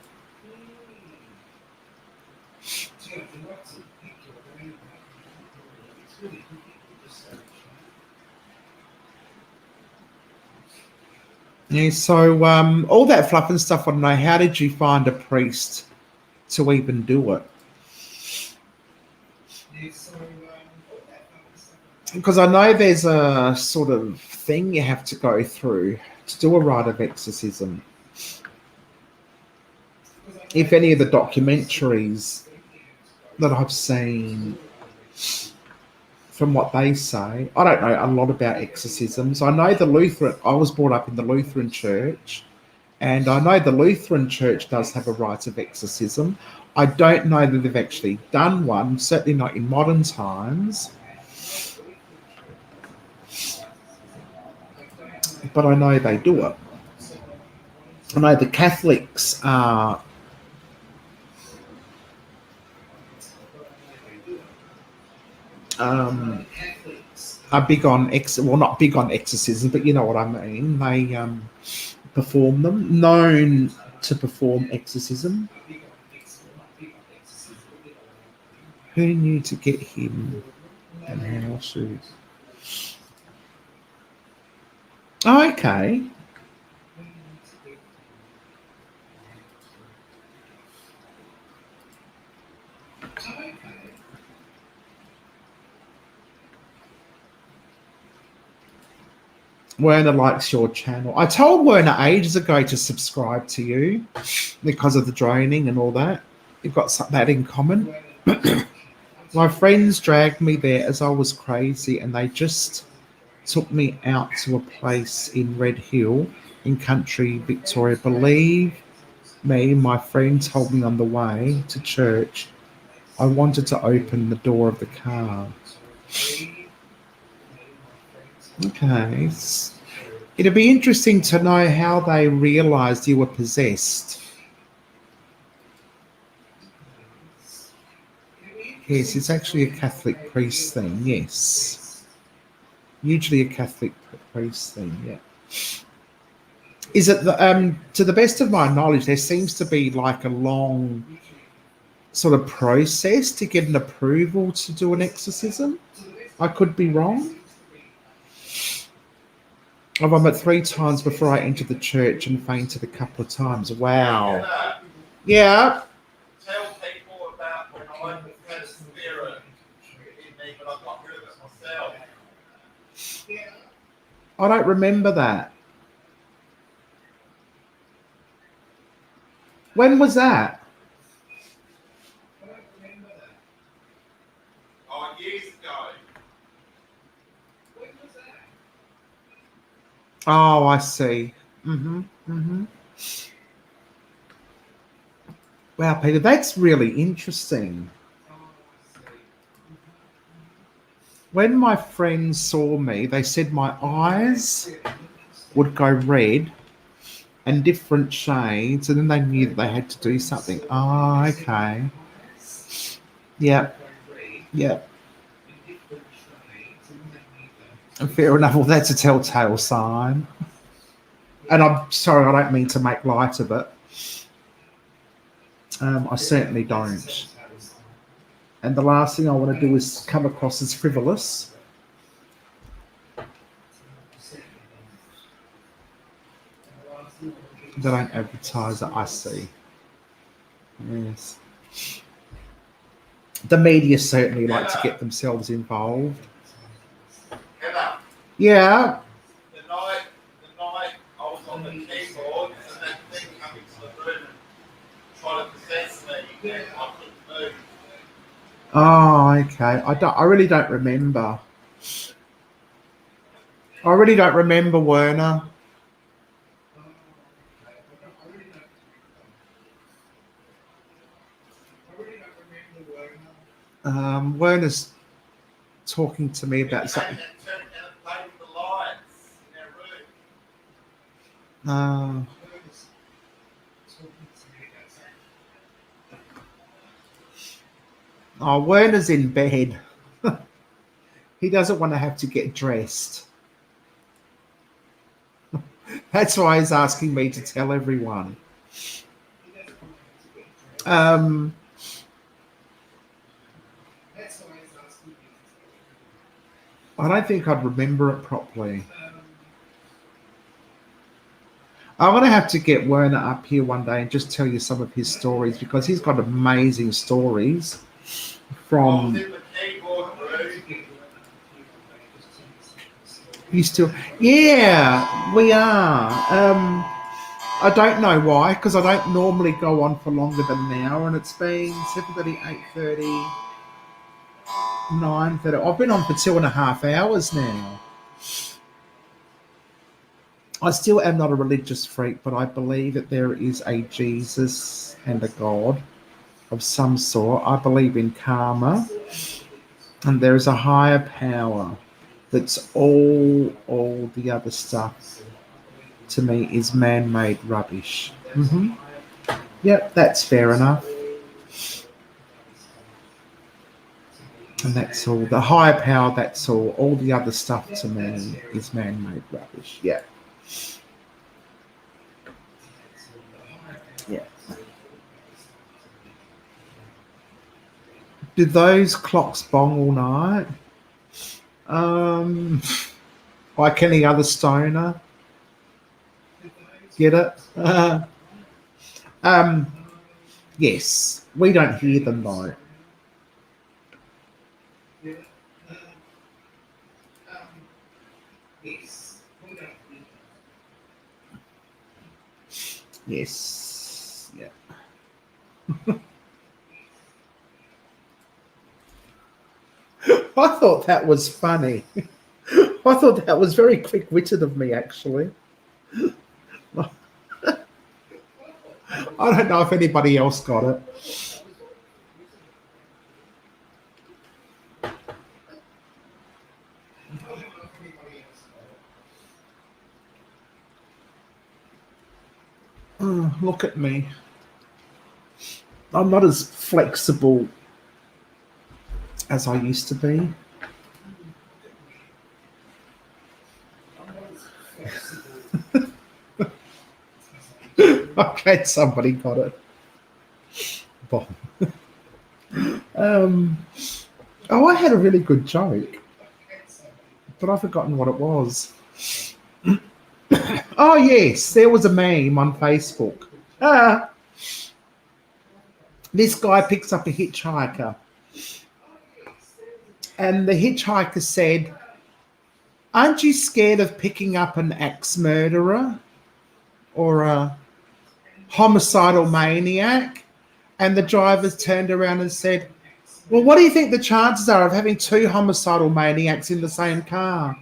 Yeah, so all that fluff and stuff, I don't know, how did you find a priest to even do it? Because I know there's a sort of thing you have to go through to do a rite of exorcism. If any of the documentaries that I've seen, from what they say, I don't know a lot about exorcisms. I know I was brought up in the Lutheran church, and I know the Lutheran church does have a rite of exorcism. I don't know that they've actually done one, certainly not in modern times. But I know they do it. I know the Catholics are big on not big on exorcism, but you know what I mean. They perform them, known to perform exorcism. Who knew to get him and how shoes? Oh, okay. Werner likes your channel. I told Werner ages ago to subscribe to you because of the droning and all that. You've got that in common. My friends dragged me there as I was crazy, and they just took me out to a place in Red Hill in country Victoria. Believe me, my friend told me on the way to church I wanted to open the door of the car. Okay. It'd be interesting to know how they realised you were possessed. Yes, it's actually a Catholic priest thing, yes. Usually a Catholic priest thing, yeah. Is it, to the best of my knowledge, there seems to be like a long sort of process to get an approval to do an exorcism? I could be wrong. I've been 3 times before I entered the church and fainted a couple of times. Wow. Yeah. Tell people about when I had a spirit in me, but I got rid of it myself. I don't remember that. When was that? Oh, years ago. Oh, I see. Mm-hmm. Wow, Peter, that's really interesting. When my friends saw me, they said my eyes would go red and different shades, and then they knew that they had to do something. Oh, okay. Yep. Fair enough. Well, that's a telltale sign. And I'm sorry, I don't mean to make light of it. I certainly don't. And the last thing I want to do is come across as frivolous. They don't advertise that I see. Yes. The media certainly like to get themselves involved. Heather, Yeah. the night I was on the keyboard and that thing coming to the room and trying to possess me, and I couldn't move. Oh, okay. I really don't remember. I really don't remember, Werner. Werner's talking to me about something. And played with the lights in their room. Oh, Werner's in bed. He doesn't want to have to get dressed. That's why he's asking me to tell everyone. I don't think I'd remember it properly. I'm going to have to get Werner up here one day and just tell you some of his stories, because he's got amazing stories from... You still... Yeah, we are. I don't know why, because I don't normally go on for longer than an hour, and it's been 7:30, 8:30, 9:30. I've been on for 2.5 hours now. I still am not a religious freak, but I believe that there is a Jesus and a God of some sort. I believe in karma, and there is a higher power that's all the other stuff, to me, is man-made rubbish. Yep, that's fair enough. And that's all. The higher power, that's all. All the other stuff, to me, is man-made rubbish. Yeah. Yeah. Do those clocks bong all night? Like any other stoner? Get it? Yes. We don't hear them though. Yes. Yeah. I thought that was funny. I thought that was very quick-witted of me, actually. I don't know if anybody else got it. Look at me. I'm not as flexible as I used to be. Okay, somebody got it. Bob. I had a really good joke, but I've forgotten what it was. Oh, yes, there was a meme on Facebook. This guy picks up a hitchhiker, and the hitchhiker said, "Aren't you scared of picking up an axe murderer or a homicidal maniac?" And the driver turned around and said, "Well, what do you think the chances are of having two homicidal maniacs in the same car?"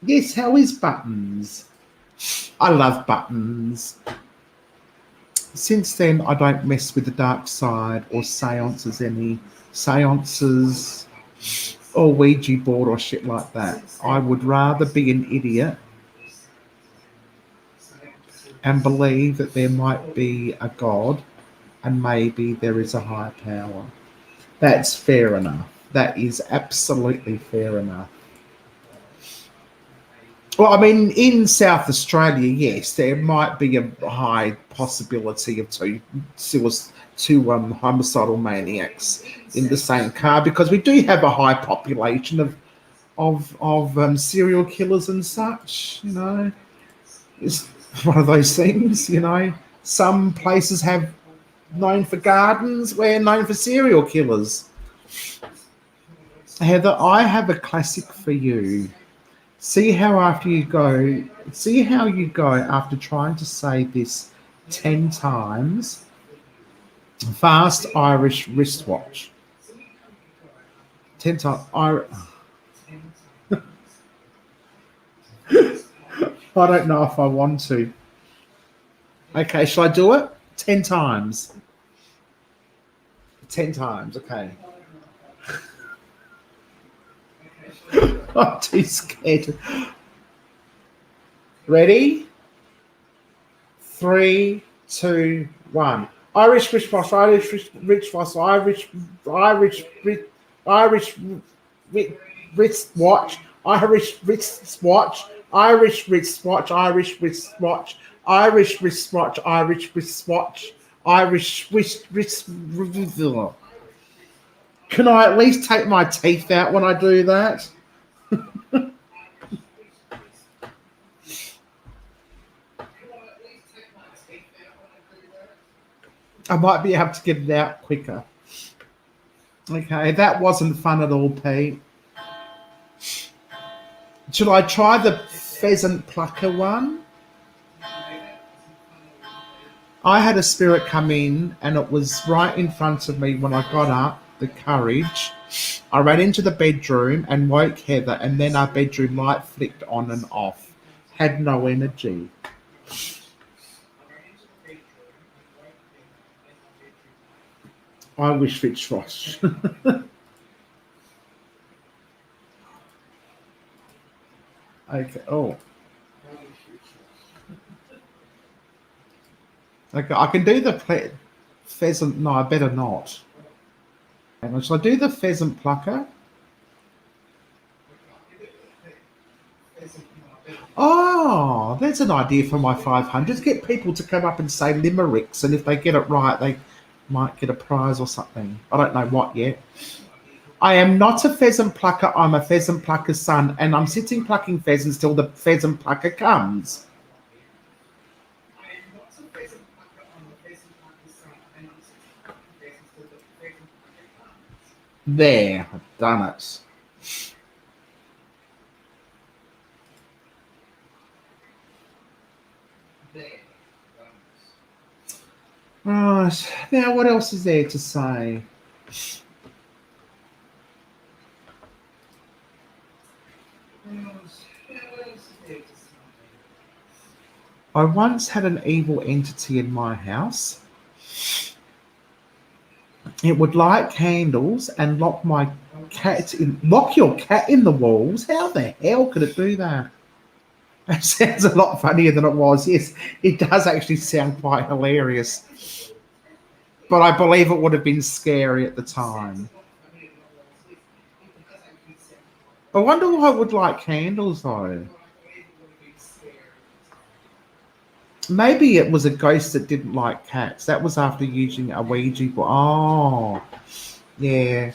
Yes, how is Buttons? I love Buttons. Since then, I don't mess with the dark side or seances or Ouija board or shit like that. I would rather be an idiot and believe that there might be a God and maybe there is a higher power. That's fair enough. That is absolutely fair enough. Well, I mean, in South Australia, yes, there might be a high possibility of two homicidal maniacs in the same car because we do have a high population of serial killers and such. You know, it's one of those things. You know, some places have known for gardens, we're known for serial killers. Heather, I have a classic for you. See how you go after trying to say this 10 times. Fast Irish wristwatch. 10 times. I don't know if I want to. Okay, shall I do it? 10 times. 10 times, okay. I'm too scared. Ready? 3, 2, 1. Irish wristwatch, Irish wristwatch, Irish wristwatch, Irish wristwatch, Irish wristwatch, Irish wristwatch, Irish wristwatch, Irish wristwatch, Irish wrist. Can I at least take my teeth out when I do that? I might be able to get it out quicker. Okay, that wasn't fun at all, Pete. Should I try the pheasant plucker one? I had a spirit come in and it was right in front of me when I got up, the courage. I ran into the bedroom and woke Heather, and then our bedroom light flicked on and off. Had no energy. I wish Rich Ross. Okay. Oh. Okay, I can do the pheasant. No, I better not. And shall I do the pheasant plucker? Oh, that's an idea for my 500s. Get people to come up and say limericks, and if they get it right, they might get a prize or something. I don't know what yet. I am not a pheasant plucker. I'm a pheasant plucker's son, and I'm sitting plucking pheasants till the pheasant plucker comes. There, I've done it. Right, now what else is there to say? I once had an evil entity in my house. It would light candles and lock your cat in the walls. How the hell could it do that? That sounds a lot funnier than it was. Yes, it does actually sound quite hilarious. But I believe it would have been scary at the time. I wonder why it would light candles though. Maybe it was a ghost that didn't like cats. That was after using a Ouija board. Oh, yeah.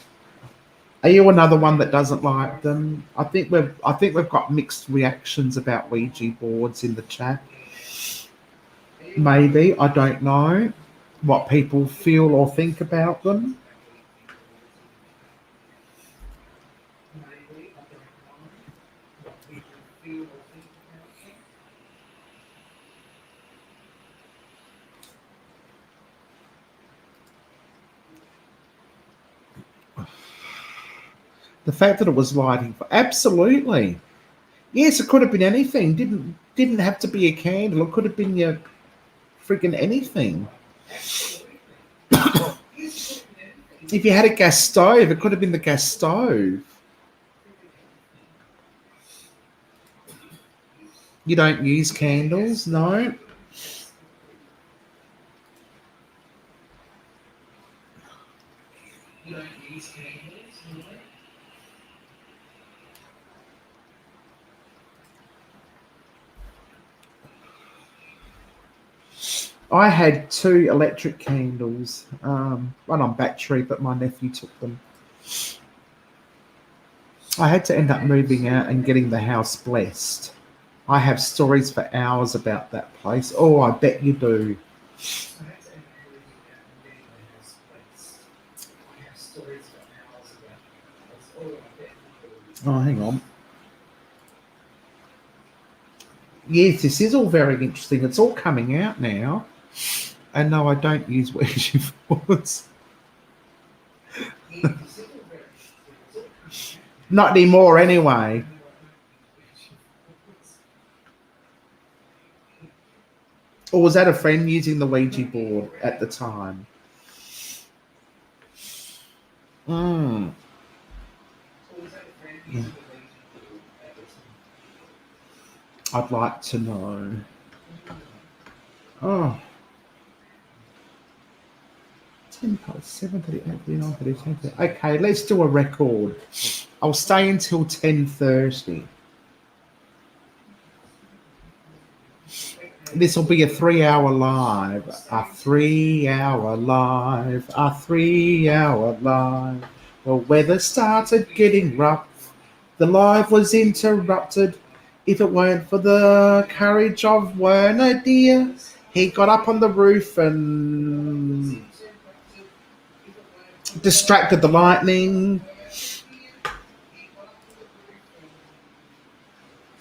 Are you another one that doesn't like them? I think we've got mixed reactions about Ouija boards in the chat. Maybe, I don't know what people feel or think about them. The fact that it was lighting, absolutely. Yes, it could have been anything. Didn't have to be a candle. It could have been your freaking anything. If you had a gas stove, it could have been the gas stove. You don't use candles, no? You don't use candles, no? I had 2 electric candles, one on battery, but my nephew took them. I had to end up moving out and getting the house blessed. I have stories for hours about that place. Oh, I bet you do. Oh, hang on. Yes, this is all very interesting. It's all coming out now. And no, I don't use Ouija boards. Not anymore, anyway. Or was that a friend using the Ouija board at the time? I'd like to know. Oh. 10 past 7:30, okay, let's do a record. I'll stay until 10:30. This will be a 3-hour live. A 3-hour live. A 3-hour live. The weather started getting rough. The live was interrupted. If it weren't for the courage of Werner, dear, he got up on the roof and distracted the lightning.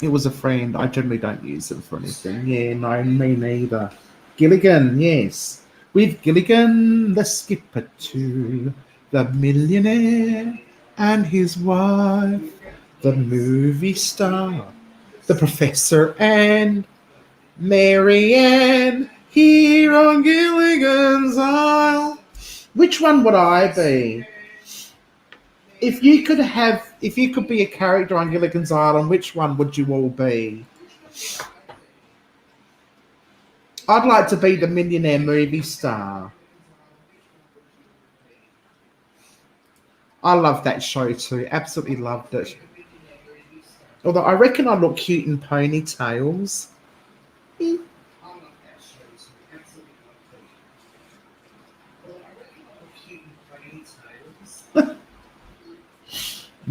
It was a friend. I generally don't use them for anything. Yeah, no, me neither. Gilligan, yes. With Gilligan, the skipper too, the millionaire and his wife, the movie star, the professor and Mary Ann, here on Gilligan's Isle. Which one would I be? If you could be a character on Gilligan's Island, which one would you all be? I'd like to be the millionaire movie star. I love that show too. Absolutely loved it. Although I reckon I look cute in ponytails.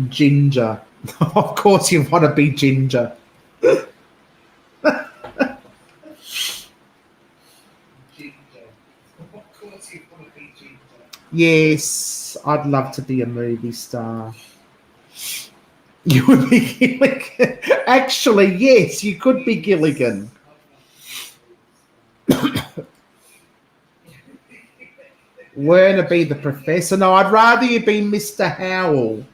Ginger. Of course you want to be Ginger. Yes, I'd love to be a movie star. You would be Gilligan. Actually, yes, you could be Gilligan. Werner be the professor. No, I'd rather you be Mr. Howell.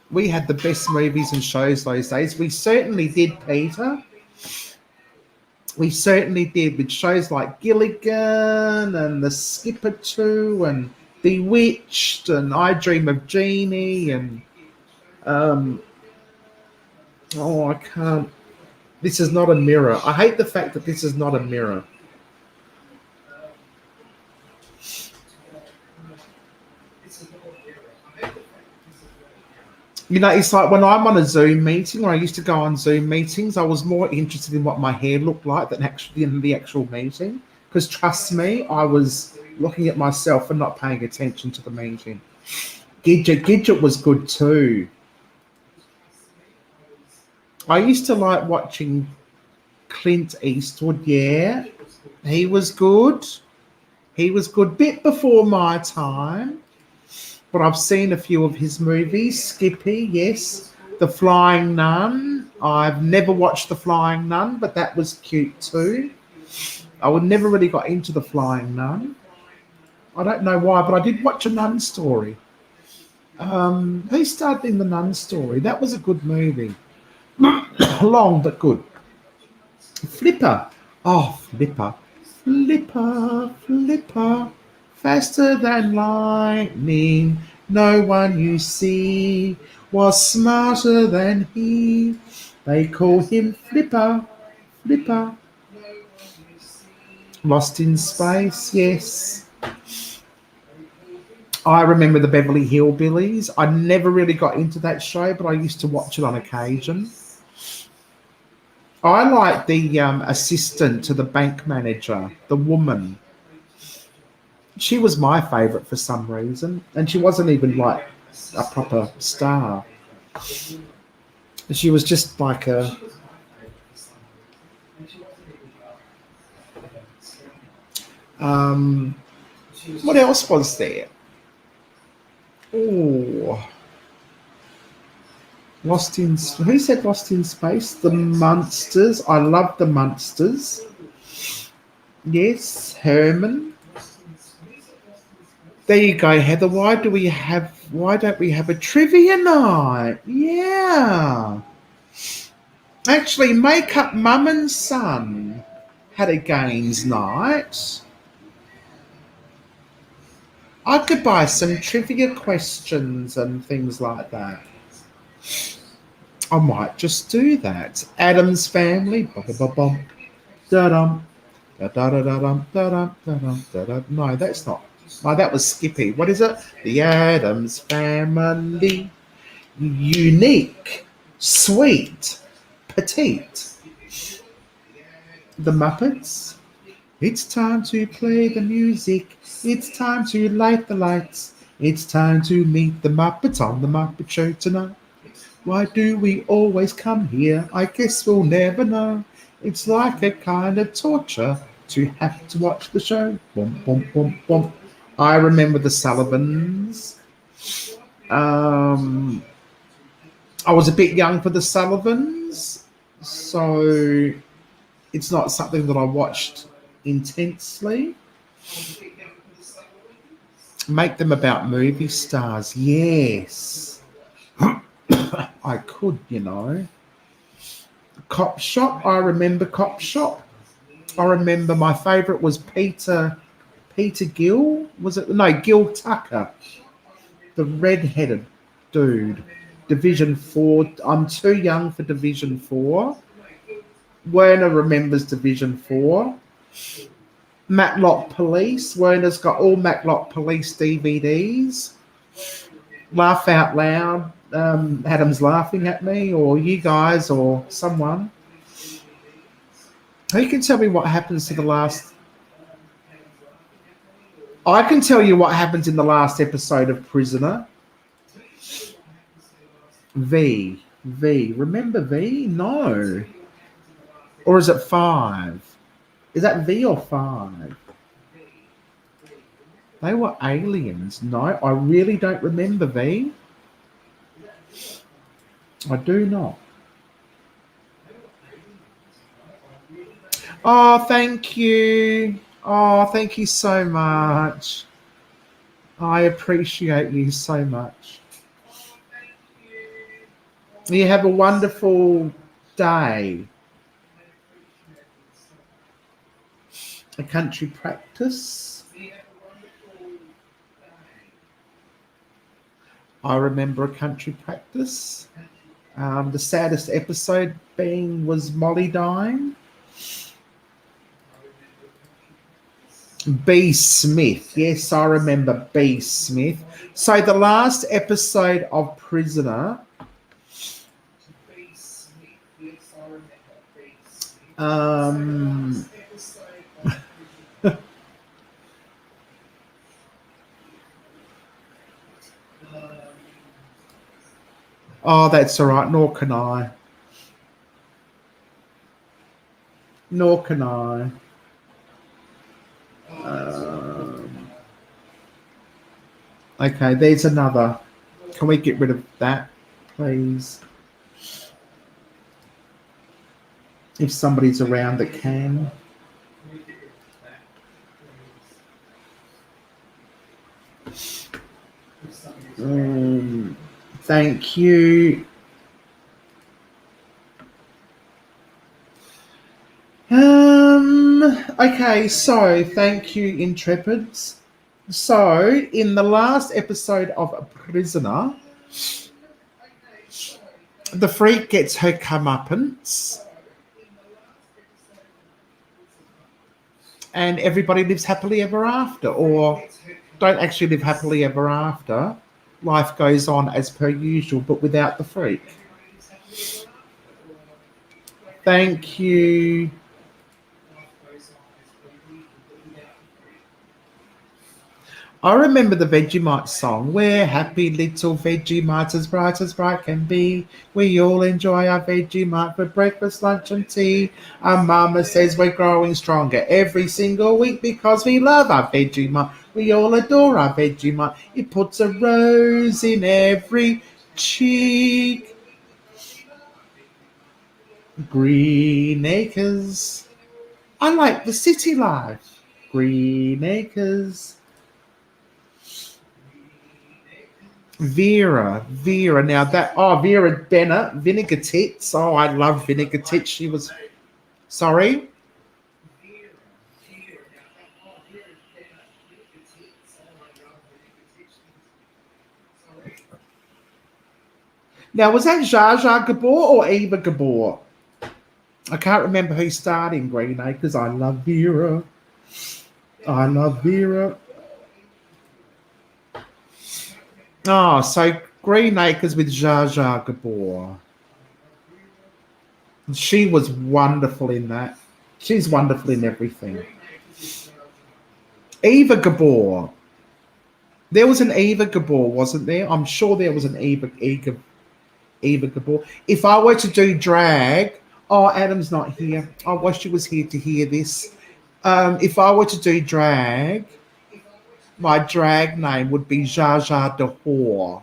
We had the best movies and shows those days. We certainly did, Peter. We certainly did, with shows like Gilligan and The Skipper 2 and Bewitched and I Dream of Jeannie and I can't. This is not a mirror. I hate the fact that this is not a mirror. You know, it's like when I'm on a Zoom meeting, or I used to go on Zoom meetings, I was more interested in what my hair looked like than actually in the actual meeting. Because trust me, I was looking at myself and not paying attention to the meeting. Gidget was good too. I used to like watching Clint Eastwood, yeah. He was good. He was good. Bit before my time. But I've seen a few of his movies. Skippy, yes. The Flying Nun. I've never watched The Flying Nun, but that was cute too. I would never really got into The Flying Nun. I don't know why, but I did watch A Nun Story. Who starred in The Nun Story? That was a good movie. Long, but good. Flipper. Oh, Flipper. Flipper, Flipper. Faster than lightning. No one you see was smarter than he. They call him Flipper, Flipper. Lost in Space, yes. I remember the Beverly Hillbillies. I never really got into that show, but I used to watch it on occasion. I like the assistant to the bank manager, the woman. She was my favourite for some reason, and she wasn't even like a proper star. She was just like a... what else was there? Oh, Lost in... Who said Lost in Space? The Munsters. I love the Munsters. Yes, Herman. There you go, Heather. Why don't we have a trivia night? Yeah. Actually, Make Up Mum and Son had a games night. I could buy some trivia questions and things like that. I might just do that. Adam's Family. Ba-ba-ba-bum. Da-dum. Da-da-da-da-dum. Da-dum. Da-dum. Da-dum. No, that's not. Oh, that was Skippy. What is it? The Addams Family. Unique. Sweet. Petite. The Muppets. It's time to play the music. It's time to light the lights. It's time to meet the Muppets on the Muppet Show tonight. Why do we always come here? I guess we'll never know. It's like a kind of torture to have to watch the show. Boom, boom, boom, boom. I remember the Sullivans. I was a bit young for the Sullivans, so it's not something that I watched intensely. Make them about movie stars. Yes. I could, you know. Cop Shop. I remember Cop Shop. I remember my favourite was Peter Gill. Was it? No, Gil Tucker. The red-headed dude. Division 4. I'm too young for Division 4. Werner remembers Division 4. Matlock Police. Werner's got all Matlock Police DVDs. Laugh Out Loud. Adam's laughing at me, or you guys, or someone. Who can tell me what happens to the last... I can tell you what happens in the last episode of Prisoner. V. Remember V? No. Or is it 5? Is that V or 5? They were aliens. No, I really don't remember V. I do not. Oh, thank you. Oh, thank you so much. I appreciate you so much. You have a wonderful day. A country practice. I remember a country practice. The saddest episode was Molly dying. B. Smith. Yes, I remember B. Smith. So the last episode of Prisoner. Oh, that's all right. Nor can I. Nor can I. Okay, there's another. Can we get rid of that, please? If somebody's around that can. Thank you. Okay, so thank you, Intrepids. So, in the last episode of Prisoner, the freak gets her comeuppance, and everybody lives happily ever after, or don't actually live happily ever after. Life goes on as per usual, but without the freak. Thank you. I remember the Vegemite song. We're happy little Vegemites, as bright can be. We all enjoy our Vegemite for breakfast, lunch and tea. Our mama says we're growing stronger every single week because we love our Vegemite. We all adore our Vegemite. It puts a rose in every cheek. Green acres. I like the city life. Green acres. Vera. Now that, Vera Bennett, Vinegar Tits. Oh, I love Vinegar Tits. She was, sorry? Now, was that Zsa Zsa Gabor or Eva Gabor? I can't remember who starred in Green Acres. I love Vera. I love Vera. Oh, so Green Acres with Zsa Zsa Gabor. She was wonderful in that. She's wonderful in everything. Eva Gabor. There was an Eva Gabor, wasn't there? I'm sure there was an Eva Gabor. If I were to do drag, Adam's not here. I wish she was here to hear this. If I were to do drag, my drag name would be Zsa Zsa Dahor.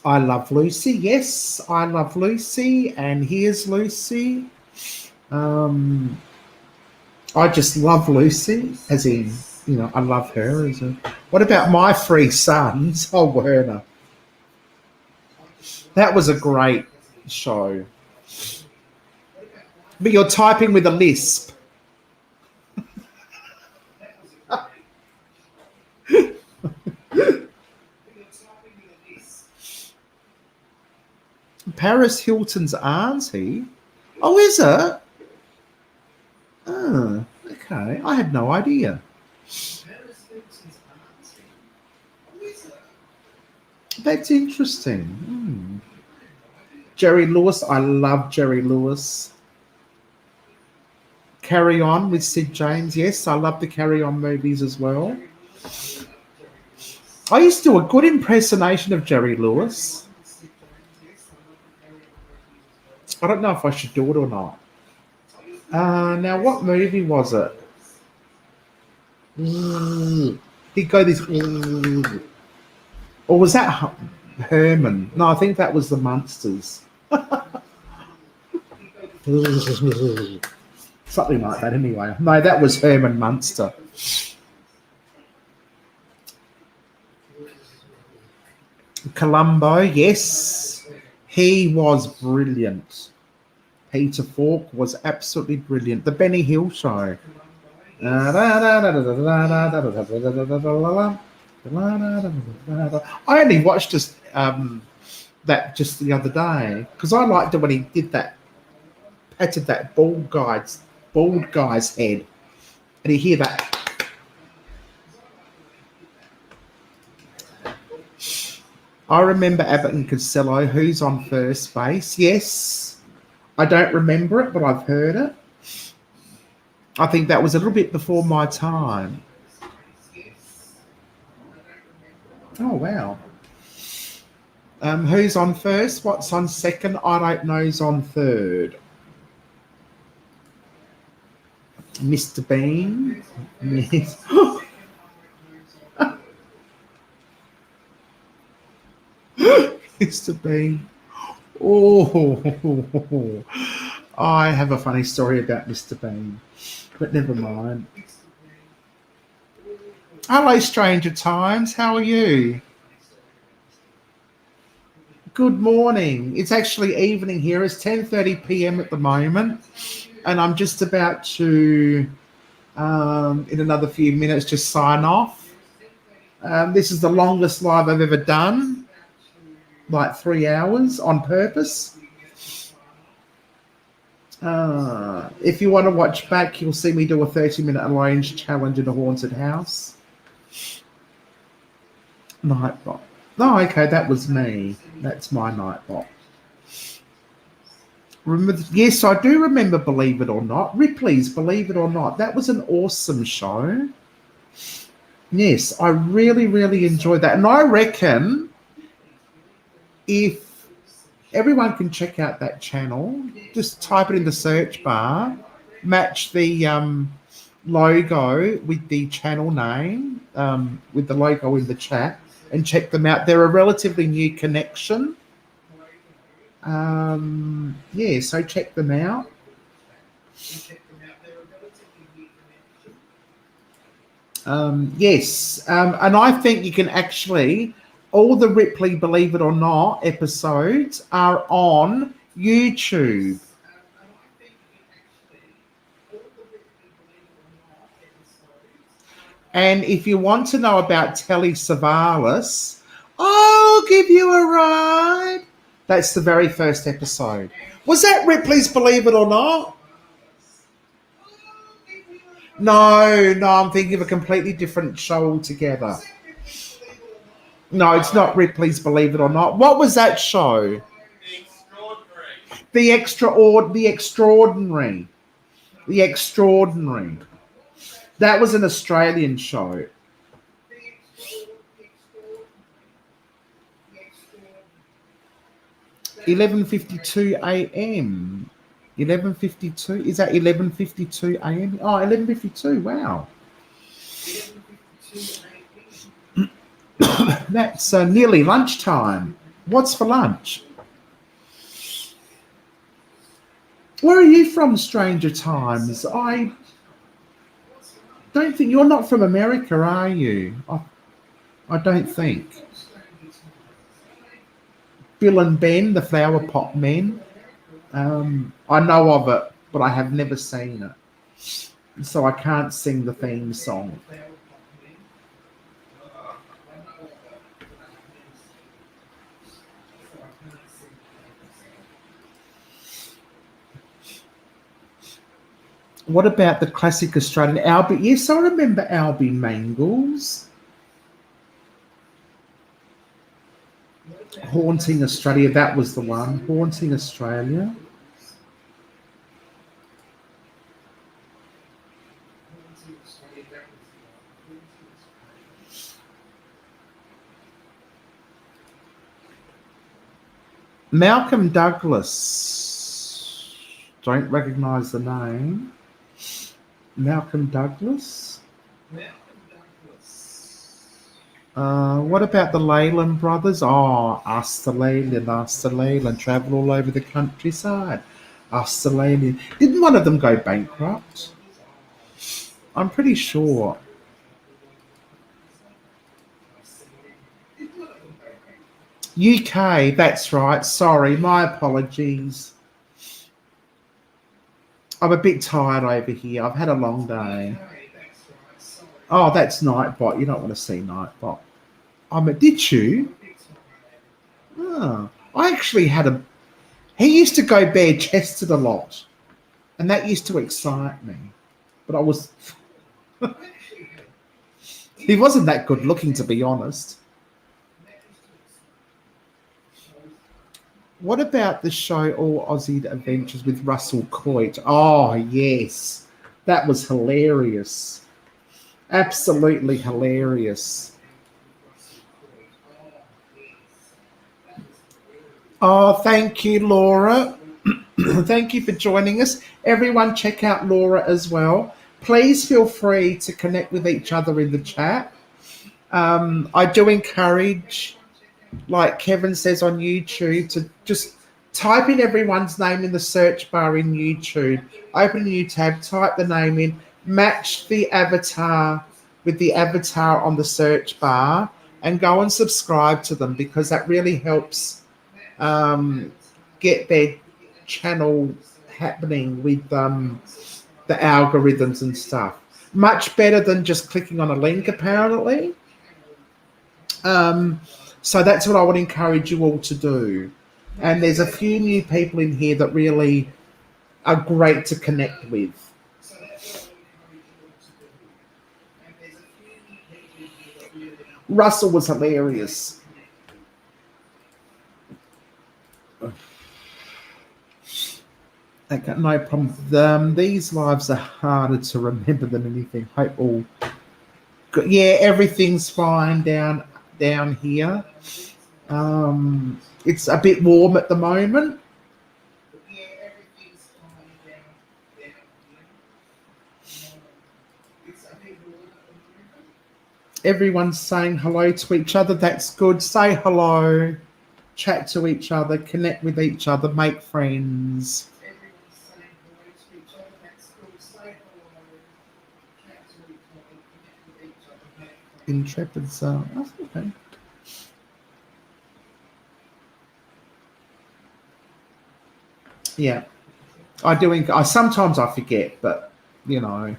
I love Lucy. Yes, I love Lucy. And here's Lucy. I just love Lucy, as in, I love her. What about My Three Sons? Oh, Werner. That was a great show. But you're typing with a lisp. Paris Hilton's auntie? Oh, is it? Oh, okay. I had no idea. That's interesting. Jerry Lewis. I love Jerry Lewis. Carry On with Sid James. Yes, I love the Carry On movies as well. I used to do a good impersonation of Jerry Lewis. I don't know if I should do it or not. Now, what movie was it? He'd go this... Or was that Herman? No, I think that was the Munsters. Something like that anyway. No, that was Herman Munster. Colombo, yes, he was brilliant. Peter Falk was absolutely brilliant. The Benny Hill Show. I only watched that just the other day because I liked it when he did that, patted that bald guy's head, and you hear that. I remember Abbott and Costello. Who's on first base? Yes, I don't remember it, but I've heard it. I think that was a little bit before my time. Oh, wow. Who's on first? What's on second? I don't know who's on third. Mr. Bean. Yes. Mr. Bean. Oh, I have a funny story about Mr. Bean, but never mind. Hello, Stranger Times. How are you? Good morning. It's actually evening here. It's 10:30 p.m. at the moment, and I'm just about to, in another few minutes, just sign off. This is the longest live I've ever done, like 3 hours on purpose. If you want to watch back, you'll see me do a 30-minute alone challenge in a haunted house. Nightbot. Oh, okay, that was me. That's my Nightbot. Remember? Yes, I do remember Believe It or Not. Ripley's Believe It or Not. That was an awesome show. Yes, I really, really enjoyed that. And I reckon if everyone can check out that channel, just type it in the search bar, match the logo with the channel name, with the logo in the chat, and check them out. They're a relatively new connection. Yeah, so check them out. Yes, and I think you can actually, all the Ripley Believe It or Not episodes are on YouTube. And if you want to know about Telly Savalas, I'll give you a ride. That's the very first episode. Was that Ripley's Believe It or Not? No, I'm thinking of a completely different show altogether. No, it's not Ripley's Believe It or Not. What was that show? The Extraordinary. The Extraordinary. That was an Australian show. $11:52 a.m. 11:52. Is that 11:52 a.m.? Oh, 11:52. Wow. That's nearly lunchtime. What's for lunch? Where are you from, Stranger Times? I don't think you're not from America, are you? I don't think. Bill and Ben, the Flower Pot Men. I know of it, but I have never seen it. So I can't sing the theme song. What about the classic Australian Albie? Yes, I remember Albie Mangles. Haunting Australia, that was the one. Haunting Australia. Malcolm Douglas. Don't recognise the name. Malcolm Douglas. What about the Leyland brothers? Oh, us the Leyland, travel all over the countryside. Us the Leyland. Didn't one of them go bankrupt? I'm pretty sure. UK, that's right. Sorry, my apologies. I'm a bit tired over here. I've had a long day. Oh, that's Nightbot. You don't want to see Nightbot. Did you? Oh, I actually had a... He used to go bare-chested a lot, and that used to excite me. But I was... He wasn't that good looking, to be honest. What about the show All Aussie Adventures with Russell Coit? Oh, yes. That was hilarious. Absolutely hilarious. Oh, thank you, Laura. Thank you for joining us. Everyone check out Laura as well. Please feel free to connect with each other in the chat. I do encourage, like Kevin says on YouTube, to just type in everyone's name in the search bar in YouTube. Open a new tab, type the name in, match the avatar with the avatar on the search bar, and go and subscribe to them, because that really helps get their channel happening with the algorithms and stuff. Much better than just clicking on a link, apparently. So that's what I would encourage you all to do. And there's a few new people in here that really are great to connect with. Russell was hilarious. Okay, no problem. These lives are harder to remember than anything. Hope all good. Yeah, everything's fine down here. It's a bit warm at the moment. Everyone's saying hello to each other. That's good. Say hello, chat to each other, connect with each other, make friends. Intrepid Zone. That's okay. Yeah, I do. I sometimes I forget, but you know,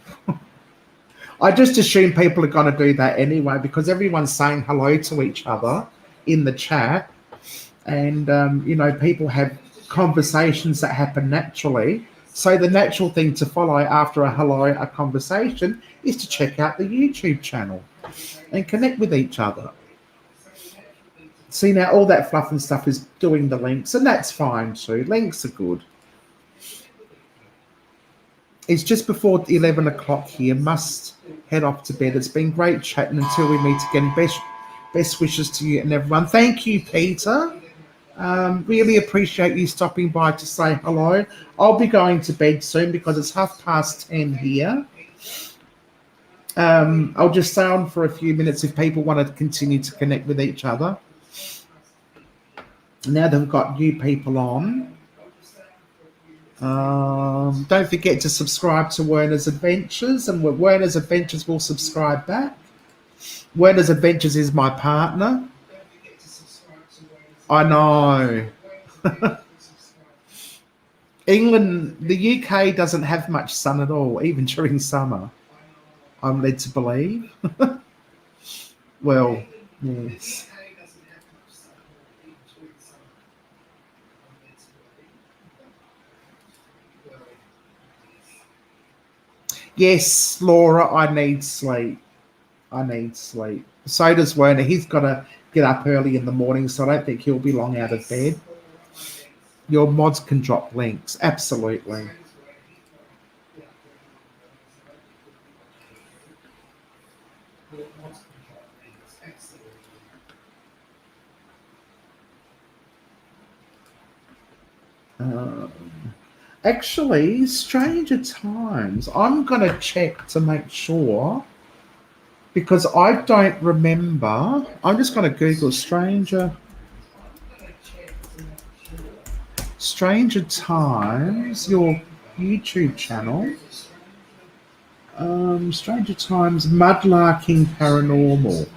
I just assume people are going to do that anyway, because everyone's saying hello to each other in the chat, and you know, people have conversations that happen naturally. So the natural thing to follow after a hello, a conversation, is to check out the YouTube channel and connect with each other. See, now all that fluff and stuff is doing the links, and that's fine too. Links are good. It's just before 11 o'clock here. Must head off to bed. It's been great chatting until we meet again. Best wishes to you and everyone. Thank you, Peter. Really appreciate you stopping by to say hello. I'll be going to bed soon because it's 10:30 here. I'll just stay on for a few minutes if people want to continue to connect with each other. Now they've got new people on. Don't forget to subscribe to Werner's Adventures, and Werner's Adventures will subscribe back. Werner's Adventures is my partner. I know. England, the UK doesn't have much sun at all, even during summer, I'm led to believe. Well, yes. Yes, Laura, I need sleep. So does Werner. He's got to get up early in the morning, so I don't think he'll be long out of bed. Your mods can drop links. Absolutely. Actually, Stranger Times, I'm going to check to make sure, because I don't remember. I'm just going to Google Stranger Times, your YouTube channel. Stranger Times Mudlarking Paranormal.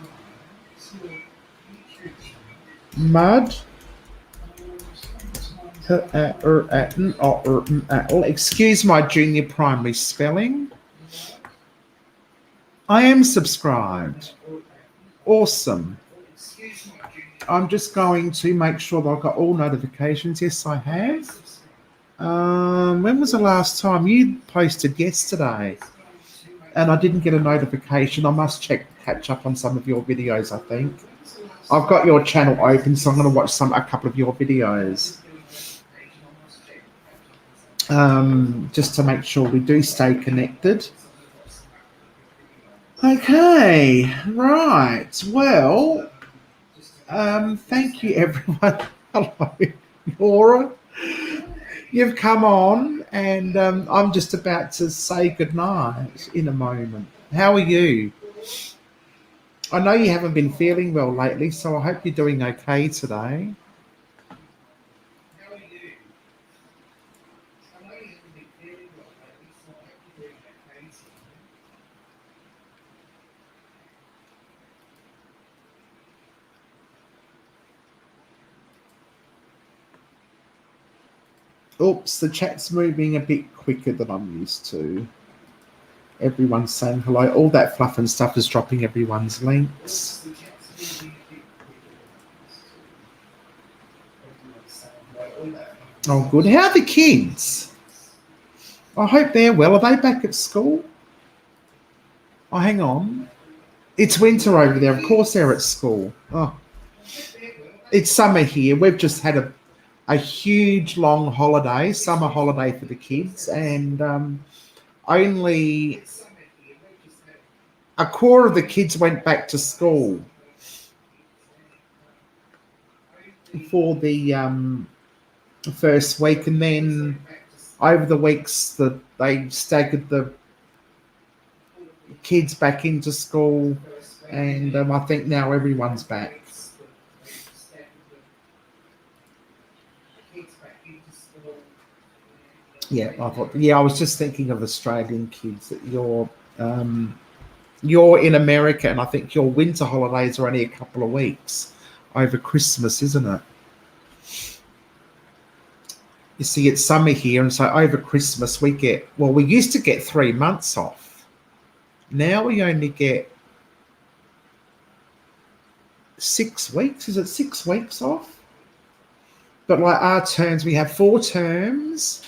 Mud. Excuse my junior primary spelling. I am subscribed. Awesome. I'm just going to make sure that I've got all notifications. Yes, I have. When was the last time you posted? Yesterday, and I didn't get a notification. I must catch up on some of your videos. I think I've got your channel open, so I'm going to watch a couple of your videos. Just to make sure we do stay connected. Okay, right. Well, thank you, everyone. Hello, Laura. You've come on, and I'm just about to say goodnight in a moment. How are you? I know you haven't been feeling well lately, so I hope you're doing okay today. Oops, the chat's moving a bit quicker than I'm used to. Everyone's saying hello. All that fluff and stuff is dropping everyone's links. Oh, good. How are the kids? I hope they're well. Are they back at school? Oh, hang on. It's winter over there. Of course they're at school. Oh, it's summer here. We've just had a huge long holiday, summer holiday for the kids, and only a quarter of the kids went back to school for the first week, and then over the weeks they staggered the kids back into school, and I think now everyone's back. Yeah, I was just thinking of Australian kids that you're in America, and I think your winter holidays are only a couple of weeks over Christmas, isn't it? You see, it's summer here, and so over Christmas we used to get 3 months off. Now we only get 6 weeks. Is it 6 weeks off? But like our terms, we have 4 terms.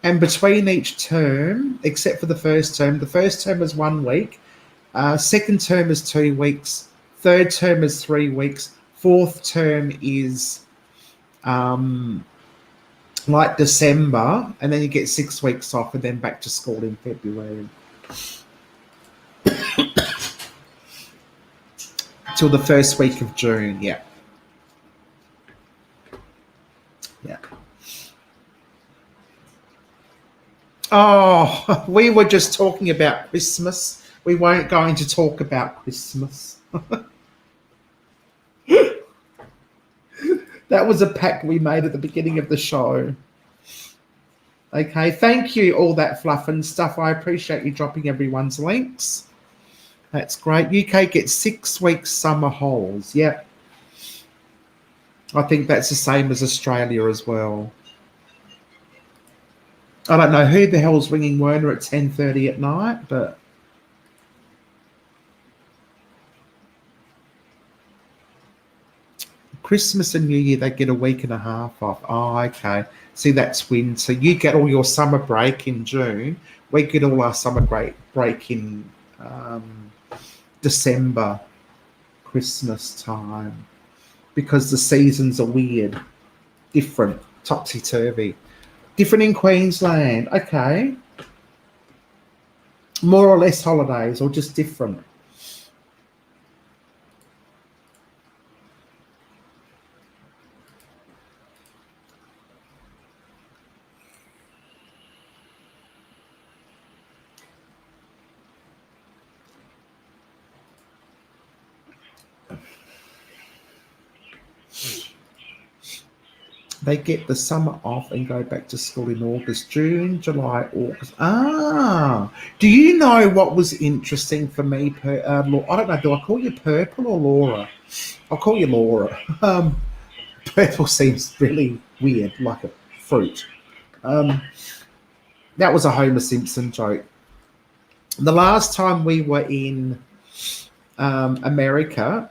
And between each term, except for the first term is 1 week. Second term is 2 weeks. Third term is 3 weeks. Fourth term is like December, and then you get 6 weeks off, and then back to school in February. Till the first week of June, yeah. Yeah. Oh, we were just talking about Christmas. We weren't going to talk about Christmas. That was a pact we made at the beginning of the show. Okay, thank you, all that fluff and stuff. I appreciate you dropping everyone's links. That's great. UK gets 6 weeks summer holes. Yep. I think that's the same as Australia as well. I don't know who the hell's ringing Werner at 10:30 at night, but Christmas and New Year, they get a week and a half off. Oh, okay. See, that's winter. You get all your summer break in June. We get all our summer break in December, Christmas time, because the seasons are weird, different, topsy-turvy. Different in Queensland. Okay. More or less holidays, or just different? They get the summer off and go back to school in August, June, July, August. Ah, do you know what was interesting for me? I don't know. Do I call you Purple or Laura? I'll call you Laura. Purple seems really weird, like a fruit. That was a Homer Simpson joke. The last time we were in America,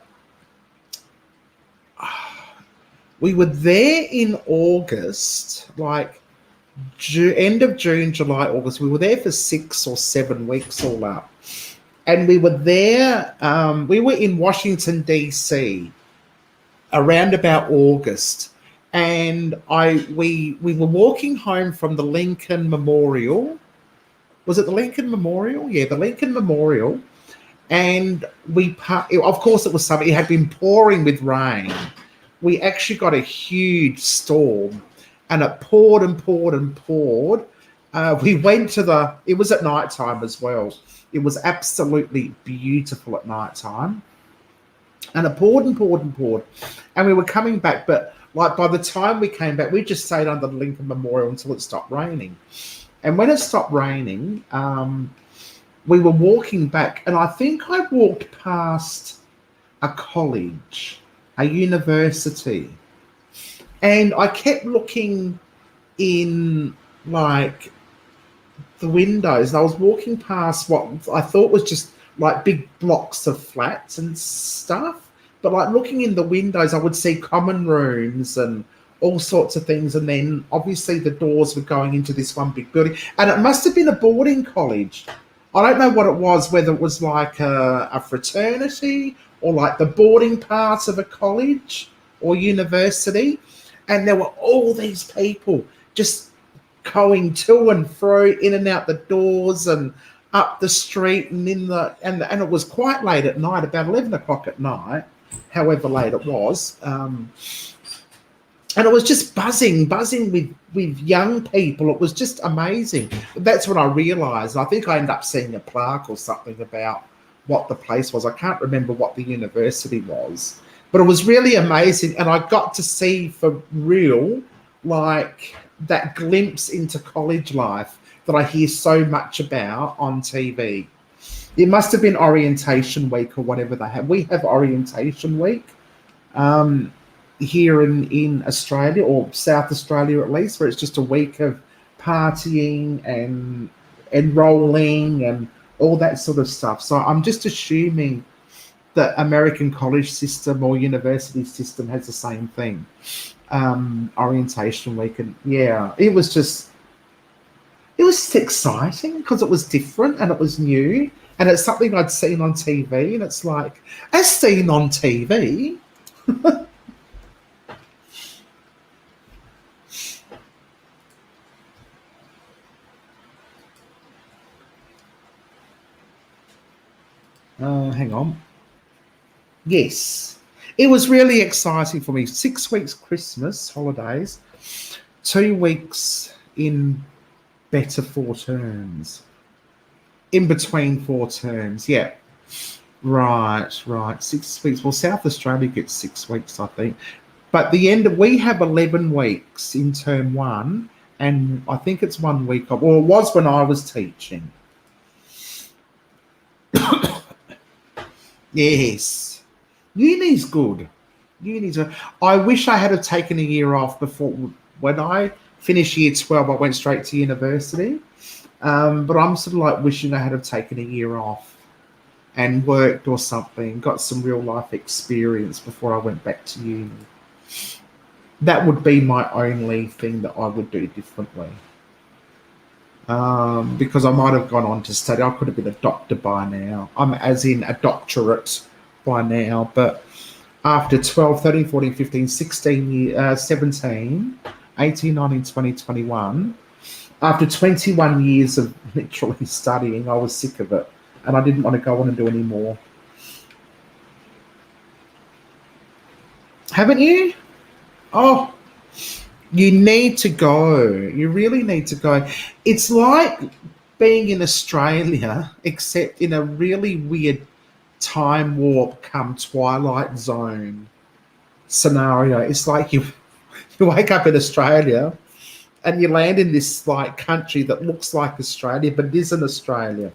we were there in August, like end of June, July, August. We were there for 6 or 7 weeks all up. And we were there, we were in Washington, D.C. around about August. And we were walking home from the Lincoln Memorial. Was it the Lincoln Memorial? Yeah, the Lincoln Memorial. And of course it was summer. It had been pouring with rain. We actually got a huge storm and it poured and poured and poured. We went to it was at night time as well. It was absolutely beautiful at night time. And it poured and poured and poured. And we were coming back, but like by the time we came back, we just stayed under the Lincoln Memorial until it stopped raining. And when it stopped raining, we were walking back, and I think I walked past a college, a university, and I kept looking in like the windows, and I was walking past what I thought was just like big blocks of flats and stuff, but like looking in the windows, I would see common rooms and all sorts of things, and then obviously the doors were going into this one big building, and it must have been a boarding college. I don't know what it was, whether it was like a fraternity or like the boarding pass of a college or university, and there were all these people just going to and fro, in and out the doors and up the street, and and it was quite late at night, about 11 o'clock at night, however late it was. And it was just buzzing with young people. It was just amazing. That's when I realised. I think I ended up seeing a plaque or something about what the place was. I can't remember what the university was, but it was really amazing. And I got to see for real, like that glimpse into college life that I hear so much about on TV. It must have been orientation week or whatever they have. We have orientation week. Here in Australia, or South Australia at least, where it's just a week of partying and enrolling and all that sort of stuff. So I'm just assuming that American college system or university system has the same thing, orientation week. And yeah, it was just exciting because it was different and it was new, and it's something I'd seen on TV, and it's like, as seen on TV. Hang on. Yes, it was really exciting for me. 6 weeks Christmas holidays, 2 weeks in better 4 terms. In between 4 terms, yeah. Right. 6 weeks. Well, South Australia gets 6 weeks, I think. But we have 11 weeks in term 1, and I think it's 1 week off. Well, it was when I was teaching. Yes, uni's good. I wish I had have taken a year off before. When I finished year 12, I went straight to university. But I'm sort of like wishing I had have taken a year off and worked or something, got some real life experience before I went back to uni. That would be my only thing that I would do differently. Because I might have gone on to study. I could have been a doctor by now. I'm as in a doctorate by now. But after 12, 13, 14, 15, 16, 17, 18, 19, 20, 21, after 21 years of literally studying, I was sick of it. And I didn't want to go on and do any more. Haven't you? Oh, you need to go. You really need to go. It's like being in Australia, except in a really weird time warp come Twilight Zone scenario. It's like You wake up in Australia and you land in this like country that looks like Australia, but it isn't Australia.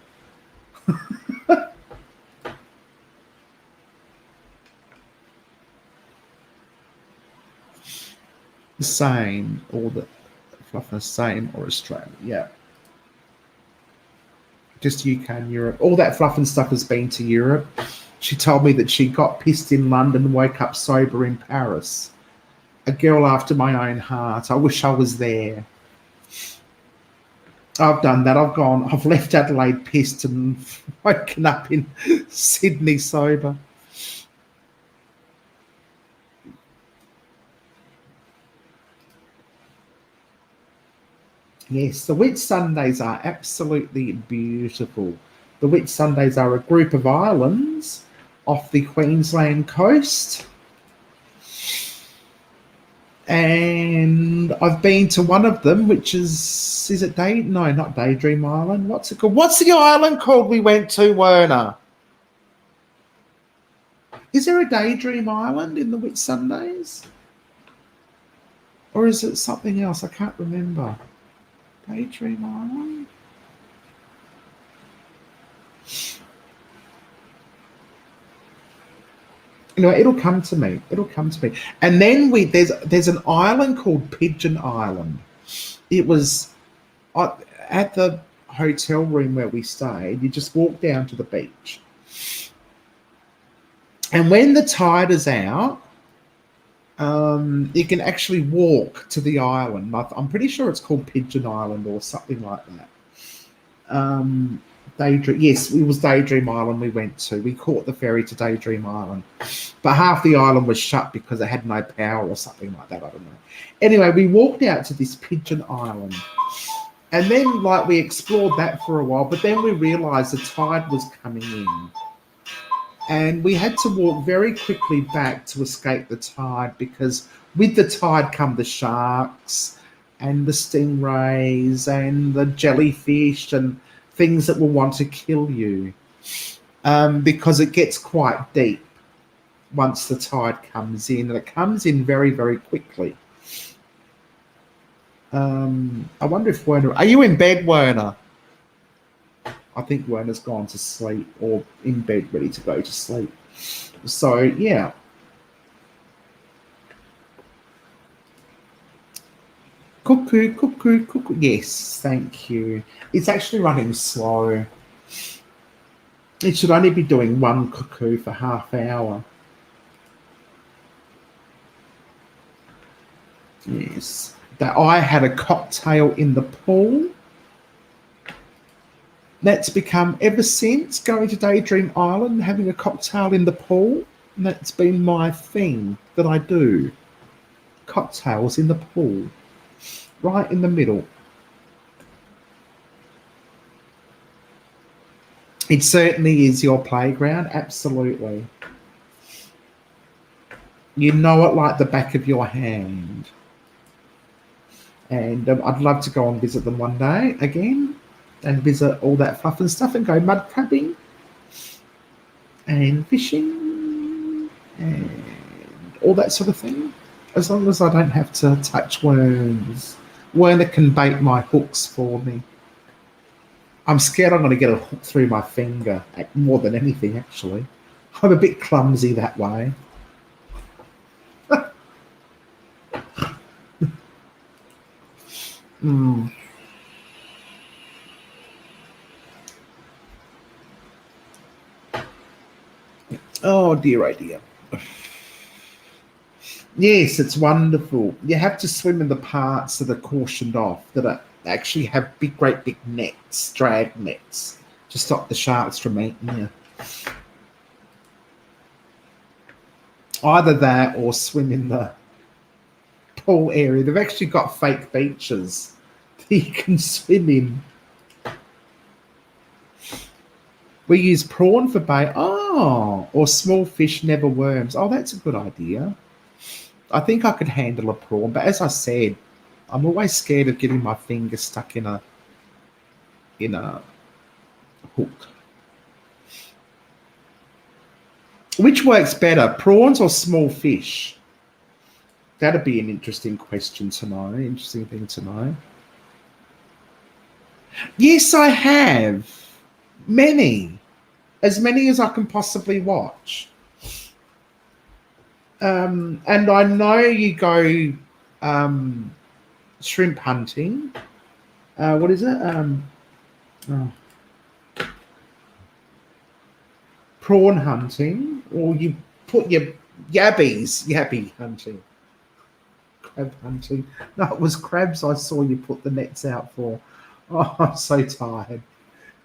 The same, or the fluff the same, or Australia, yeah. Just UK and Europe. All that fluff and stuff has been to Europe. She told me that she got pissed in London and woke up sober in Paris. A girl after my own heart. I wish I was there. I've done that. I've left Adelaide pissed and woken up in Sydney sober. Yes, the Whitsundays are absolutely beautiful. The Whitsundays are a group of islands off the Queensland coast. And I've been to one of them, which is it no, not Daydream Island. What's it called? What's the island called we went to, Werner? Is there a Daydream Island in the Whitsundays? Or is it something else? I can't remember. Daydream Island? You know, it'll come to me. It'll come to me. And then there's an island called Pigeon Island. It was at the hotel room where we stayed. You just walk down to the beach. And when the tide is out, you can actually walk to the island. I'm pretty sure it's called Pigeon Island or something like that. Daydream, yes, it was Daydream Island we went to. We caught the ferry to Daydream Island. But half the island was shut because it had no power or something like that. I don't know. Anyway, we walked out to this Pigeon Island. And then, like, we explored that for a while. But then we realised the tide was coming in. And we had to walk very quickly back to escape the tide because with the tide come the sharks and the stingrays and the jellyfish and things that will want to kill you because it gets quite deep once the tide comes in, and it comes in very, very quickly. I wonder if Werner... Are you in bed, Werner? I think Werner's gone to sleep or in bed ready to go to sleep. So, yeah. Cuckoo, cuckoo, cuckoo. Yes, thank you. It's actually running slow. It should only be doing one cuckoo for half hour. Yes. That I had a cocktail in the pool. That's become, ever since going to Daydream Island, having a cocktail in the pool, and that's been my thing that I do. Cocktails in the pool. Right in the middle. It certainly is your playground, absolutely. You know it like the back of your hand. And I'd love to go and visit them one day again and visit all that fluff and stuff and go mud crabbing and fishing and all that sort of thing. As long as I don't have to touch worms. Werner can bait my hooks for me. I'm scared I'm going to get a hook through my finger more than anything, actually. I'm a bit clumsy that way. Oh dear, oh dear. Yes, it's wonderful. You have to swim in the parts that are cautioned off, that actually have great big nets, drag nets, to stop the sharks from eating you. Either that or swim in the pool area. They've actually got fake beaches that you can swim in. We use prawn for bait. Oh, or small fish, never worms. Oh, that's a good idea. I think I could handle a prawn, but as I said, I'm always scared of getting my finger stuck in a hook. Which works better, prawns or small fish? That'd be an interesting question to know. Interesting thing to know. Yes, I have. Many. As many as I can possibly watch. And I know you go shrimp hunting. What is it? Prawn hunting. Or you put your yabby hunting. Crab hunting. No, it was crabs I saw you put the nets out for. Oh, I'm so tired.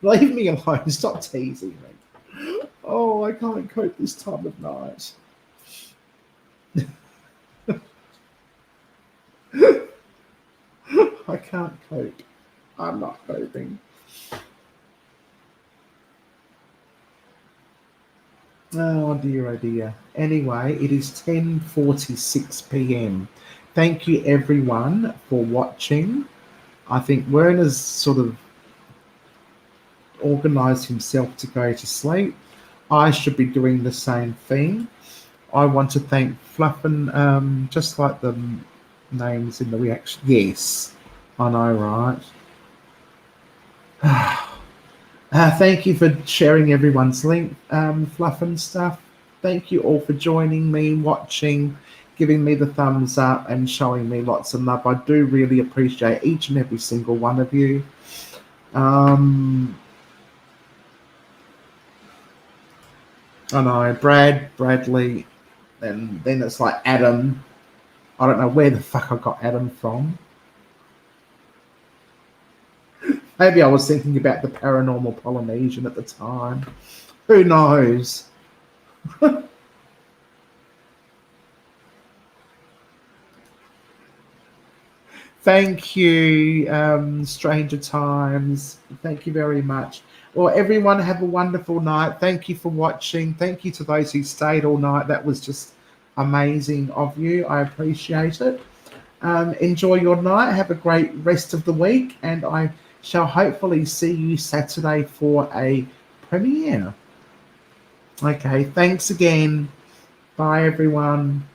Leave me alone. Stop teasing me. Oh, I can't cope this time of night. I can't cope. I'm not coping. Oh dear, oh dear. Anyway, it is 10:46 p.m. Thank you everyone for watching. I think Werner's sort of organised himself to go to sleep. I should be doing the same thing. I want to thank Fluffin, just like the names in the reaction. Yes, I know, right? Thank you for sharing everyone's link, Fluffin stuff. Thank you all for joining me, watching, giving me the thumbs up and showing me lots of love. I do really appreciate each and every single one of you. I know, Bradley, and then it's like Adam. I don't know where the fuck I got Adam from. Maybe I was thinking about the paranormal Polynesian at the time. Who knows? Thank you, Stranger Times. Thank you very much. Well, everyone have a wonderful night. Thank you for watching. Thank you to those who stayed all night. That was just amazing of you. I appreciate it. Enjoy your night. Have a great rest of the week. And I shall hopefully see you Saturday for a premiere. Okay, thanks again. Bye, everyone.